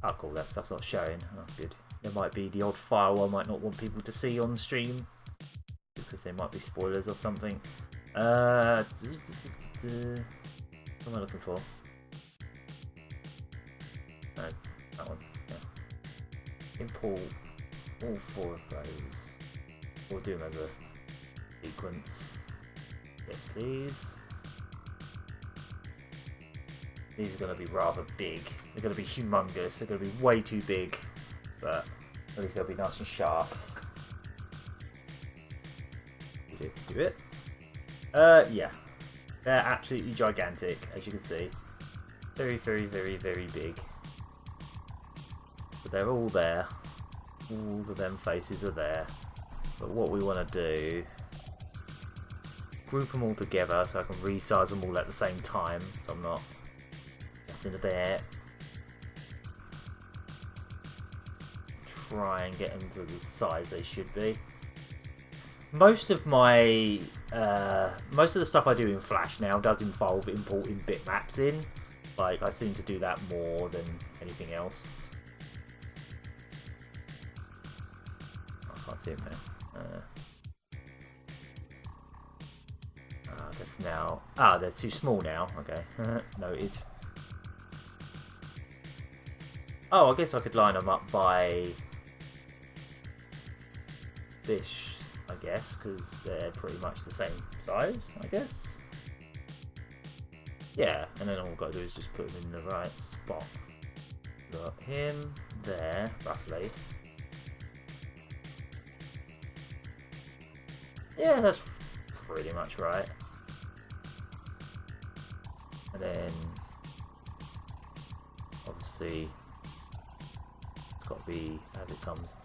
Oh cool, that stuff's not showing. Oh good. There might be the odd file I might not want people to see on stream. Because there might be spoilers of something. What am I looking for? No, that one. Yeah. Import all 4 of those. We'll do them as a sequence. Yes, please. These are going to be rather big. They're going to be humongous. They're going to be way too big. But at least they'll be nice and sharp. Do it. Yeah. They're absolutely gigantic, as you can see. Very, very, very, very big. But they're all there. All of them faces are there. But what we want to do... Group them all together so I can resize them all at the same time. So I'm not messing a bit. Try and get them to the size they should be. Most of my most of the stuff I do in Flash now does involve importing bitmaps in. Like I seem to do that more than anything else. I can't see him now. I guess now. Ah, they're too small now. Okay, noted. Oh, I guess I could line them up by this. I guess, because they're pretty much the same size, I guess. Yeah, and then all we've got to do is just put them in the right spot. Got him there, roughly. Yeah, that's pretty much right. And then, obviously, it's got to be as it comes.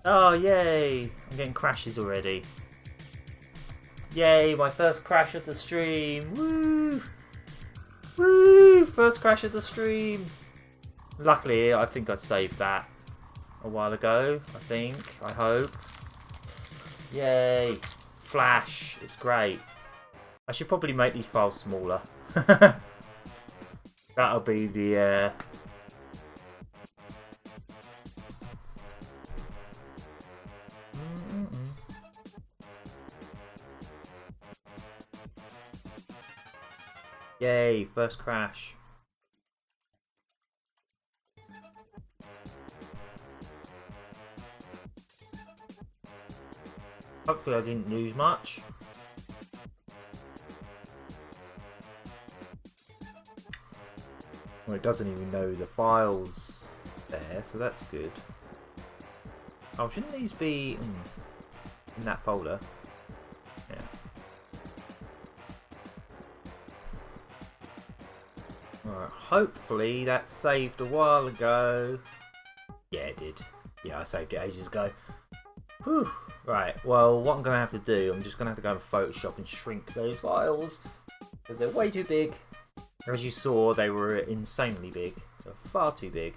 Oh, yay! I'm getting crashes already. Yay, my first crash of the stream. Woo! Woo! First crash of the stream. Luckily, I think I saved that a while ago. I think. I hope. Yay! Flash. It's great. I should probably make these files smaller. That'll be the... Yay, first crash. Hopefully I didn't lose much. Well, it doesn't even know the files there, so that's good. Oh, shouldn't these be in that folder? Yeah. Alright, hopefully that saved a while ago. Yeah, it did. Yeah, I saved it ages ago. Whew. Right, well, what I'm going to have to do, I'm just going to have to go to Photoshop and shrink those files. Because they're way too big. As you saw, they were insanely big. They're far too big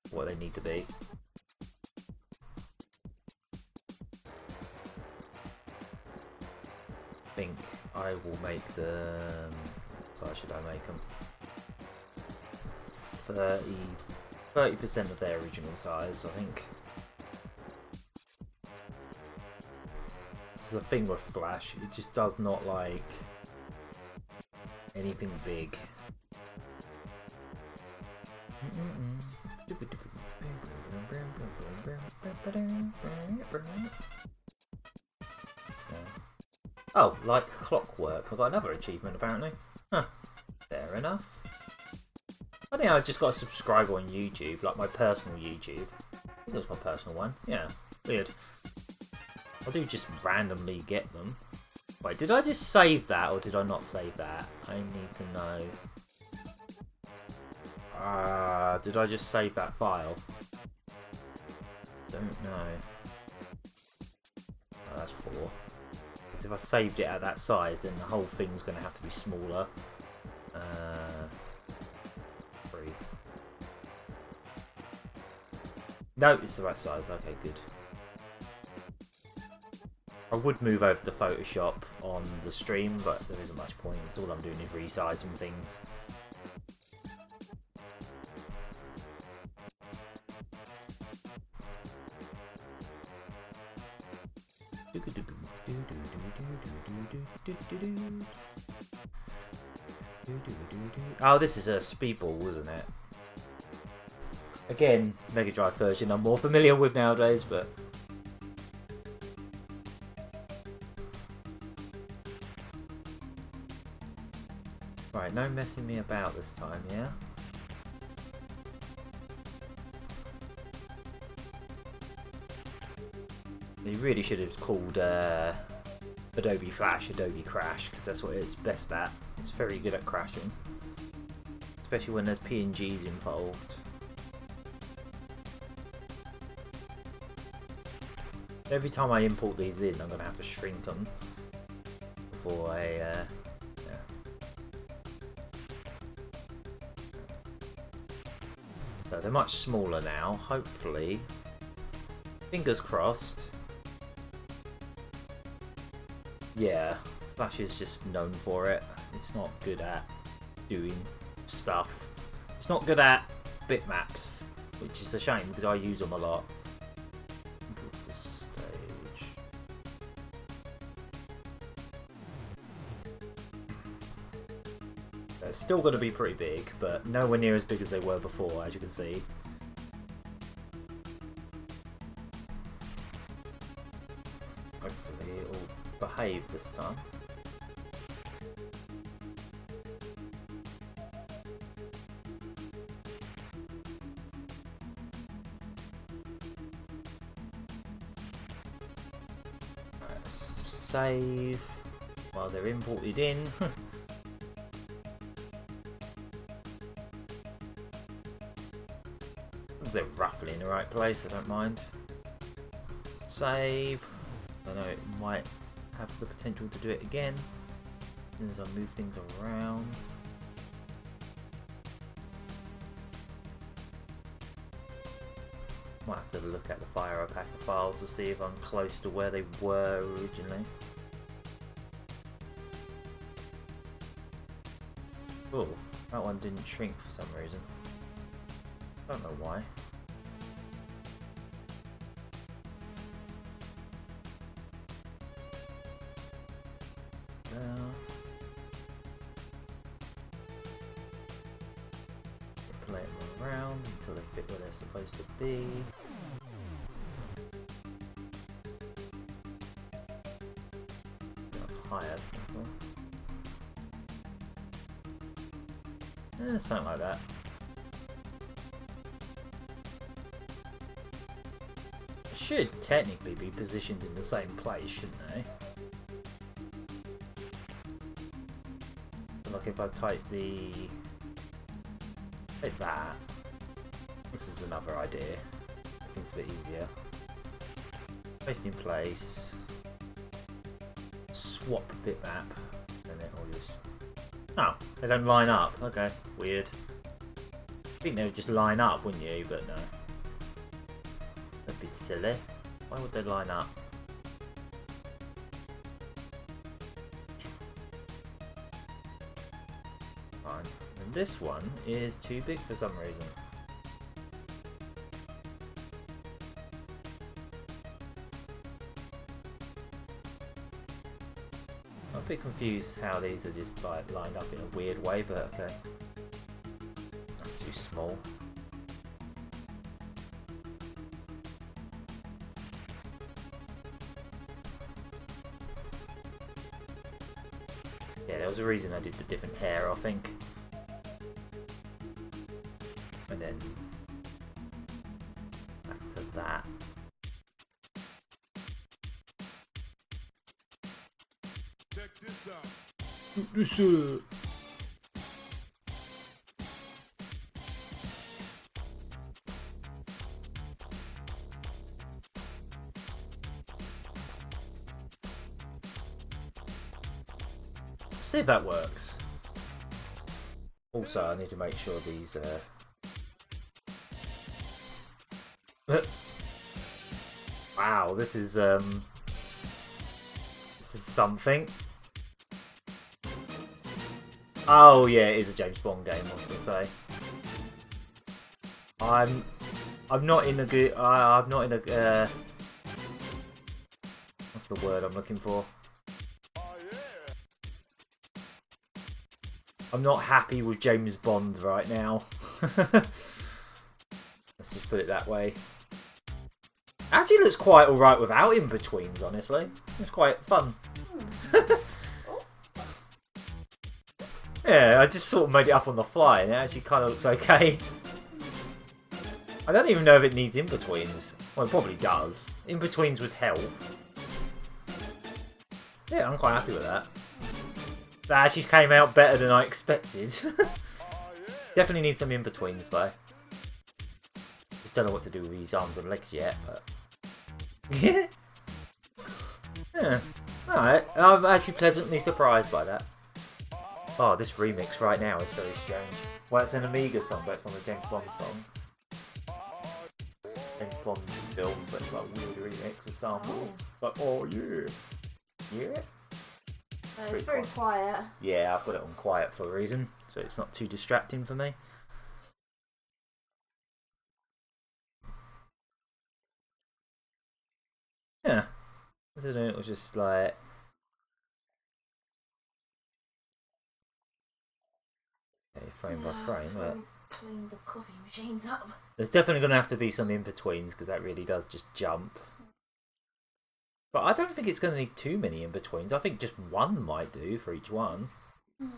for what they need to be. I think I will make them... So how should I make them? 30% of their original size, I think. This is the thing with Flash, it just does not like anything big. So. Oh, like clockwork. I've got another achievement apparently. Huh. Fair enough. I think I just got a subscriber on YouTube, like my personal YouTube. I think it was my personal one. Yeah, weird. I do just randomly get them. Wait, did I just save that or did I not save that? I need to know. Did I just save that file? Don't know. Oh, that's 4. Because if I saved it at that size, then the whole thing's going to have to be smaller. 3. No, it's the right size. Okay, good. I would move over to Photoshop on the stream, but there isn't much point. Because all I'm doing is resizing things. Oh, this is a Speedball, isn't it? Again, Mega Drive version I'm more familiar with nowadays, but... Right, no messing me about this time, yeah? They really should have called Adobe Flash Adobe Crash, because that's what it's best at. It's very good at crashing. Especially when there's PNGs involved. Every time I import these in, I'm going to have to shrink them before I... yeah. So they're much smaller now, hopefully. Fingers crossed. Yeah, Flash is just known for it. It's not good at doing stuff. It's not good at bitmaps, which is a shame because I use them a lot. What's the stage? They're still going to be pretty big, but nowhere near as big as they were before, as you can see. Hopefully it'll behave this time. Right, let's just save while they're imported in. They're roughly in the right place, I don't mind. Save. I know it might have the potential to do it again as I move things around. Might have to look at the fire pack of files to see if I'm close to where they were originally. Oh, that one didn't shrink for some reason. Don't know why. Play them around until they fit where they're supposed to be. Higher. Something like that. Should technically be positioned in the same place, shouldn't they? So like if I type that, this is another idea. I think it's a bit easier. Paste in place. Swap bitmap. And then I'll just... Oh, they don't line up. Okay, weird. I think they would just line up, wouldn't you? But no. That'd be silly. Why would they line up? Fine. And this one is too big for some reason. I'm a bit confused how these are just like lined up in a weird way, but okay. That's too small. Yeah, there was a reason I did the different hair, I think. And then back to that. Check this out. See if that works. Also, I need to make sure these wow, this is something. Oh yeah, it is a James Bond game, I was gonna say. I'm not in a good I'm not in a what's the word I'm looking for? I'm not happy with James Bond right now. Let's just put it that way. Actually looks quite alright without in-betweens, honestly. It's quite fun. Yeah, I just sort of made it up on the fly and it actually kind of looks okay. I don't even know if it needs in-betweens. Well, it probably does. In-betweens would help. Yeah, I'm quite happy with that. That actually came out better than I expected. Definitely need some in-betweens though. Just don't know what to do with these arms and legs yet, but... yeah. Alright, I'm actually pleasantly surprised by that. Oh, this remix right now is very strange. Well, it's an Amiga song, but it's from a James Bond song. James Bond film, but it's like a weird remix with samples. It's like, oh yeah. Yeah? It's very quiet. Yeah, I've got it on quiet for a reason, so it's not too distracting for me. Yeah. I don't know, it was just like... okay, frame by frame, but... clean the coffee machines up. there's definitely going to have to be some in-betweens, because that really does just jump. But I don't think it's going to need too many in-betweens. I think just one might do for each one. This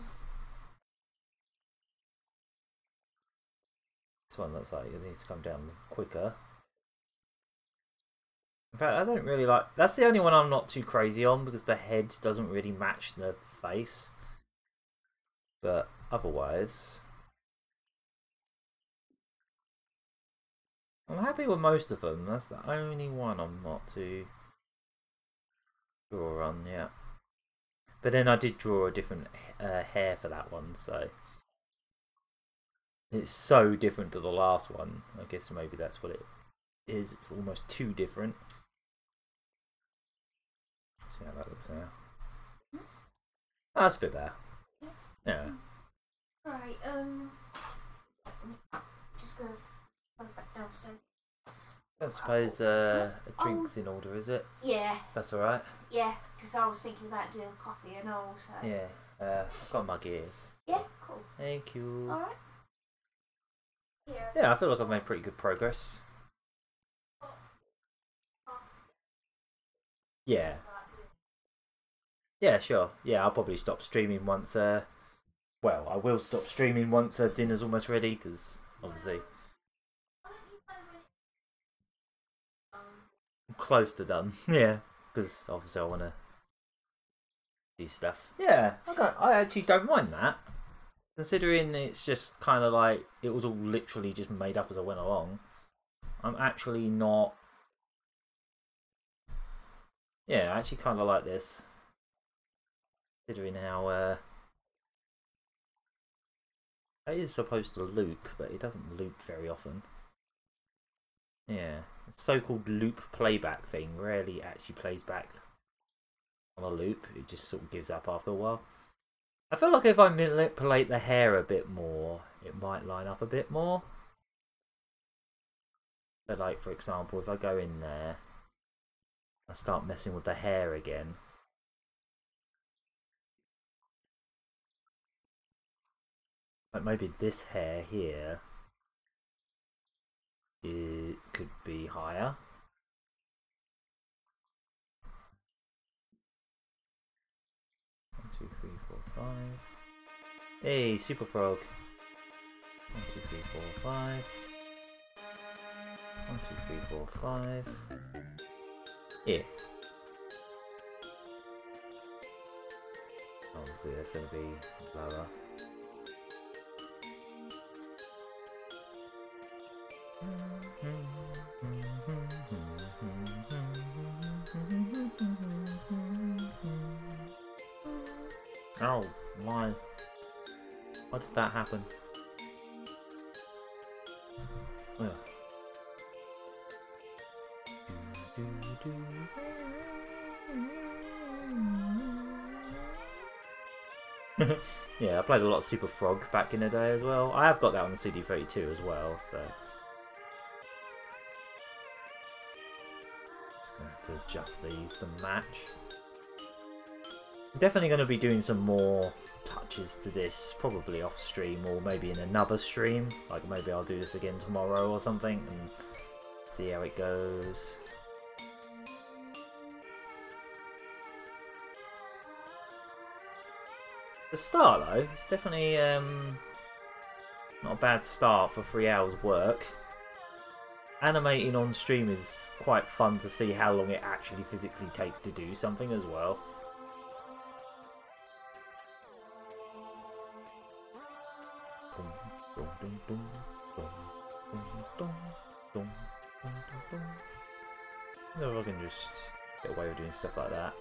one looks like it needs to come down quicker. In fact, I don't really like... that's the only one I'm not too crazy on, because the head doesn't really match the face. But otherwise... I'm happy with most of them. That's the only one I'm not too... draw on, yeah. But then I did draw a different hair for that one, so it's so different to the last one. I guess maybe that's what it is. It's almost too different. See how that looks now. Oh, that's a bit better. Yeah. Right, just go back downstairs. I suppose a drink's in order, is it? Yeah. That's alright. Yeah, because I was thinking about doing coffee and all, so... yeah, I've got a mug here. Yeah, cool. Thank you. Alright. Yeah, I feel like I've made pretty good progress. Yeah. Yeah, sure. Yeah, I'll probably stop streaming once, well, I will stop streaming once dinner's almost ready, because, obviously... I'm close to done. Yeah, because, obviously, I want to do stuff. Yeah, I actually don't mind that. Considering it's just kind of like, it was all literally just made up as I went along. I'm actually not Yeah, I actually kind of like this. Considering how it is supposed to loop, but it doesn't loop very often. Yeah, the so-called loop playback thing rarely actually plays back on a loop. It just sort of gives up after a while. I feel like if I manipulate the hair a bit more, it might line up a bit more. So like, for example, if I go in there, I start messing with the hair again. Like maybe this hair here, it could be higher. One, two, three, four, five. Hey, Super Frog. 1, 2, 3, 4, 5. 1, 2, 3, 4, 5. Yeah. Obviously, that's going to be lower. Oh, why? Why did that happen? Ugh. Yeah, I played a lot of Super Frog back in the day as well. I have got that on the CD32 as well, so just gonna have to adjust these to match. I'm definitely going to be doing some more touches to this, probably off stream or maybe in another stream. Like maybe I'll do this again tomorrow or something and see how it goes. The start though, it's definitely not a bad start for 3 hours work. Animating on stream is quite fun to see how long it actually physically takes to do something as well. I wonder if I can just get away with doing stuff like that.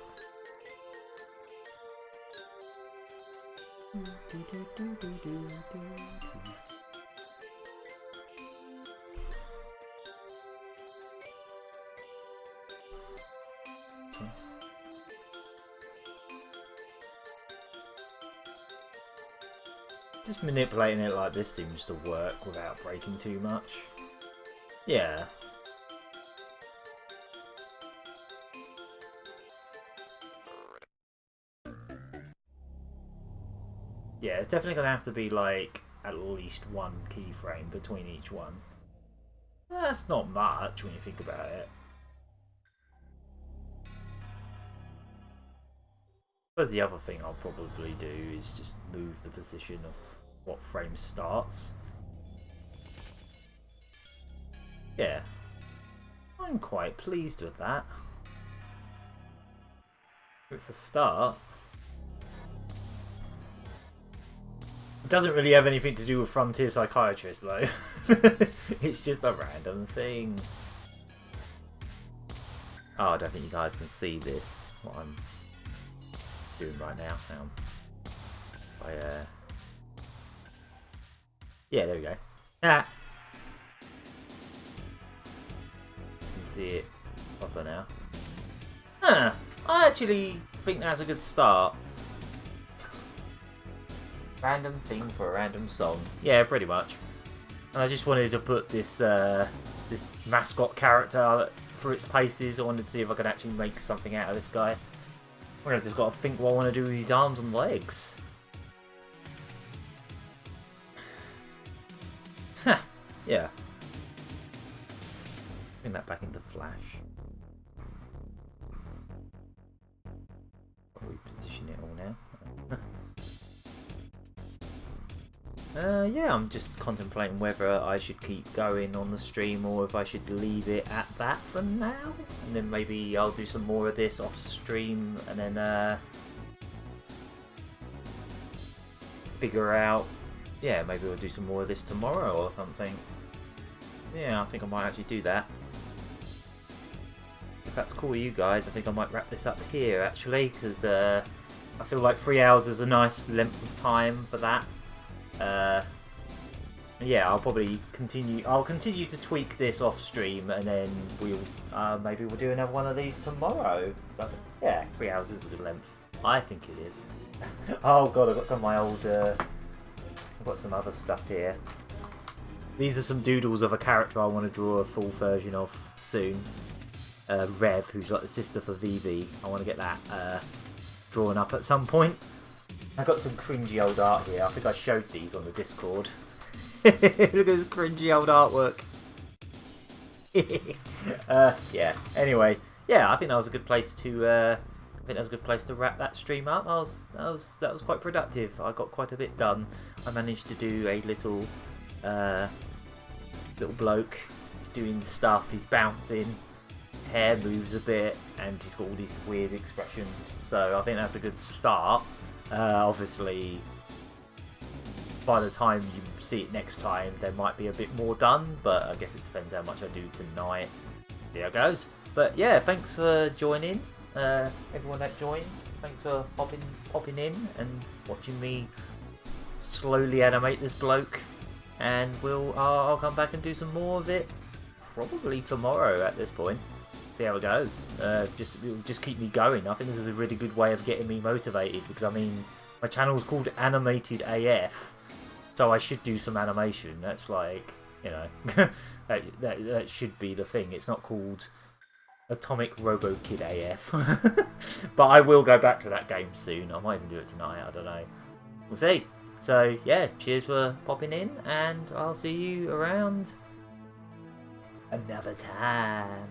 Just manipulating it like this seems to work without breaking too much. Yeah. Yeah, it's definitely going to have to be like at least one keyframe between each one. That's not much when you think about it. I suppose the other thing I'll probably do is just move the position of what frame starts. Yeah. I'm quite pleased with that. It's a start. It doesn't really have anything to do with Frontier Psychiatrist though. It's just a random thing. Oh, I don't think you guys can see this, what I'm doing right now. Hang on. Yeah, there we go. Ah. You can see it proper now. Huh. I actually think that's a good start. Random thing for a random song. Yeah, pretty much. And I just wanted to put this this mascot character for its paces. I wanted to see if I could actually make something out of this guy. I've just got to think what I want to do with his arms and legs. Huh. Yeah. Bring that back into Flash. I'll reposition it all now. Yeah, I'm just contemplating whether I should keep going on the stream or if I should leave it at that for now. And then maybe I'll do some more of this off stream and then figure out, yeah, maybe we'll do some more of this tomorrow or something. Yeah, I think I might actually do that. if that's cool with you guys, I think I might wrap this up here actually, because I feel like 3 hours is a nice length of time for that. Yeah, I'll probably continue. I'll continue to tweak this off stream, and then maybe we'll do another one of these tomorrow. So yeah, 3 hours is a good length. I think it is. Oh god, I've got some of my old. I've got some other stuff here. These are some doodles of a character I want to draw a full version of soon. Rev, who's like the sister for Vivi. I want to get that drawn up at some point. I've got some cringy old art here. I think I showed these on the Discord. Look at this cringy old artwork. Yeah. Anyway, yeah, I think that was a good place to. I think that's a good place to wrap that stream up. That was quite productive. I got quite a bit done. I managed to do a little bloke. He's doing stuff. He's bouncing. His hair moves a bit, and he's got all these weird expressions. So I think that's a good start. Obviously, by the time you see it next time, there might be a bit more done, but I guess it depends how much I do tonight. There it goes. But yeah, thanks for joining. Everyone that joined, thanks for popping in and watching me slowly animate this bloke. And I'll come back and do some more of it probably tomorrow at this point. See how it goes. It'll just keep me going. I think this is a really good way of getting me motivated, because I mean, my channel is called Animated AF, so I should do some animation. That's like, you know, that should be the thing. It's not called Atomic Robo Kid AF. But I will go back to that game soon. I might even do it tonight. I don't know. We'll see. So yeah, cheers for popping in, and I'll see you around another time.